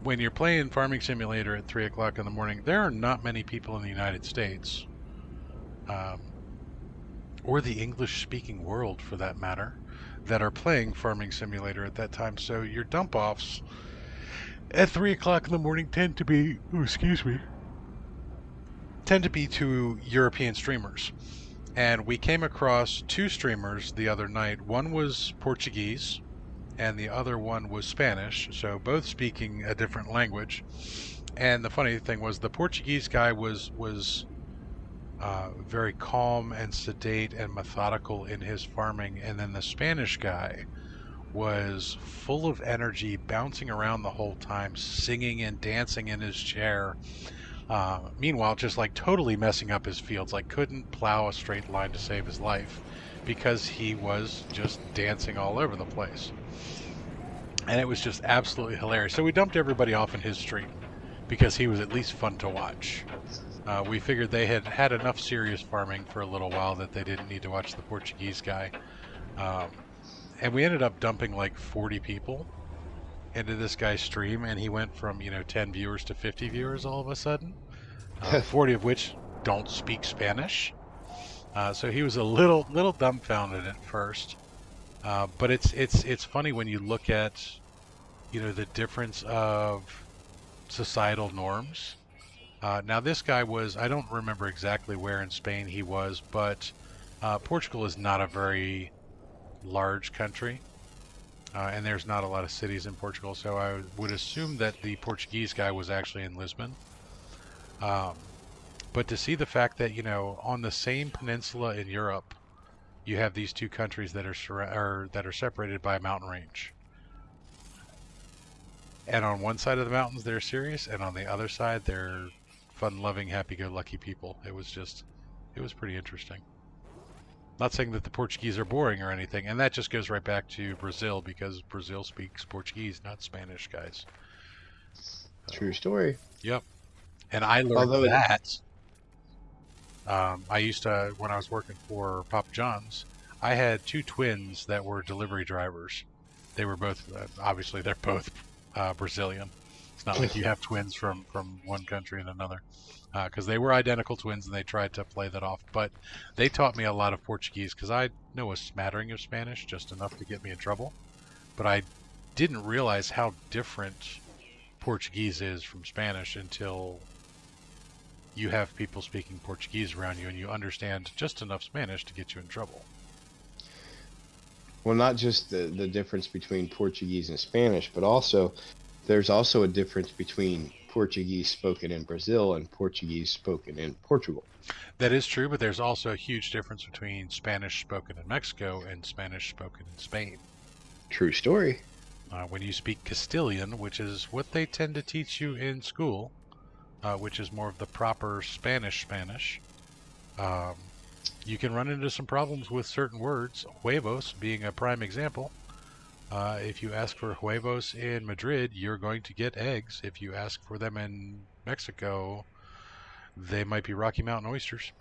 When you're playing Farming Simulator at 3 o'clock in the morning, there are not many people in the United States, or the English-speaking world for that matter, that are playing Farming Simulator at that time. So your dump-offs at 3 o'clock in the morning tend to be, tend to be to European streamers. And we came across two streamers the other night. One was Portuguese, and the other one was Spanish, so both speaking a different language. And the funny thing was, the Portuguese guy was very calm and sedate and methodical in his farming, and then the Spanish guy was full of energy, bouncing around the whole time, singing and dancing in his chair. Meanwhile, just like totally messing up his fields, like couldn't plow a straight line to save his life because he was just dancing all over the place. And it was just absolutely hilarious. So we dumped everybody off in his stream because he was at least fun to watch. We figured they had had enough serious farming for a little while that they didn't need to watch the Portuguese guy. Um, and we ended up dumping like 40 people into this guy's stream, and he went from 10 viewers to 50 viewers all of a sudden. 40 of which don't speak Spanish. So he was a little dumbfounded at first. But it's funny when you look at the difference of societal norms. Now this guy was, I don't remember exactly where in Spain he was, but Portugal is not a very large country, and there's not a lot of cities in Portugal, so I would assume that the Portuguese guy was actually in Lisbon. But to see the fact that on the same peninsula in Europe, you have these two countries that are separated by a mountain range. And on one side of the mountains they're serious, and on the other side they're fun-loving, happy-go-lucky people. It was pretty interesting. Not saying that the Portuguese are boring or anything, and that just goes right back to Brazil, because Brazil speaks Portuguese, not Spanish, guys. True story. Yep. And I learned that. I used to, when I was working for Papa John's, I had two twins that were delivery drivers. They were both, obviously, they're both Brazilian. It's not like you have twins from one country and another, because they were identical twins and they tried to play that off. But they taught me a lot of Portuguese because I know a smattering of Spanish, just enough to get me in trouble. But I didn't realize how different Portuguese is from Spanish until you have people speaking Portuguese around you and you understand just enough Spanish to get you in trouble. Well, not just the difference between Portuguese and Spanish, but also there's also a difference between Portuguese spoken in Brazil and Portuguese spoken in Portugal. That is true, but there's also a huge difference between Spanish spoken in Mexico and Spanish spoken in Spain. True story. When you speak Castilian, which is what they tend to teach you in school, which is more of the proper Spanish, you can run into some problems with certain words, huevos being a prime example. If you ask for huevos in Madrid, you're going to get eggs. If you ask for them in Mexico, they might be Rocky Mountain oysters.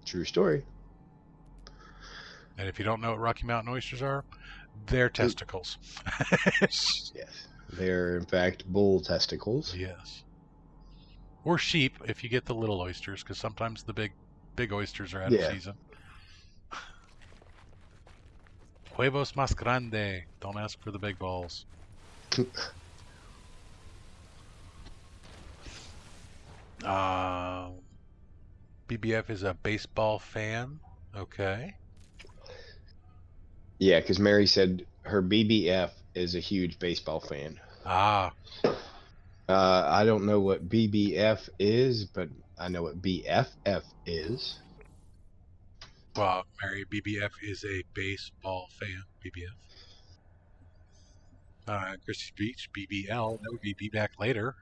True story. And if you don't know what Rocky Mountain oysters are, they're testicles. Yes. They're, in fact, bull testicles. Yes. Or sheep, if you get the little oysters, because sometimes the big oysters are out of season. Huevos más grande. Don't ask for the big balls. BBF is a baseball fan. Okay. Yeah, because Mary said her BBF is a huge baseball fan. Ah. I don't know what BBF is, but I know what BFF is. Well, Mary, BBF is a baseball fan. BBF. Christie Beach, BBL. That would be back later.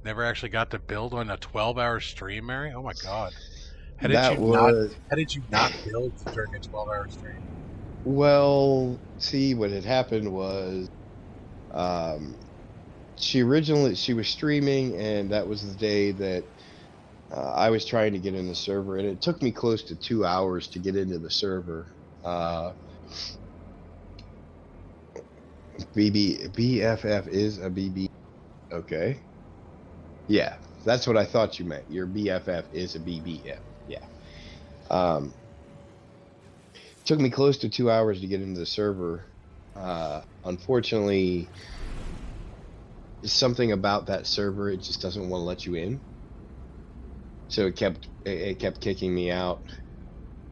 Never actually got to build on a 12-hour stream, Mary? Oh my god. How did you not build during a 12-hour stream? Well, see, what had happened was she was streaming, and that was the day that I was trying to get in the server, and it took me close to 2 hours to get into the server. BFF is a BB. Okay. Yeah, that's what I thought you meant. Your BFF is a BBF. Yeah. Um, took me close to 2 hours to get into the server. Unfortunately, something about that server, it just doesn't want to let you in. So it kept kicking me out.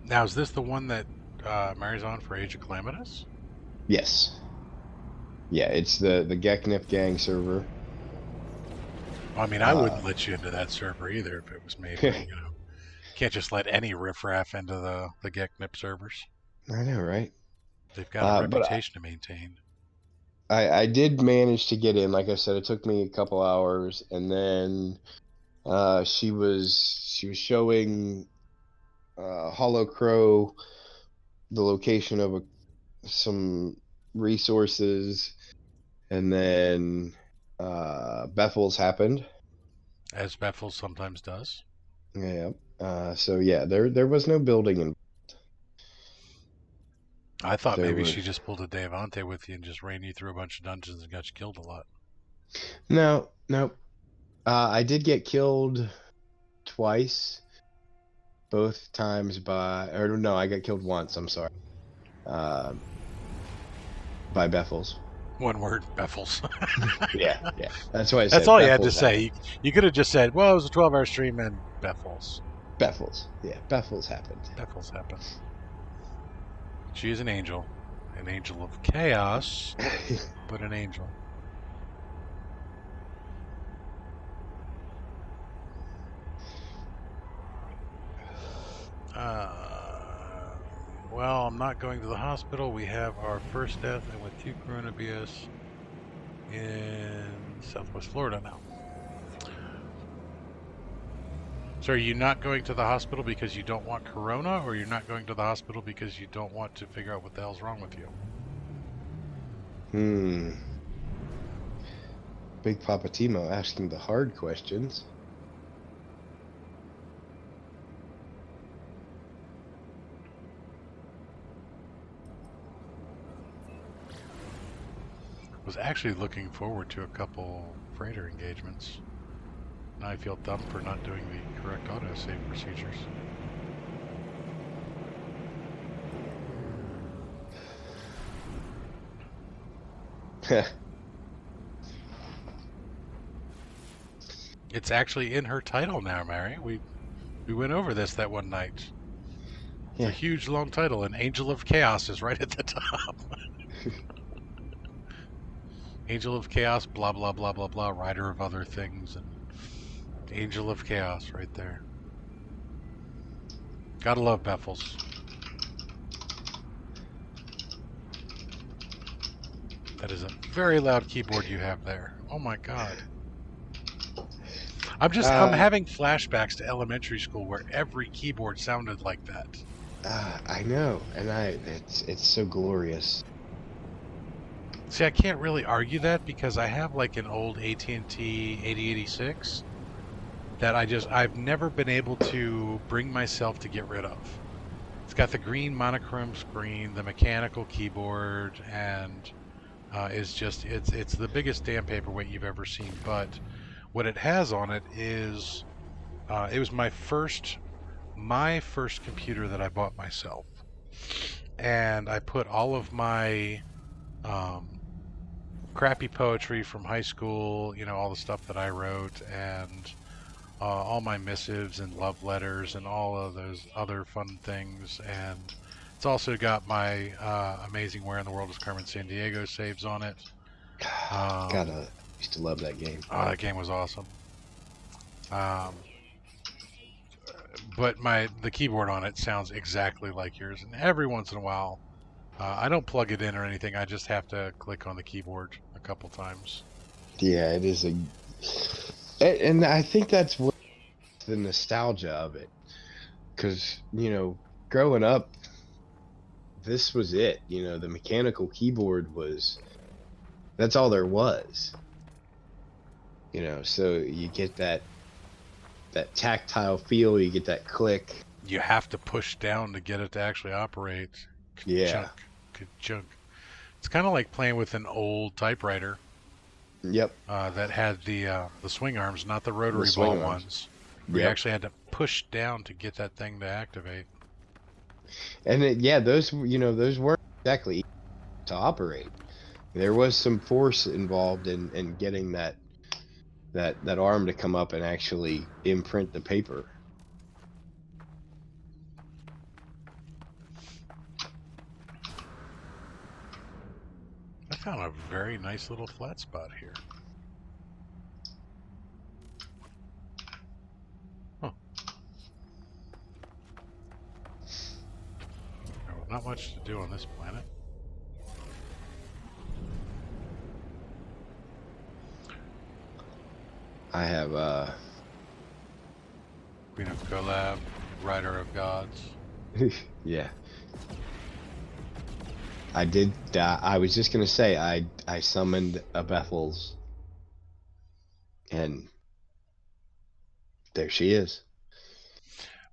Now, is this the one that Mary's on for Age of Calamitous? Yes. Yeah, it's the Geknip gang server. Well, I mean, I wouldn't let you into that server either if it was me, but you know, can't just let any riffraff into the Geknip servers. I know, right? They've got a But reputation to maintain. I did manage to get in. Like I said, it took me a couple hours, and then she was showing Hollow Crow the location of some resources, and then Bethel's happened. As Bethel sometimes does. Yeah. So yeah, there was no building, and I thought there maybe was she just pulled a Devante with you and just ran you through a bunch of dungeons and got you killed a lot. no. I did get killed twice, both times or no, I got killed once. I'm sorry, uh, by Bethel's. One word, Bethels. Yeah, that's why I That's said all you had to Bethel's say. happened. You could have just said, well, it was a 12-hour stream and Bethels. Bethel's happened. Bethels happened. She is an angel of chaos, but an angel. Well, I'm not going to the hospital. We have our first death and with 2 coronavirus in Southwest Florida now. So are you not going to the hospital because you don't want corona, or you're not going to the hospital because you don't want to figure out what the hell's wrong with you? Big Papa Timo asking the hard questions. Was actually looking forward to a couple freighter engagements. Now I feel dumb for not doing the correct autosave procedures. It's actually in her title now, Mary. We went over this that one night. It's a huge long title, and Angel of Chaos is right at the top. Angel of Chaos, blah blah blah blah blah, writer of other things, and Angel of Chaos right there. Gotta love Bethels. That is a very loud keyboard you have there. Oh my god. I'm having flashbacks to elementary school where every keyboard sounded like that. I know, and it's so glorious. See, I can't really argue that because I have like an old AT&T 8086 that I've never been able to bring myself to get rid of. It's got the green monochrome screen, the mechanical keyboard, and it's the biggest damn paperweight you've ever seen. But what it has on it is it was my first computer that I bought myself, and I put all of my crappy poetry from high school, you know, all the stuff that I wrote, and all my missives and love letters and all of those other fun things. And it's also got my amazing Where in the World is Carmen Sandiego saves on it. Used to love that game. Oh, that game was awesome. But the keyboard on it sounds exactly like yours, and every once in a while, I don't plug it in or anything. I just have to click on the keyboard a couple times. Yeah, it is and I think that's what the nostalgia of it, because you know, growing up, this was it. You know, the mechanical keyboard that's all there was. You know, so you get that tactile feel, you get that click. You have to push down to get it to actually operate. Yeah. Chunk. It's kind of like playing with an old typewriter. Yep. That had the swing arms, not the rotary ball ones. You actually had to push down to get that thing to activate. And yeah, those those weren't exactly easy to operate. There was some force involved in getting that arm to come up and actually imprint the paper. I found a very nice little flat spot here. Huh. Not much to do on this planet. I have Queen of Collab, Rider of Gods. yeah. I did. I was just gonna say I summoned a Bethel's, and there she is.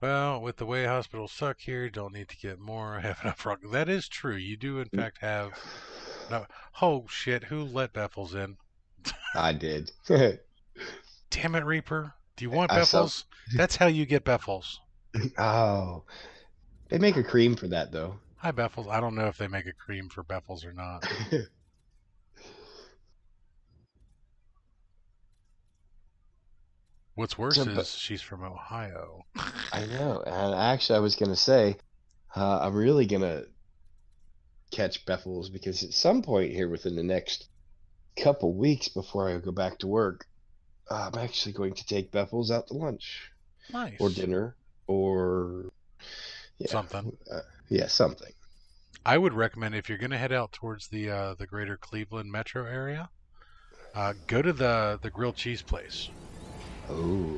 Well, with the way hospitals suck here, don't need to get more. I have enough rock. That is true. You do, in fact, have. No. Oh, shit. Who let Beffels in? I did. Damn it, Reaper. Do you want I some. Beffels? That's how you get Beffels. Oh, they make a cream for that though. Hi, Beffels. I don't know if they make a cream for Beffels or not. What's worse But is she's from Ohio. I know, and actually, I was gonna say, I'm really gonna catch Bethel's because at some point here within the next couple weeks before I go back to work, I'm actually going to take Bethel's out to lunch or Nice. dinner or yeah, Something. uh, yeah, something. I would recommend if you're going to head out towards the greater Cleveland metro area, go to the grilled cheese place. Oh,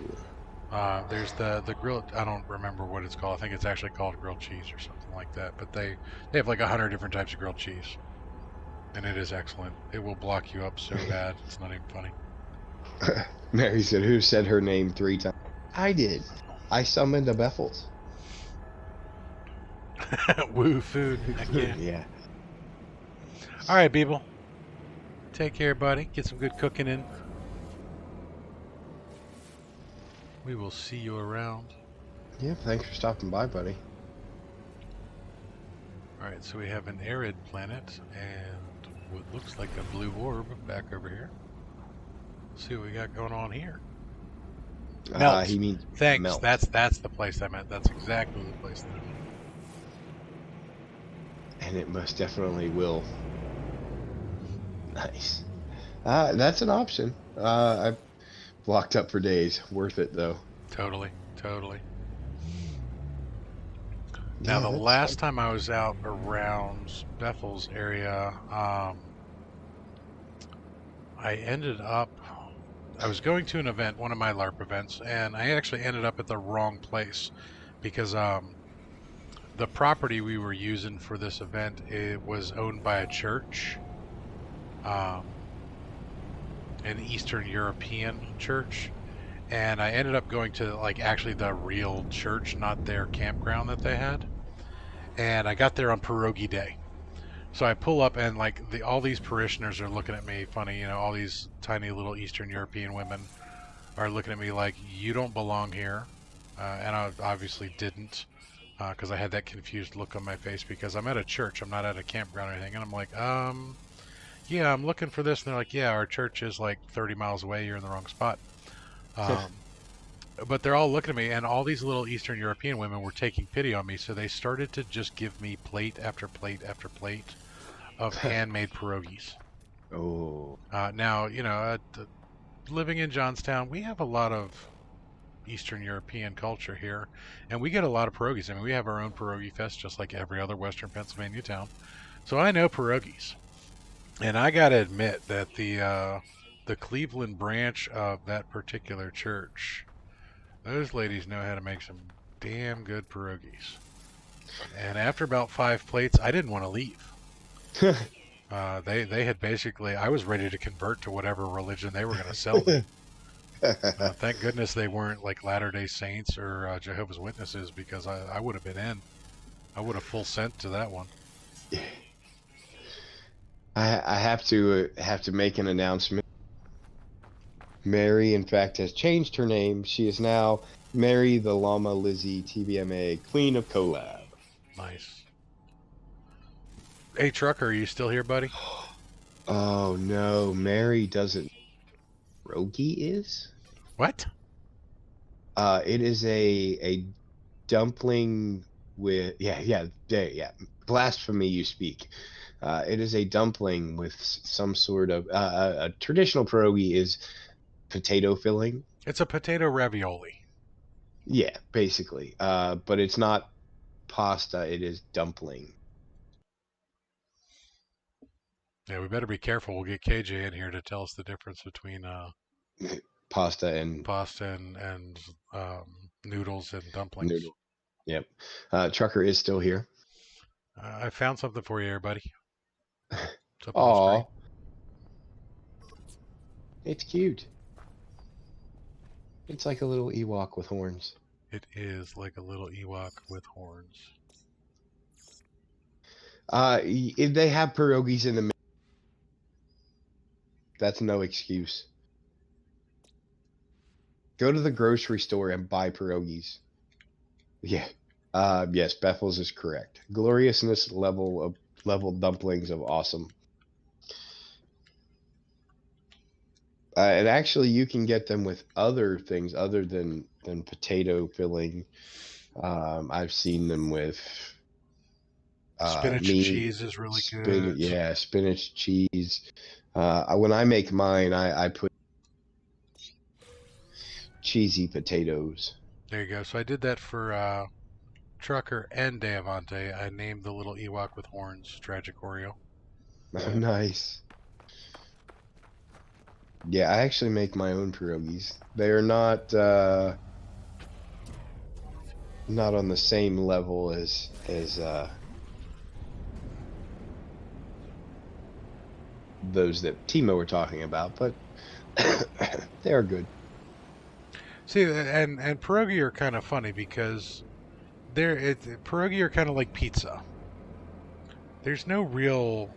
There's the grilled. I don't remember what it's called. I think it's actually called grilled cheese or something like that. But they have like 100 different types of grilled cheese, and it is excellent. It will block you up so bad it's not even funny. Mary said, "Who said her name 3 times?" I did. I summoned a Bethel's. Woo food. Heck yeah. Yeah. All right, people. Take care, buddy. Get some good cooking in. We will see you around. Yeah. Thanks for stopping by, buddy. All right, so we have an arid planet and what looks like a blue orb back over here. Let's see what we got going on here. Melt. He means Thanks. melt. That's the place I meant. That's exactly the place that I meant. And it most definitely will. Nice. That's an option. I've blocked up for days. Worth it though. Totally, totally. Yeah, Now, the that's last time I was out around Bethel's area, I ended up. I was going to an event, one of my LARP events, and I actually ended up at the wrong place because the property we were using for this event, it was owned by a church, um, an Eastern European church, and I ended up going to like actually the real church, not their campground that they had. And I got there on pierogi day. So I pull up and like all these parishioners are looking at me funny, all these tiny little Eastern European women are looking at me like you don't belong here, and I obviously didn't because I had that confused look on my face because I'm at a church, I'm not at a campground or anything, and I'm like, yeah, I'm looking for this, and they're like, yeah, our church is like 30 miles away, you're in the wrong spot. But they're all looking at me, and all these little Eastern European women were taking pity on me, so they started to just give me plate after plate after plate of handmade pierogies. Oh. Now, living in Johnstown, we have a lot of Eastern European culture here, and we get a lot of pierogies. I mean, we have our own pierogi fest, just like every other Western Pennsylvania town. So I know pierogies, and I gotta admit that the Cleveland branch of that particular church, those ladies know how to make some damn good pierogies. And after about 5 plates, I didn't want to leave. They had basically, I was ready to convert to whatever religion they were going to sell me. Thank goodness they weren't like Latter-day Saints or Jehovah's Witnesses because I would have been in. I would have full sent to that one. I have to make an announcement. Mary, in fact, has changed her name. She is now Mary the Llama Lizzie TBMA Queen of Collab. Nice. Hey, Trucker, are you still here, buddy? Oh no, Mary doesn't. Pierogi is? What? It is a dumpling with yeah. Blasphemy, you speak. It is a dumpling with some sort of a traditional pierogi is potato filling. It's a potato ravioli. Yeah, basically. But it's not pasta. It is dumpling. Yeah, we better be careful. We'll get KJ in here to tell us the difference between Pasta and pasta and noodles and dumplings. noodle. Yep. Trucker is still here. I found something for you, everybody. It's up on the screen. Aw, it's cute. It's like a little Ewok with horns. It is like a little Ewok with horns. If they have pierogies in the menu, that's no excuse. Go to the grocery store and buy pierogies. Yeah. Yes, Bethels is correct. Gloriousness level dumplings of awesome. And actually, you can get them with other things other than potato filling. I've seen them with Spinach and meat, cheese is really good. yeah, spinach, cheese. When I make mine, I put cheesy potatoes. There you go. So I did that for Trucker and Deavante. I named the little Ewok with horns Tragic Oreo. Oh, nice. Yeah, I actually make my own pierogies. They're not on the same level as those that Timo were talking about, but they are good. See, and pierogi are kind of funny because pierogi are kind of like pizza. There's no real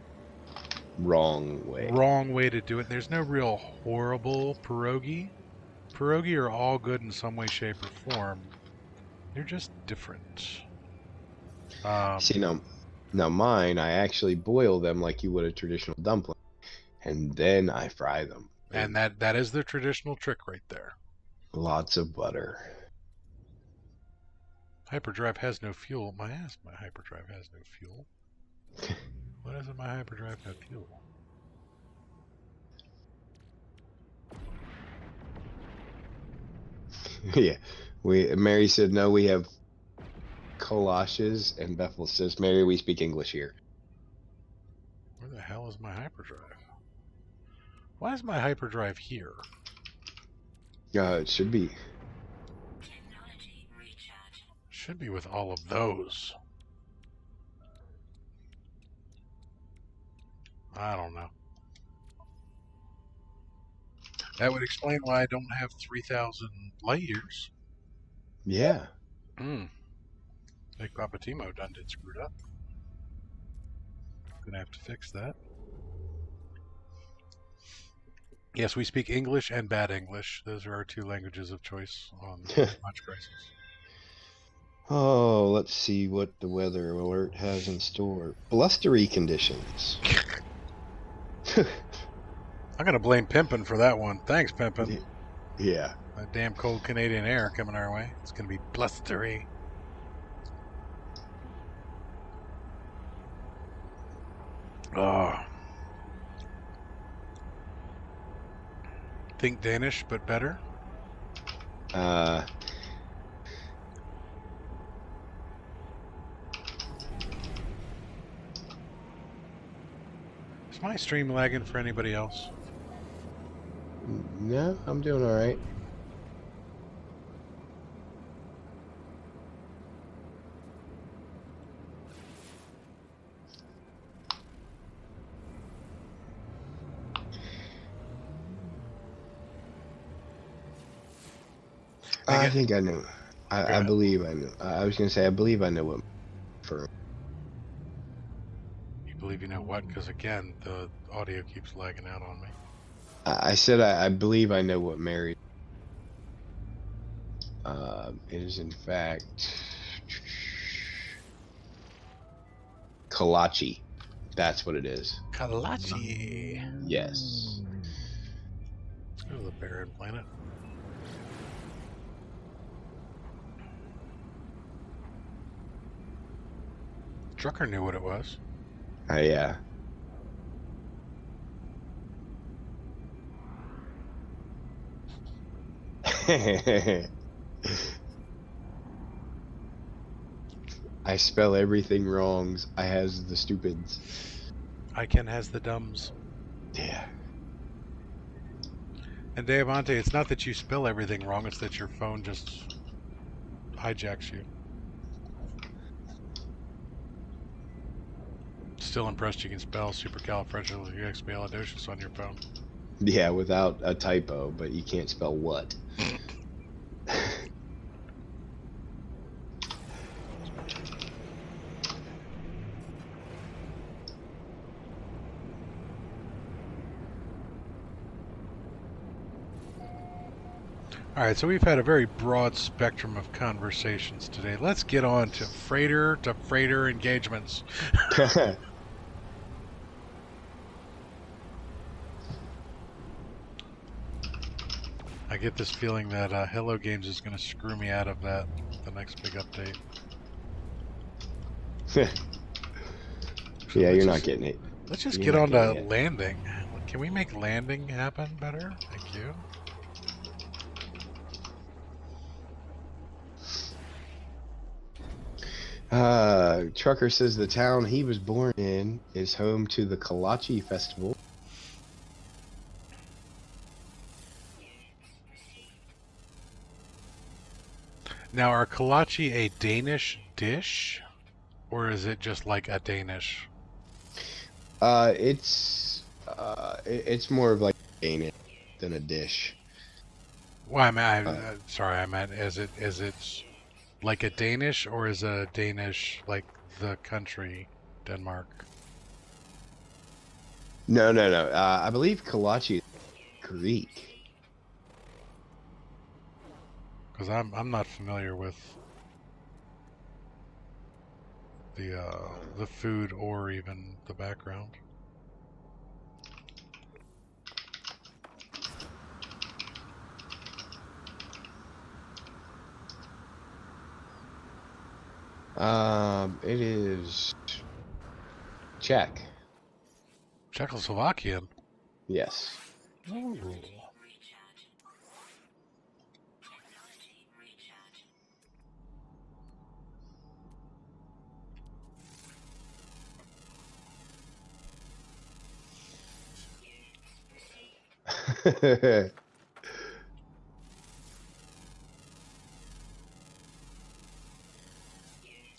Wrong way to do it. There's no real horrible pierogi. Pierogi are all good in some way, shape, or form. They're just different. See, now mine, I actually boil them like you would a traditional dumpling, and then I fry them. And that is the traditional trick right there. Lots of butter. Hyperdrive has no fuel. My hyperdrive has no fuel. Why doesn't my hyperdrive have fuel? Yeah, Mary said no. We have collages, and Bethel says, Mary, we speak English here. Where the hell is my hyperdrive? Why is my hyperdrive here? It should be. Should be with all of those. I don't know. That would explain why I don't have 3,000 light years. Yeah. Like Papa Timo done did screwed up. Gonna have to fix that. Yes, we speak English and bad English. Those are our two languages of choice on Launch Crisis. Oh, let's see what the weather alert has in store. Blustery conditions. I'm gonna blame Pimpin' for that one. Thanks, Pimpin'. Yeah. That damn cold Canadian air coming our way. It's gonna be blustery. Oh. Think Danish, but better? Is my stream lagging for anybody else? No, I'm doing all right. I think I know. I believe I know. I was going to say, I believe I know what for. You believe you know what? Because again, the audio keeps lagging out on me. I said I believe I know what Mary. It is in fact. Kalachi. That's what it is. Kalachi. Yes. Let's go to the barren planet. Trucker knew what it was. Yeah. I spell everything wrongs. I has the stupids. Iken has the dumbs. Yeah. And Diamante, it's not that you spell everything wrong, it's that your phone just hijacks you. Still impressed you can spell supercalifragilisticexpialidocious on your phone. Yeah, without a typo, but you can't spell what. All right, so we've had a very broad spectrum of conversations today. Let's get on to freighter engagements. I get this feeling that Hello Games is going to screw me out of that, the next big update. Yeah, you're not getting it. Let's just You're get not on to getting it. landing. Can we make landing happen better? Thank you. Trucker says the town he was born in is home to the Kalachi Festival. Now, are kolache a Danish dish, or is it just like a Danish? It's more of like a Danish than a dish. Well, I meant is it like a Danish, or is a Danish like the country Denmark? No. I believe Kalachi is Greek. Because I'm not familiar with the food or even the background. It is Czech. Czechoslovakian. Yes. Ooh.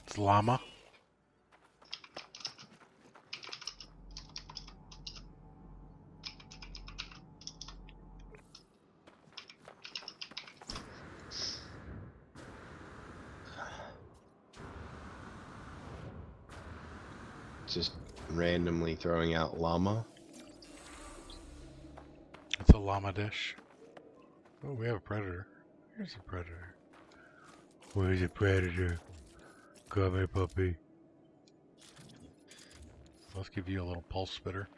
It's llama. Just randomly throwing out llama. It's a llama dish. Oh, we have a predator. Here's a predator. Where's the predator? Come here, puppy. Let's give you a little pulse spitter.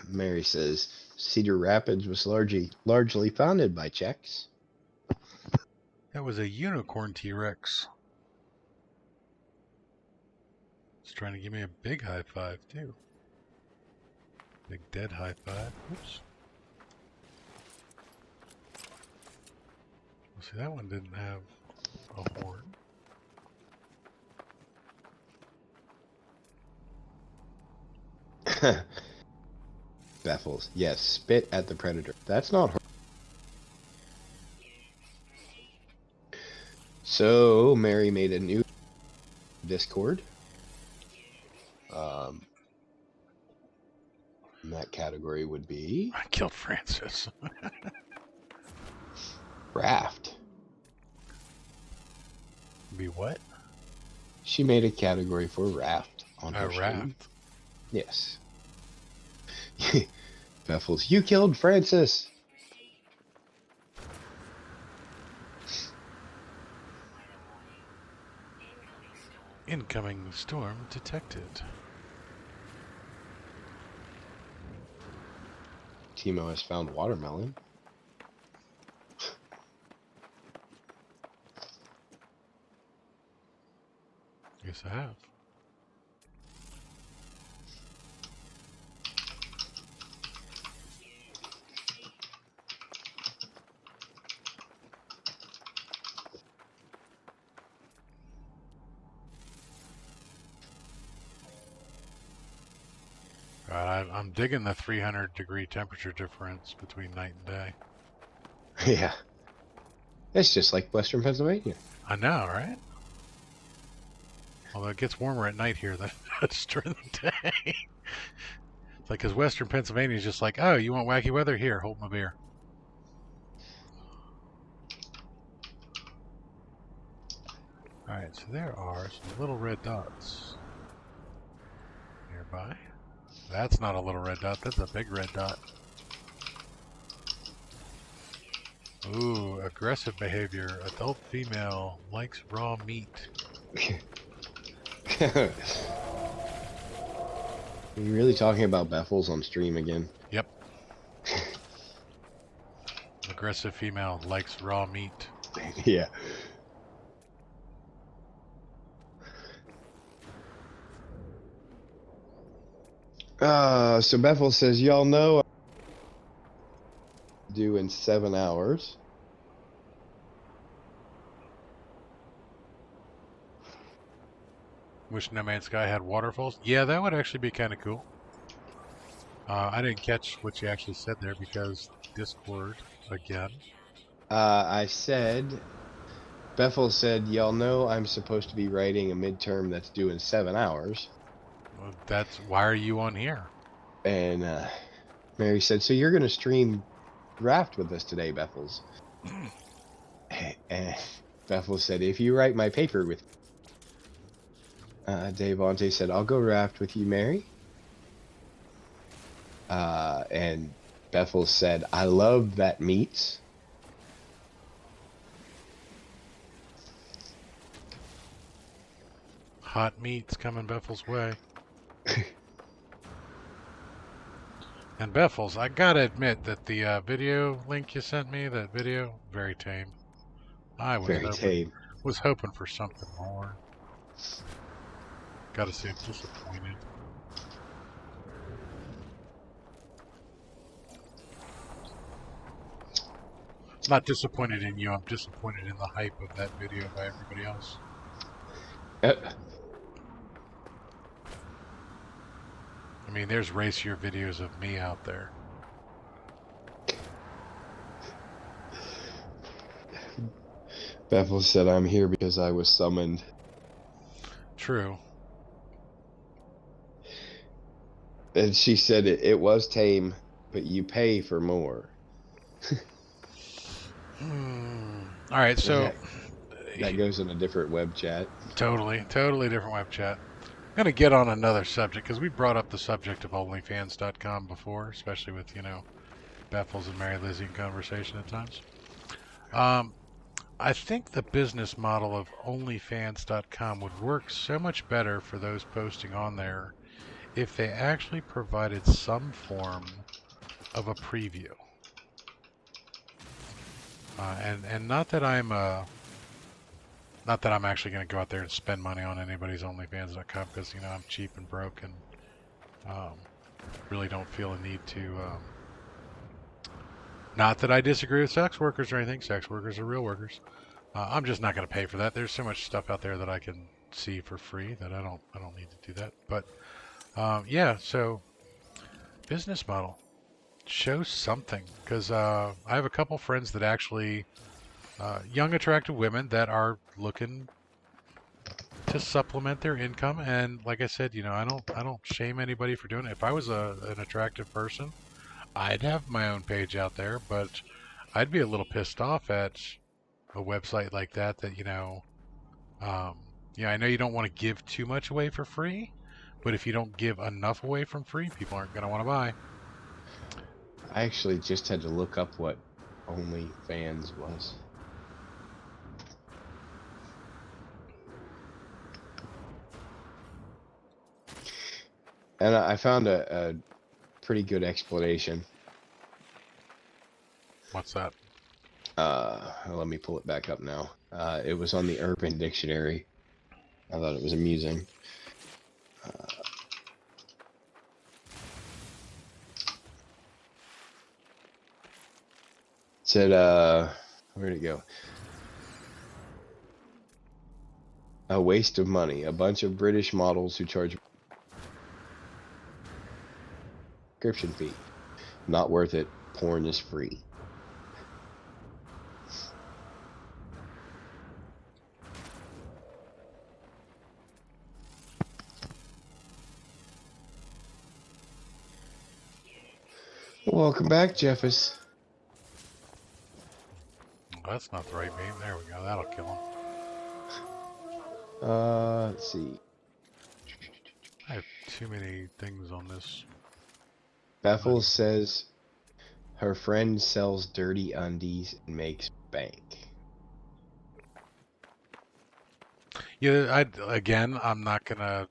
Mary says Cedar Rapids was largely founded by Czechs. That was a unicorn T-Rex. It's trying to give me a big high five, too. Big dead high five. Oops. Well, see, that one didn't have a horn. Baffles. Yes, spit at the predator. That's not hard. So Mary made a new Discord. And that category would be I killed Francis. raft. Be what? She made a category for raft. on A her stream. raft. Yes. Beffels, you killed Francis. Incoming storm detected. Timo has found watermelon. Yes, I have. God, I'm digging the 300-degree temperature difference between night and day. Yeah. It's just like Western Pennsylvania. I know, right? Although it gets warmer at night here than it does during the day. It's like, because Western Pennsylvania is just like, oh, you want wacky weather? Here, hold my beer. Alright, so there are some little red dots nearby. That's not a little red dot, that's a big red dot. Ooh, aggressive behavior. Adult female likes raw meat. Are you really talking about Beffels on stream again? Yep. Aggressive female likes raw meat. Yeah. So Bethel says, y'all know due in 7 hours. Wish No Man's Sky had waterfalls. Yeah, that would actually be kind of cool. I didn't catch what you actually said there because Discord again. I said, Bethel said, y'all know I'm supposed to be writing a midterm that's due in 7 hours. Well, that's why are you on here? And Mary said, so you're going to stream Raft with us today, Bethels. And Bethel said, if you write my paper with Dave Ante said, I'll go Raft with you, Mary. And Bethel said, I love that meats. Hot meat's coming Beffel's way. And Beffels, I gotta admit that the video link you sent me, that video, very tame. I was Very tame. hoping for something more. Gotta say, I'm disappointed. Not disappointed in you, I'm disappointed in the hype of that video by everybody else. I mean, there's racier videos of me out there. Bethel said, I'm here because I was summoned. True. And she said it was tame, but you pay for more. All right, so that goes in a different web chat. Totally different web chat. I'm gonna get on another subject because we brought up the subject of OnlyFans.com before, especially with Beffels and Mary Lizzie in conversation at times. I think the business model of OnlyFans.com would work so much better for those posting on there if they actually provided some form of a preview. And not that I'm actually going to go out there and spend money on anybody's OnlyFans.com because I'm cheap and broke and really don't feel a need to. Not that I disagree with sex workers or anything. Sex workers are real workers. I'm just not going to pay for that. There's so much stuff out there that I can see for free that I don't need to do that. But yeah, so business model, show something because I have a couple friends that actually young attractive women that are looking to supplement their income. And like I said, I don't shame anybody for doing it. If I was an attractive person, I'd have my own page out there, but I'd be a little pissed off at a website like that I know you don't want to give too much away for free, But if you don't give enough away from free, people aren't going to want to buy. I actually just had to look up what OnlyFans was. And I found a pretty good explanation. What's that? Let me pull it back up now. It was on the Urban Dictionary. I thought it was amusing. It said, where'd it go? A waste of money. A bunch of British models who charge subscription fee. Not worth it. Porn is free. Welcome back, Jeffus. That's not the right name. There we go. That'll kill him. Let's see. I have too many things on this. Bethel says her friend sells dirty undies and makes bank. Yeah, I'm not gonna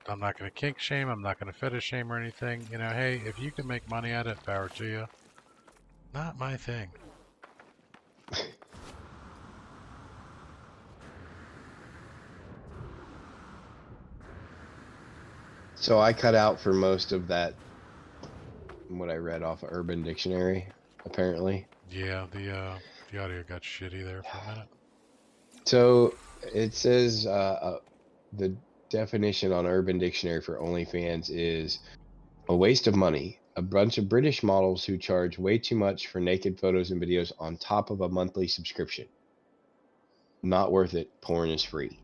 kink shame. I'm not gonna fetish shame or anything. You know, hey, if you can make money at it, power to you. Not my thing. So I cut out for most of that, what I read off of Urban Dictionary, apparently. Yeah, the audio got shitty there for a minute. So it says the definition on Urban Dictionary for OnlyFans is a waste of money. A bunch of British models who charge way too much for naked photos and videos on top of a monthly subscription. Not worth it. Porn is free.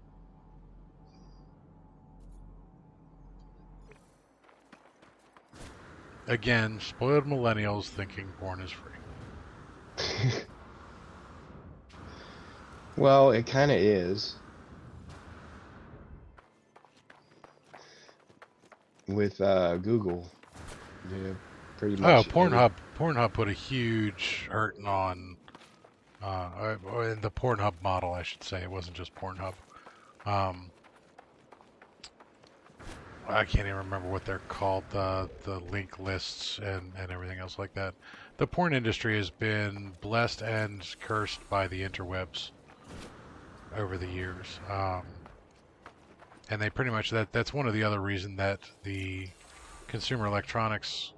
Again, spoiled millennials thinking porn is free. Well, it kind of is. With Google, yeah, pretty much. Oh, Pornhub put a huge hurting on the Pornhub model, I should say. It wasn't just Pornhub. I can't even remember what they're called, the link lists and everything else like that. The porn industry has been blessed and cursed by the interwebs over the years. And they pretty much, that's one of the other reason that the Consumer Electronics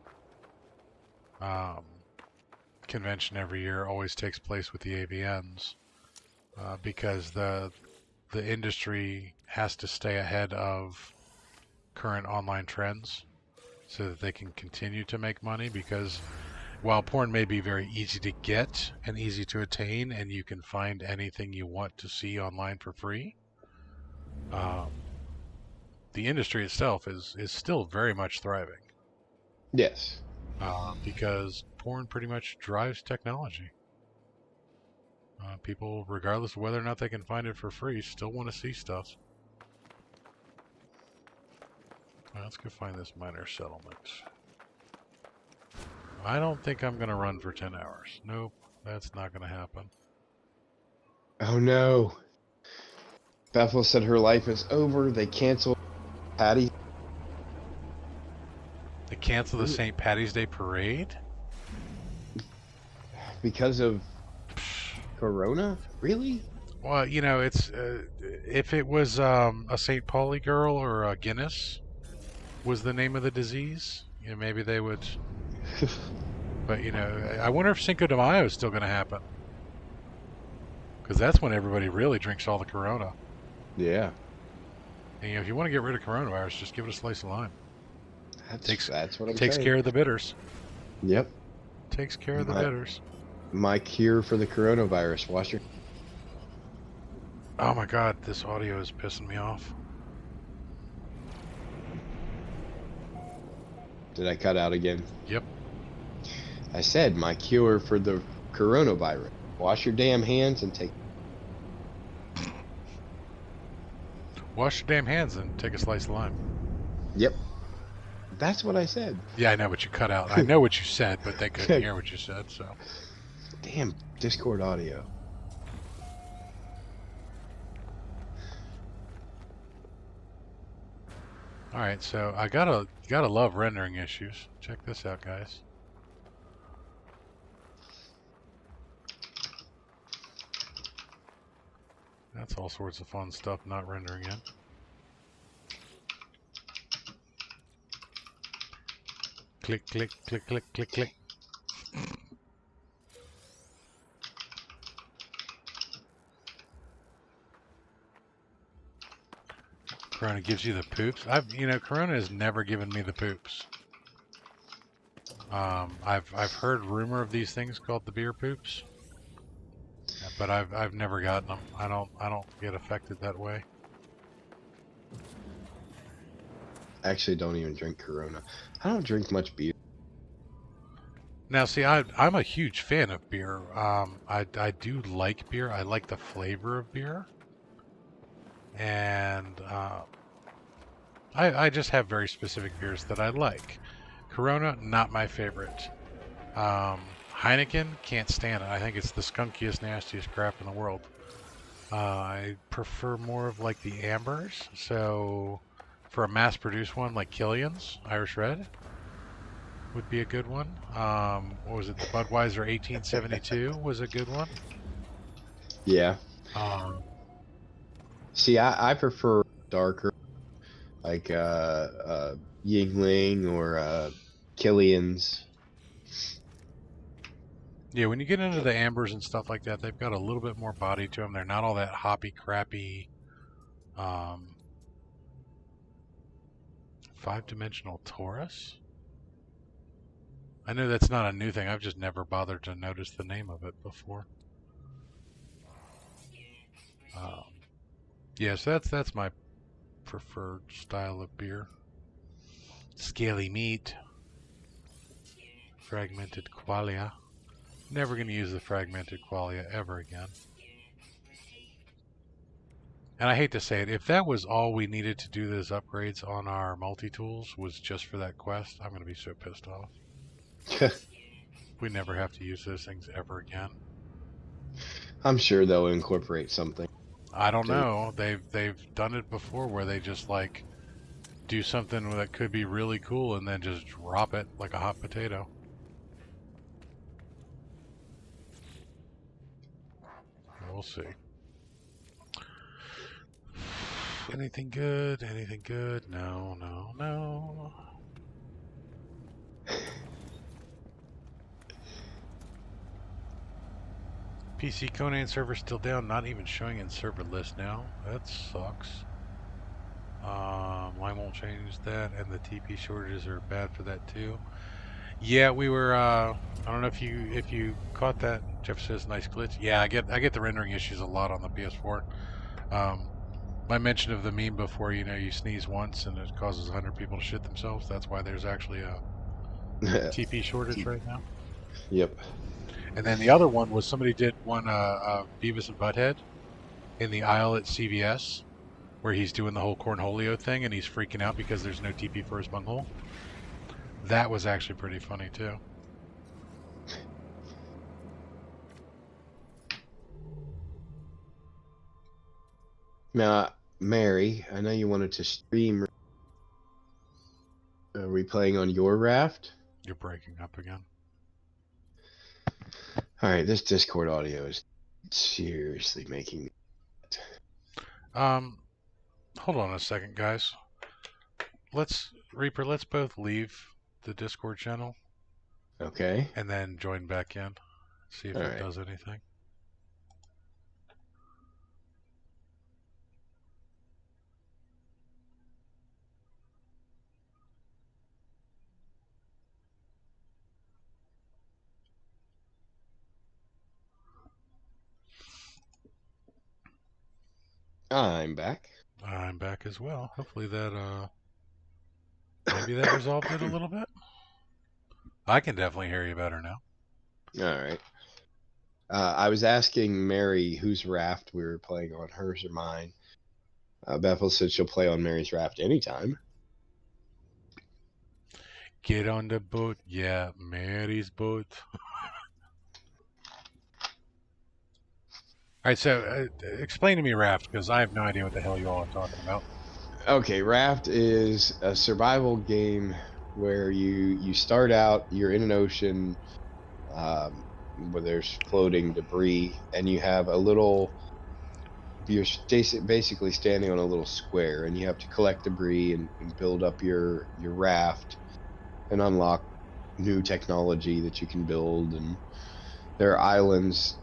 convention every year always takes place with the AVNs, because the industry has to stay ahead of current online trends so that they can continue to make money, because while porn may be very easy to get and easy to attain and you can find anything you want to see online for free, the industry itself is still very much thriving. Yes. Because porn pretty much drives technology. People, regardless of whether or not they can find it for free, still want to see stuff. Let's go find this minor settlement. I don't think I'm going to run for 10 hours. Nope, that's not going to happen. Oh no. Bethel said her life is over. They canceled Patty. They canceled the St. Patty's Day parade? Because of Corona? Really? Well, you know, it's if it was a St. Pauli girl or a Guinness was the name of the disease, you know, maybe they would. But, you know, I wonder if Cinco de Mayo is still going to happen. Because that's when everybody really drinks all the Corona. Yeah. And, you know, if you want to get rid of coronavirus, just give it a slice of lime. That's what I'm Takes saying. care of the bitters. Yep. Takes care of the bitters. My cure for the coronavirus. Wash your... Oh my god, this audio is pissing me off. Did I cut out again? Yep. I said my cure for the coronavirus. Wash your damn hands and take... Wash your damn hands and take a slice of lime. Yep. That's what I said. Yeah, I know what you cut out. I know what you said, but they couldn't hear what you said, so. Damn Discord audio. Alright, so I gotta love rendering issues. Check this out, guys. That's all sorts of fun stuff not rendering in. Click, click, click, click, click, click. Corona gives you the poops. Corona has never given me the poops. I've heard rumor of these things called the beer poops, but I've never gotten them. I don't get affected that way. I actually don't even drink Corona. I don't drink much beer. Now, see, I'm a huge fan of beer. I do like beer. I like the flavor of beer, and I just have very specific beers that I like. Corona, not my favorite. Heineken, can't stand it. I think it's the skunkiest, nastiest crap in the world. I prefer more of like the ambers. So for a mass-produced one like Killian's Irish Red would be a good one. What was it? The Budweiser 1872 was a good one. Yeah. Um, See, I prefer darker, like Yingling or Killian's. yeah, when you get into the ambers and stuff like that, they've got a little bit more body to them. They're not all that hoppy, crappy, five-dimensional Taurus. I know that's not a new thing. I've just never bothered to notice the name of it before. Yeah, so that's my preferred style of beer. Scaly meat, fragmented qualia. Never going to use the fragmented qualia ever again. And I hate to say it, if that was all we needed to do those upgrades on our multi-tools was just for that quest, I'm going to be so pissed off. We never have to use those things ever again. I'm sure they'll incorporate something. I don't know. They've done it before where they just like do something that could be really cool and then just drop it like a hot potato. We'll see. Anything good? Anything good? No, no, no. PC Conan server still down, not even showing in server list now. That sucks. Line won't change that, and the TP shortages are bad for that too. Yeah, we were. I don't know if you caught that. Jeff says nice glitch. Yeah, I get the rendering issues a lot on the PS4. My mention of the meme before, you sneeze once and it causes 100 people to shit themselves. That's why there's actually a TP shortage right now. Yep. And then the other one was somebody did one Beavis and Butthead in the aisle at CVS where he's doing the whole Cornholio thing and he's freaking out because there's no TP for his bunghole. That was actually pretty funny too. Now, Mary, I know you wanted to stream. Are we playing on your raft? You're breaking up again. All right, this Discord audio is seriously making. Hold on a second, guys. Reaper, let's both leave the Discord channel. Okay. And then join back in. See if it does anything. I'm back. I'm back as well. Hopefully that maybe that resolved it a little bit. I can definitely hear you better now. All right. I was asking Mary whose raft we were playing on, hers or mine. Bethel said she'll play on Mary's raft anytime. Get on the boat. Yeah, Mary's boat. All right, so explain to me Raft, because I have no idea what the hell you all are talking about. Okay, Raft is a survival game where you start out, you're in an ocean um, where there's floating debris, and you have a little. You're basically standing on a little square, and you have to collect debris and build up your raft and unlock new technology that you can build. And there are islands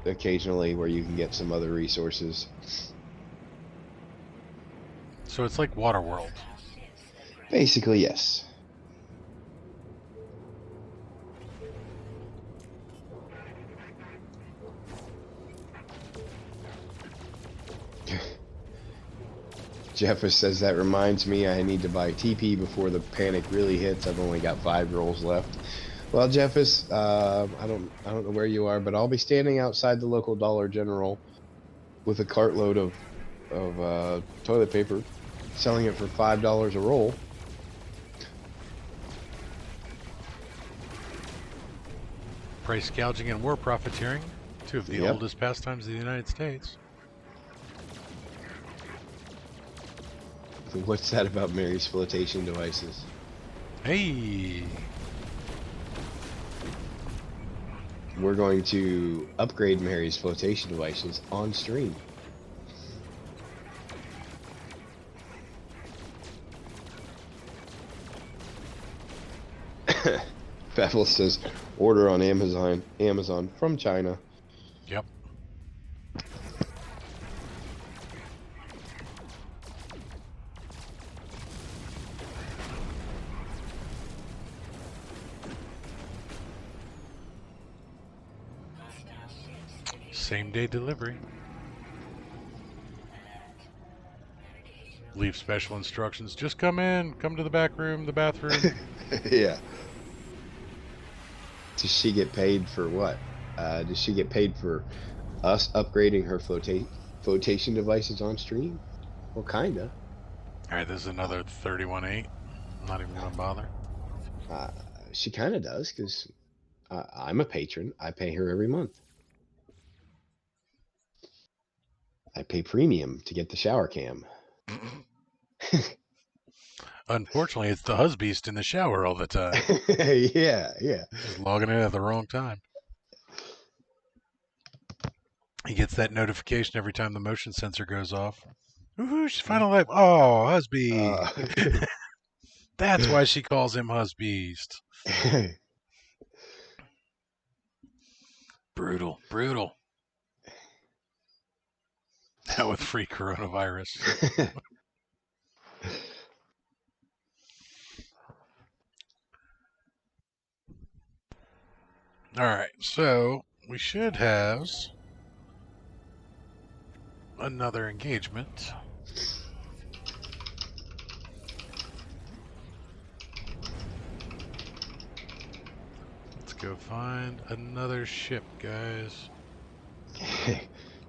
occasionally where you can get some other resources. So it's like Waterworld. Basically, yes. Jeffus says that reminds me I need to buy TP before the panic really hits. I've only got 5 rolls left. Well, Jeffus, I don't know where you are, but I'll be standing outside the local Dollar General with a cartload of toilet paper, selling it for $5 a roll. Price gouging and war profiteering, two of the Yep. oldest pastimes of the United States. What's that about Mary's flotation devices? Hey, We're going to upgrade Mary's flotation devices on stream. Bevel says order on Amazon from China. yep. Same day delivery. Leave special instructions. Just come in. Come to the back room, the bathroom. Yeah. Does she get paid for what? Does she get paid for us upgrading her flotation devices on stream? Well, kinda. All right, this is another 31.8. I'm not even going to bother. She kind of does because I'm a patron. I pay her every month. I pay premium to get the shower cam. Unfortunately, it's the husbeast in the shower all the time. Yeah. Just logging in at the wrong time. He gets that notification every time the motion sensor goes off. Woohoo, she's final life. Oh, husby. That's why she calls him husbeast. Brutal. Now with free coronavirus. All right, so we should have another engagement. Let's go find another ship, guys.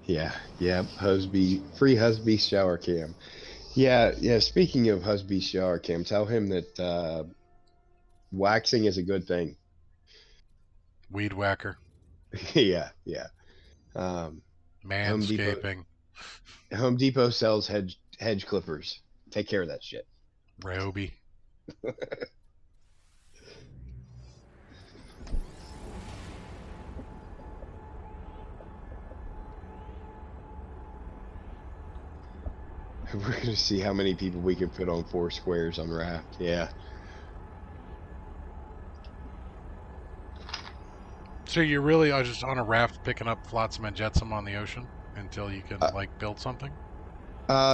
Yeah. Free husby shower cam. Yeah. Speaking of husby shower cam, tell him that waxing is a good thing. Weed whacker. Yeah. Manscaping. Home Depot sells hedge clippers. Take care of that shit. Ryobi. We're gonna see how many people we can fit on 4 squares on Raft. Yeah. So you're really just on a raft picking up flotsam and jetsam on the ocean until you can like build something?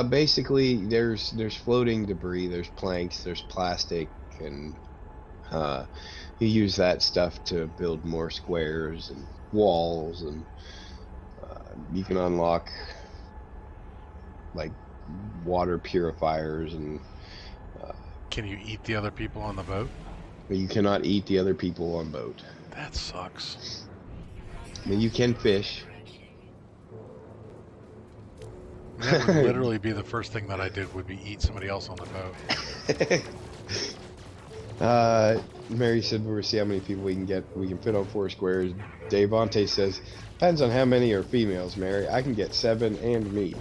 Basically, there's floating debris, there's planks, there's plastic, and you use that stuff to build more squares and walls, and you can unlock like water purifiers, and Can you eat the other people on the boat? you cannot eat the other people on boat. That sucks. I mean, you can fish. That would literally be the first thing that I did would be eat somebody else on the boat. Mary said we'll see how many people we can fit on 4 squares. Davante says, depends on how many are females, Mary. I can get 7 and me.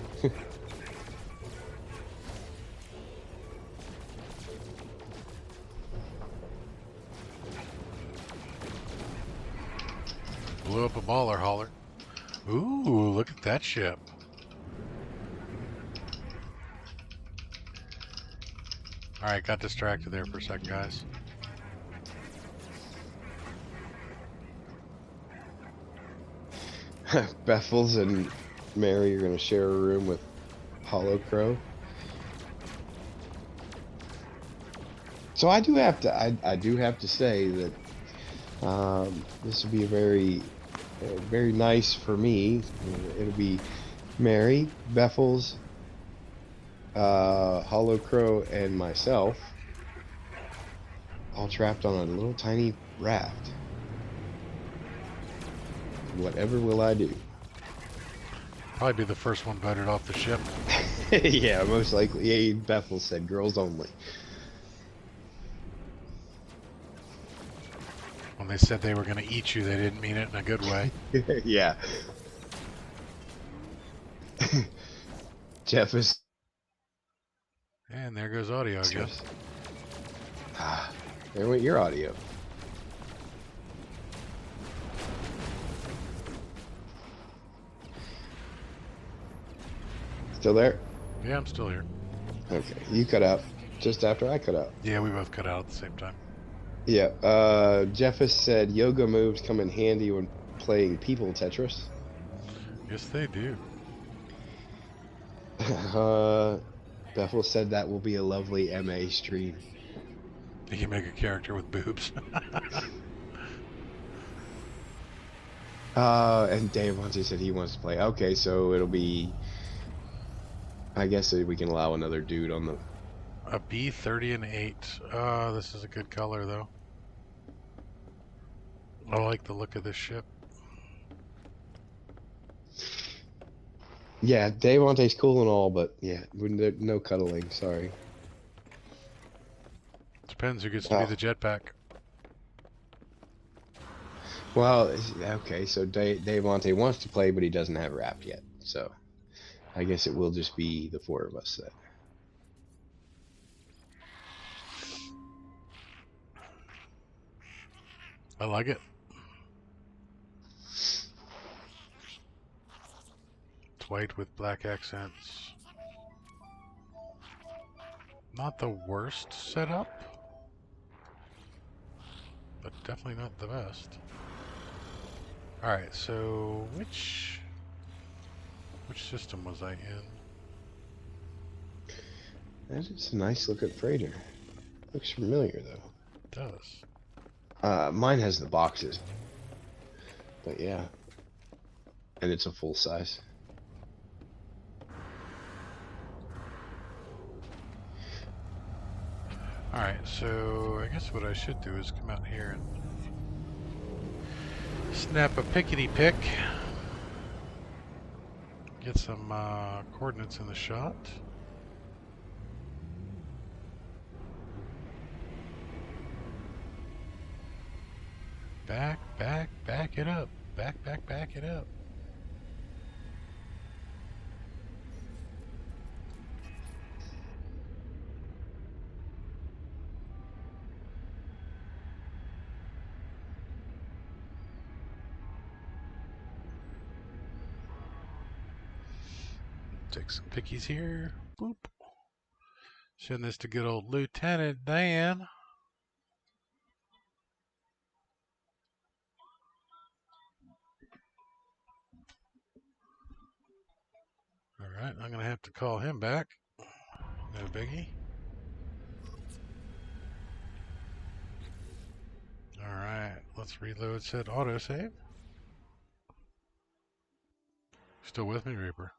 Blew up a baller hauler. Ooh, look at that ship. Alright, got distracted there for a second, guys. Beffels and Mary are going to share a room with Hollow Crow. So I do have to I do have to say that this will be very nice for me. It'll be Mary, Beffels, Hollow Crow, and myself, all trapped on a little tiny raft. Whatever will I do? Probably be the first one voted off the ship. Yeah, most likely. Yeah, Bethel said girls only. When they said they were going to eat you, they didn't mean it in a good way. Yeah. Jeff is. And there goes audio again. Ah, there went your audio. Still there? Yeah, I'm still here. Okay, you cut out just after I cut out. Yeah, we both cut out at the same time. Yeah, Jeff has said yoga moves come in handy when playing people Tetris. Yes, they do. Bethel said that will be a lovely MA stream. You can make a character with boobs. And Dave Monty said he wants to play. Okay, so it'll be. I guess we can allow another dude on the. A B30 and 8. This is a good color, though. I like the look of this ship. Yeah, Dave Monte's cool and all, but yeah, no cuddling. Sorry. Depends who gets to be the jetpack. Well, okay, so Dave Monte wants to play, but he doesn't have Raft yet. So I guess it will just be the 4 of us then. I like it. It's white with black accents. Not the worst setup, but definitely not the best. Alright, so which system was I in? That is a nice looking freighter. Looks familiar though. It does. Mine has the boxes, but yeah, and it's a full size. Alright, so I guess what I should do is come out here and snap a pickety pick. Get some coordinates in the shot. Back it up. Back it up. Take some pickies here. Boop. Send this to good old Lieutenant Dan. Alright, I'm going to have to call him back. No biggie. Alright, let's reload said autosave. Still with me, Reaper?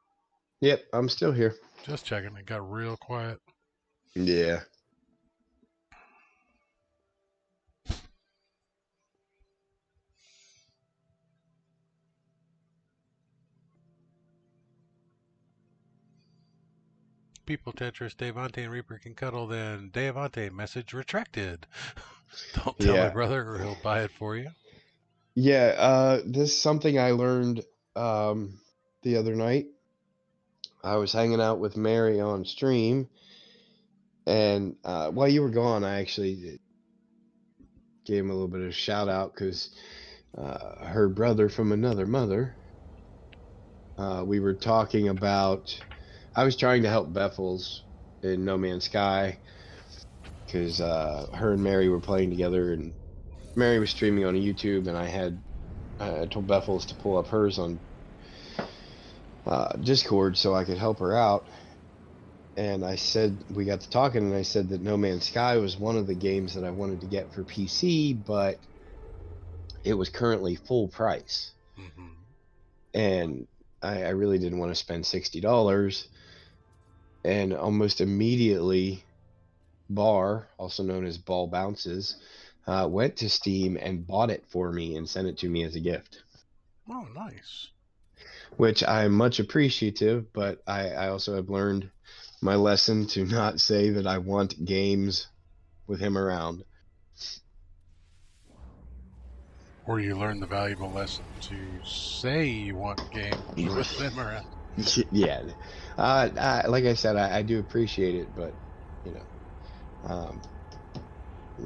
Yep, I'm still here. Just checking. It got real quiet. Yeah. People Tetris, Devante and Reaper can cuddle, then Devante message retracted. Don't tell my Yeah. brother, or he'll buy it for you. Yeah, this is something I learned the other night. I was hanging out with Mary on stream, and while you were gone, I actually gave him a little bit of a shout out because her brother from another mother. We were talking about. I was trying to help Beffels in No Man's Sky because her and Mary were playing together, and Mary was streaming on YouTube, and I told Beffels to pull up hers on Discord so I could help her out. And I said, we got to talking, and I said that No Man's Sky was one of the games that I wanted to get for PC, but it was currently full price. Mm-hmm. And I really didn't want to spend $60. And almost immediately, Bar, also known as Ball Bounces, went to Steam and bought it for me and sent it to me as a gift, Oh, nice. which I'm much appreciative, but I also have learned my lesson to not say that I want games with him around. Or you learn the valuable lesson to say you want games with them around. Yeah. Like I said, I do appreciate it, but, you know, um,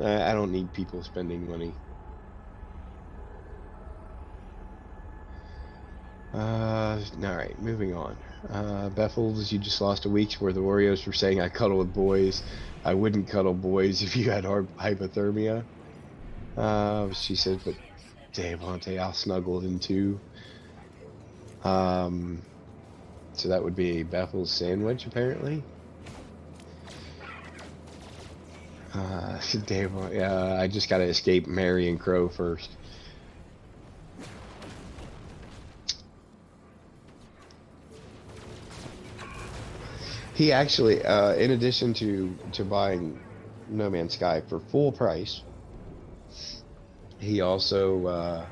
I don't need people spending money. All right, moving on. Beffels, you just lost a week's worth of Oreos for saying I cuddle with boys. I wouldn't cuddle boys if you had hypothermia. She said, but Devontae, I'll snuggle in too. So that would be a Beffels sandwich, apparently. Dave, I just got to escape Mary and Crow first. He actually, in addition to buying No Man's Sky for full price, he also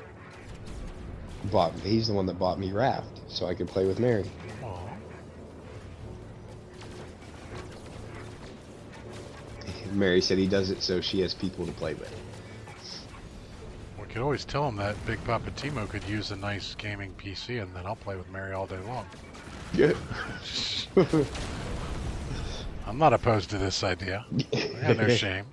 he's the one that bought me Raft so I could play with Mary. Aw. Mary said he does it so she has people to play with. We could always tell him that Big Papa Timo could use a nice gaming PC, and then I'll play with Mary all day long. Yeah. I'm not opposed to this idea. I have no shame.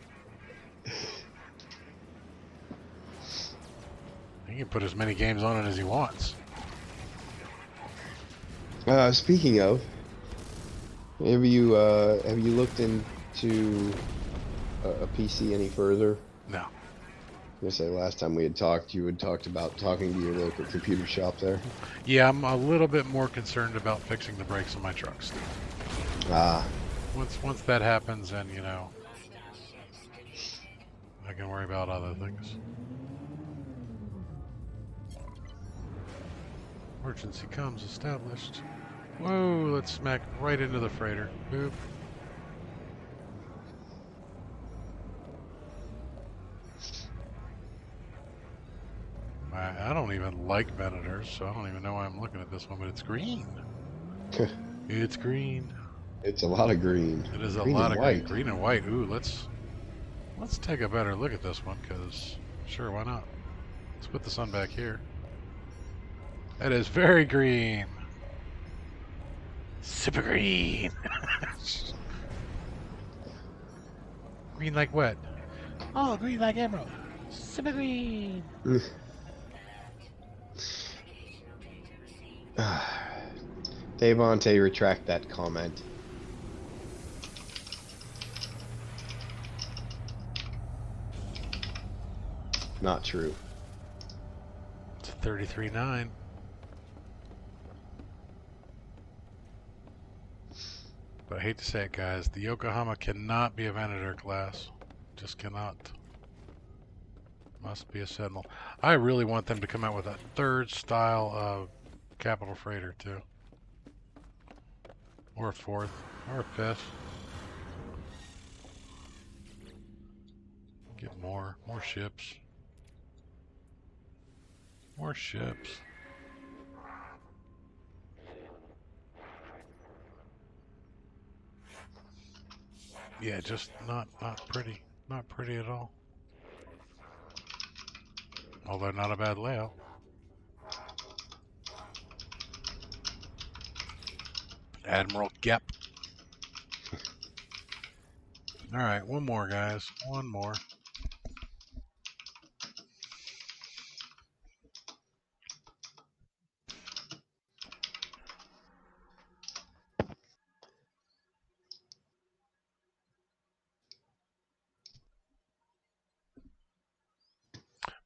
He can put as many games on it as he wants. Speaking of, have you looked into a PC any further? No. I was gonna say last time we had talked, you had talked about talking to your local computer shop there. Yeah, I'm a little bit more concerned about fixing the brakes on my trucks. Ah. Once that happens, and you know, I can worry about other things. Emergency comms established. Whoa, let's smack right into the freighter. Boop. I don't even like Venators, so I don't even know why I'm looking at this one, but it's green. It's green. It's a lot of green. It is a Green lot and of white. green and white. Ooh, let's take a better look at this one, because sure, why not? Let's put the sun back here. It is very green. Super green. Green like what? Oh, green like emerald. Super green. Devontae, retract that comment. Not true. It's a 33.9. But I hate to say it, guys. The Yokohama cannot be a Venator class. Just cannot. Must be a Sentinel. I really want them to come out with a third style of capital freighter, too. Or a fourth. Or a fifth. Get more. More ships. More ships. Yeah, just not pretty. Not pretty at all. Although not a bad layout. Admiral Gep. Alright, one more, guys. One more.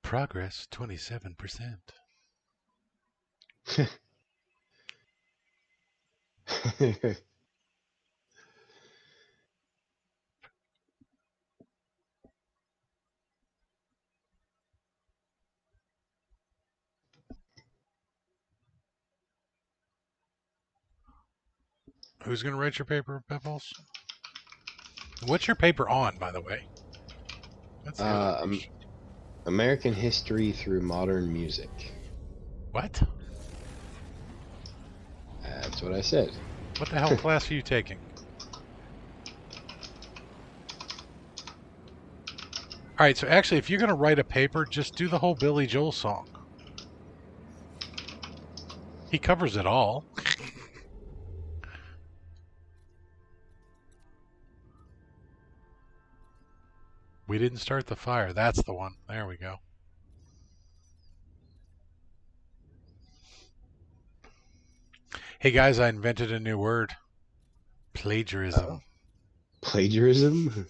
Progress 27%. Who's going to write your paper, Pebbles? What's your paper on, by the way? That's the other question. American history through modern music. What? That's what I said. What the hell class are you taking? Alright, so actually, if you're going to write a paper, just do the whole Billy Joel song. He covers it all. We didn't start the fire. That's the one. There we go. Hey guys, I invented a new word. Plagiarism. Plagiarism?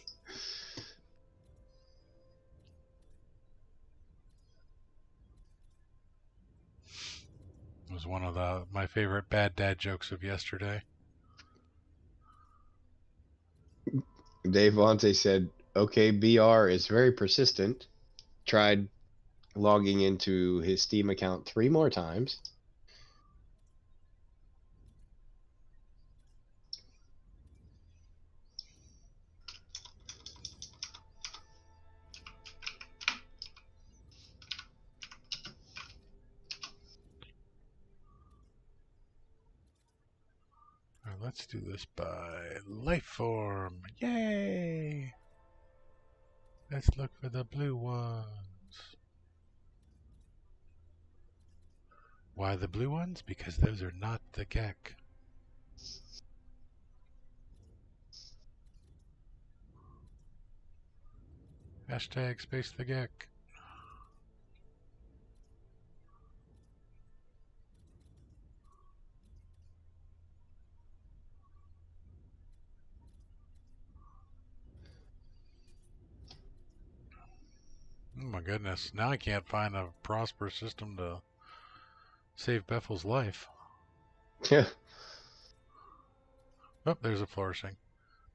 It was one of my favorite bad dad jokes of yesterday. Dave Vontae said, okay, BR is very persistent. Tried logging into his Steam account 3 more times. All right, let's do this by life form. Yay! Let's look for the blue ones. Why the blue ones? Because those are not the Gek. Hashtag space the Gek. Oh my goodness. Now I can't find a prosperous system to save Bethel's life. Yeah. Oh, there's a flourishing.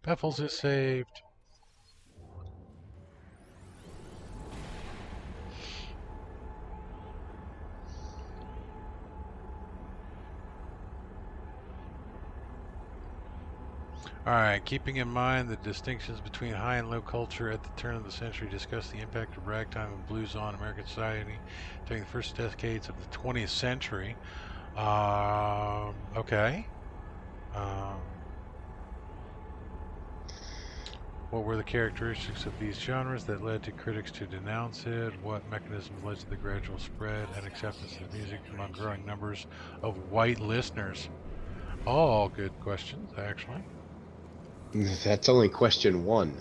Bethel's is saved. Alright, keeping in mind the distinctions between high and low culture at the turn of the century, discuss the impact of ragtime and blues on American society during the first decades of the 20th century. Okay. What were the characteristics of these genres that led to critics to denounce it? What mechanisms led to the gradual spread and acceptance of music among growing numbers of white listeners? All good questions, actually. That's only question 1.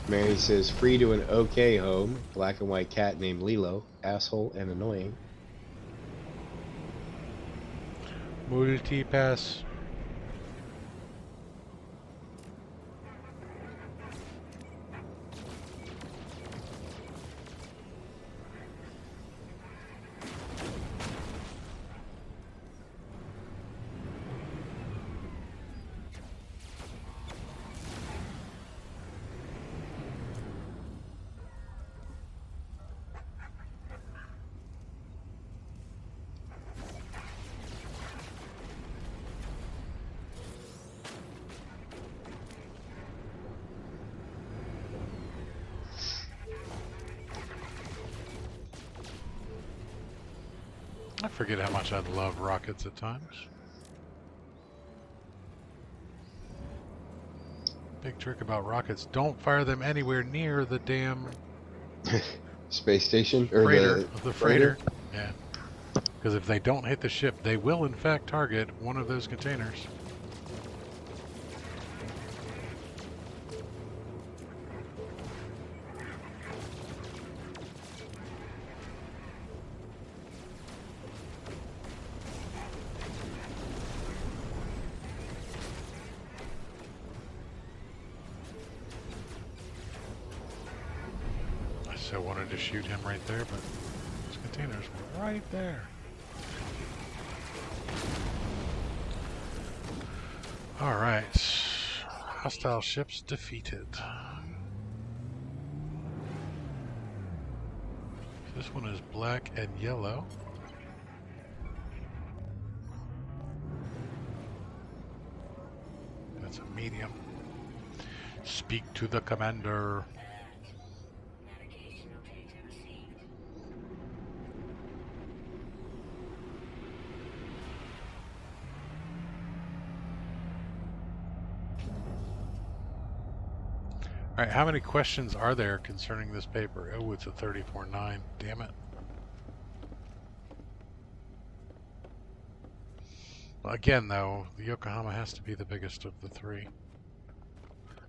Mary says, free to an okay home. Black and white cat named Lilo. Asshole and annoying. Multipass. I forget how much I love rockets at times. Big trick about rockets, don't fire them anywhere near the damn Space station or freighter, the freighter. Yeah. Because if they don't hit the ship, they will in fact target one of those containers. I so wanted to shoot him right there, but those containers were right there. Alright. Hostile ships defeated. This one is black and yellow. That's a medium. Speak to the commander. Alright, how many questions are there concerning this paper? Oh, it's a 34.9. Damn it. Again, though, the Yokohama has to be the biggest of the three.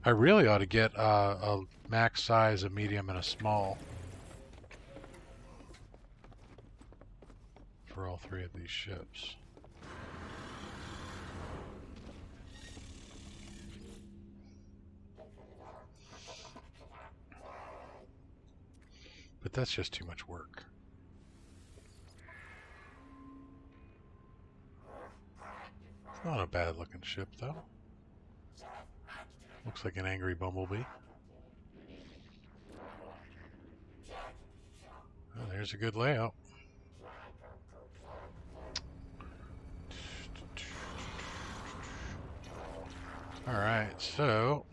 I really ought to get a max size, a medium, and a small for all three of these ships. But that's just too much work. It's not a bad looking ship, though. Looks like an angry bumblebee. Oh, there's a good layout. Alright, so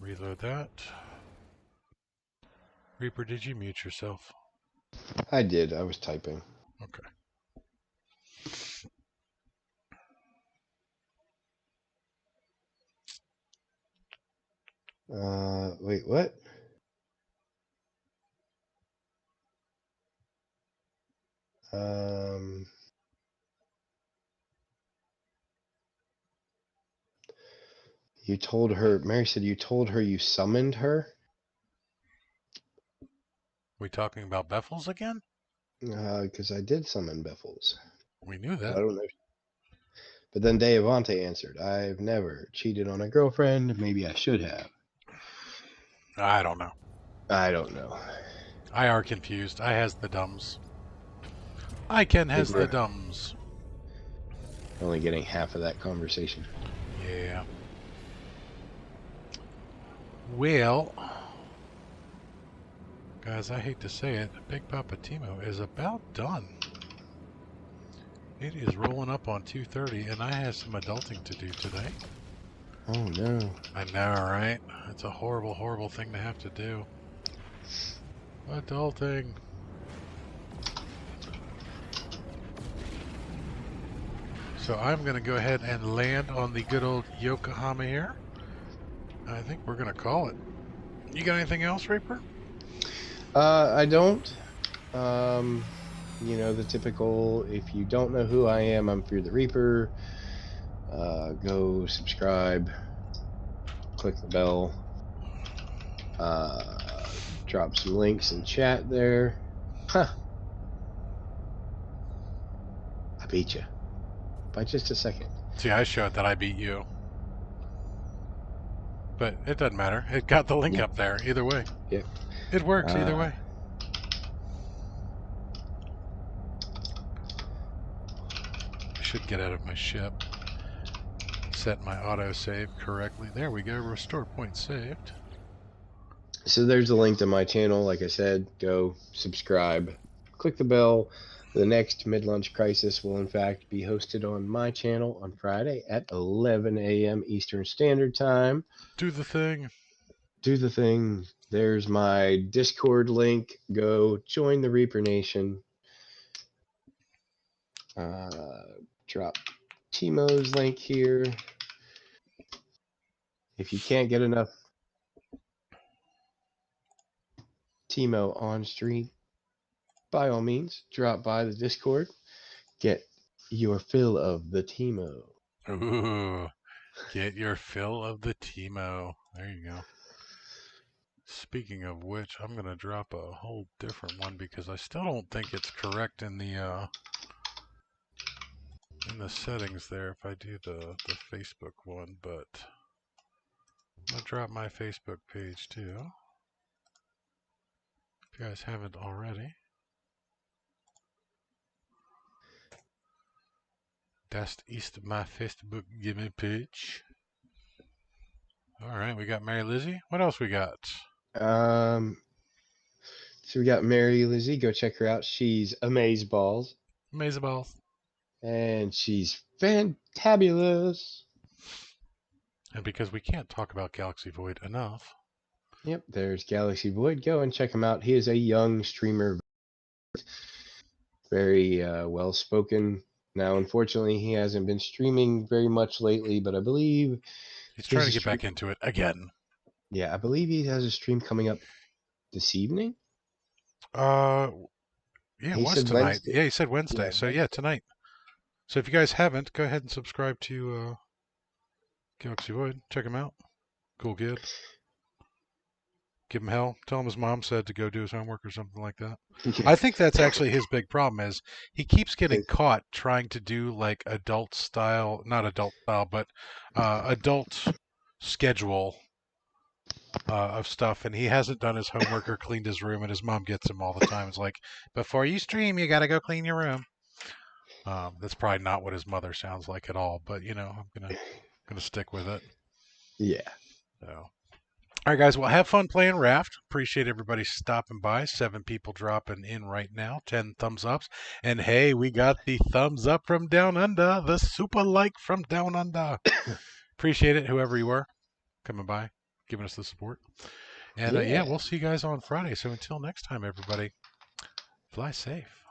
reload that. Reaper, did you mute yourself? I did. I was typing. Okay. Wait, what? You told her, Mary said you told her you summoned her? We talking about Beffels again? Because I did summon Beffels. We knew But that. I don't know. But then Deavante answered, I've never cheated on a girlfriend. Maybe I should have. I don't know. I don't know. I are confused. I has the dumbs. I can I think has the we're dumbs. only getting half of that conversation. Yeah. Well, guys, I hate to say it, Big Papa Timo is about done. It is rolling up on 2:30, and I have some adulting to do today. Oh no. I know, right? It's a horrible, horrible thing to have to do. Adulting. So I'm going to go ahead and land on the good old Yokohama here. I think we're going to call it. You got anything else, Reaper? I don't. You know, the typical, if you don't know who I am, I'm Fear the Reaper. Go subscribe, click the bell, drop some links in chat there. Huh. I beat you by just a second. See, I showed that I beat you. But it doesn't matter. It got the link up there either way. Yep. It works either way. I should get out of my ship. Set my autosave correctly. There we go. Restore point saved. So there's a link to my channel. Like I said, go subscribe, click the bell. The next Mid-Lunch Crisis will, in fact, be hosted on my channel on Friday at 11 a.m. Eastern Standard Time. Do the thing. Do the thing. There's my Discord link. Go join the Reaper Nation. Drop Timo's link here. If you can't get enough Timo on stream, by all means, drop by the Discord. Get your fill of the Timo. Ooh, get your fill of the Timo. There you go. Speaking of which, I'm going to drop a whole different one because I still don't think it's correct in the settings there if I do the Facebook one, but I'm going to drop my Facebook page too. If you guys haven't already. Das ist my Facebook gimme page. All right, we got Mary Lizzie. What else we got? So we got Mary Lizzie. Go check her out. She's amazeballs. Amazeballs. And she's fantabulous. And because we can't talk about Galaxy Void enough. Yep, there's Galaxy Void. Go and check him out. He is a young streamer. Very well-spoken. Now, unfortunately, he hasn't been streaming very much lately, but I believe he's trying to get back into it again. Yeah, I believe he has a stream coming up this evening. Yeah, it was tonight. Wednesday. Yeah, he said Wednesday. So yeah, tonight. So if you guys haven't, go ahead and subscribe to Galaxy Void. Check him out. Cool kid. Give him hell. Tell him his mom said to go do his homework or something like that. Yeah. I think that's actually his big problem is he keeps getting caught trying to do like adult style, not adult style, but adult schedule of stuff, and he hasn't done his homework or cleaned his room, and his mom gets him all the time. It's like, before you stream, you got to go clean your room. That's probably not what his mother sounds like at all, but you know, I'm gonna stick with it. Yeah. So. All right, guys. Well, have fun playing Raft. Appreciate everybody stopping by. 7 people dropping in right now. 10 thumbs ups. And hey, we got the thumbs up from down under. The super like from down under. Appreciate it, whoever you were, coming by, giving us the support. And yeah, we'll see you guys on Friday. So until next time, everybody, fly safe.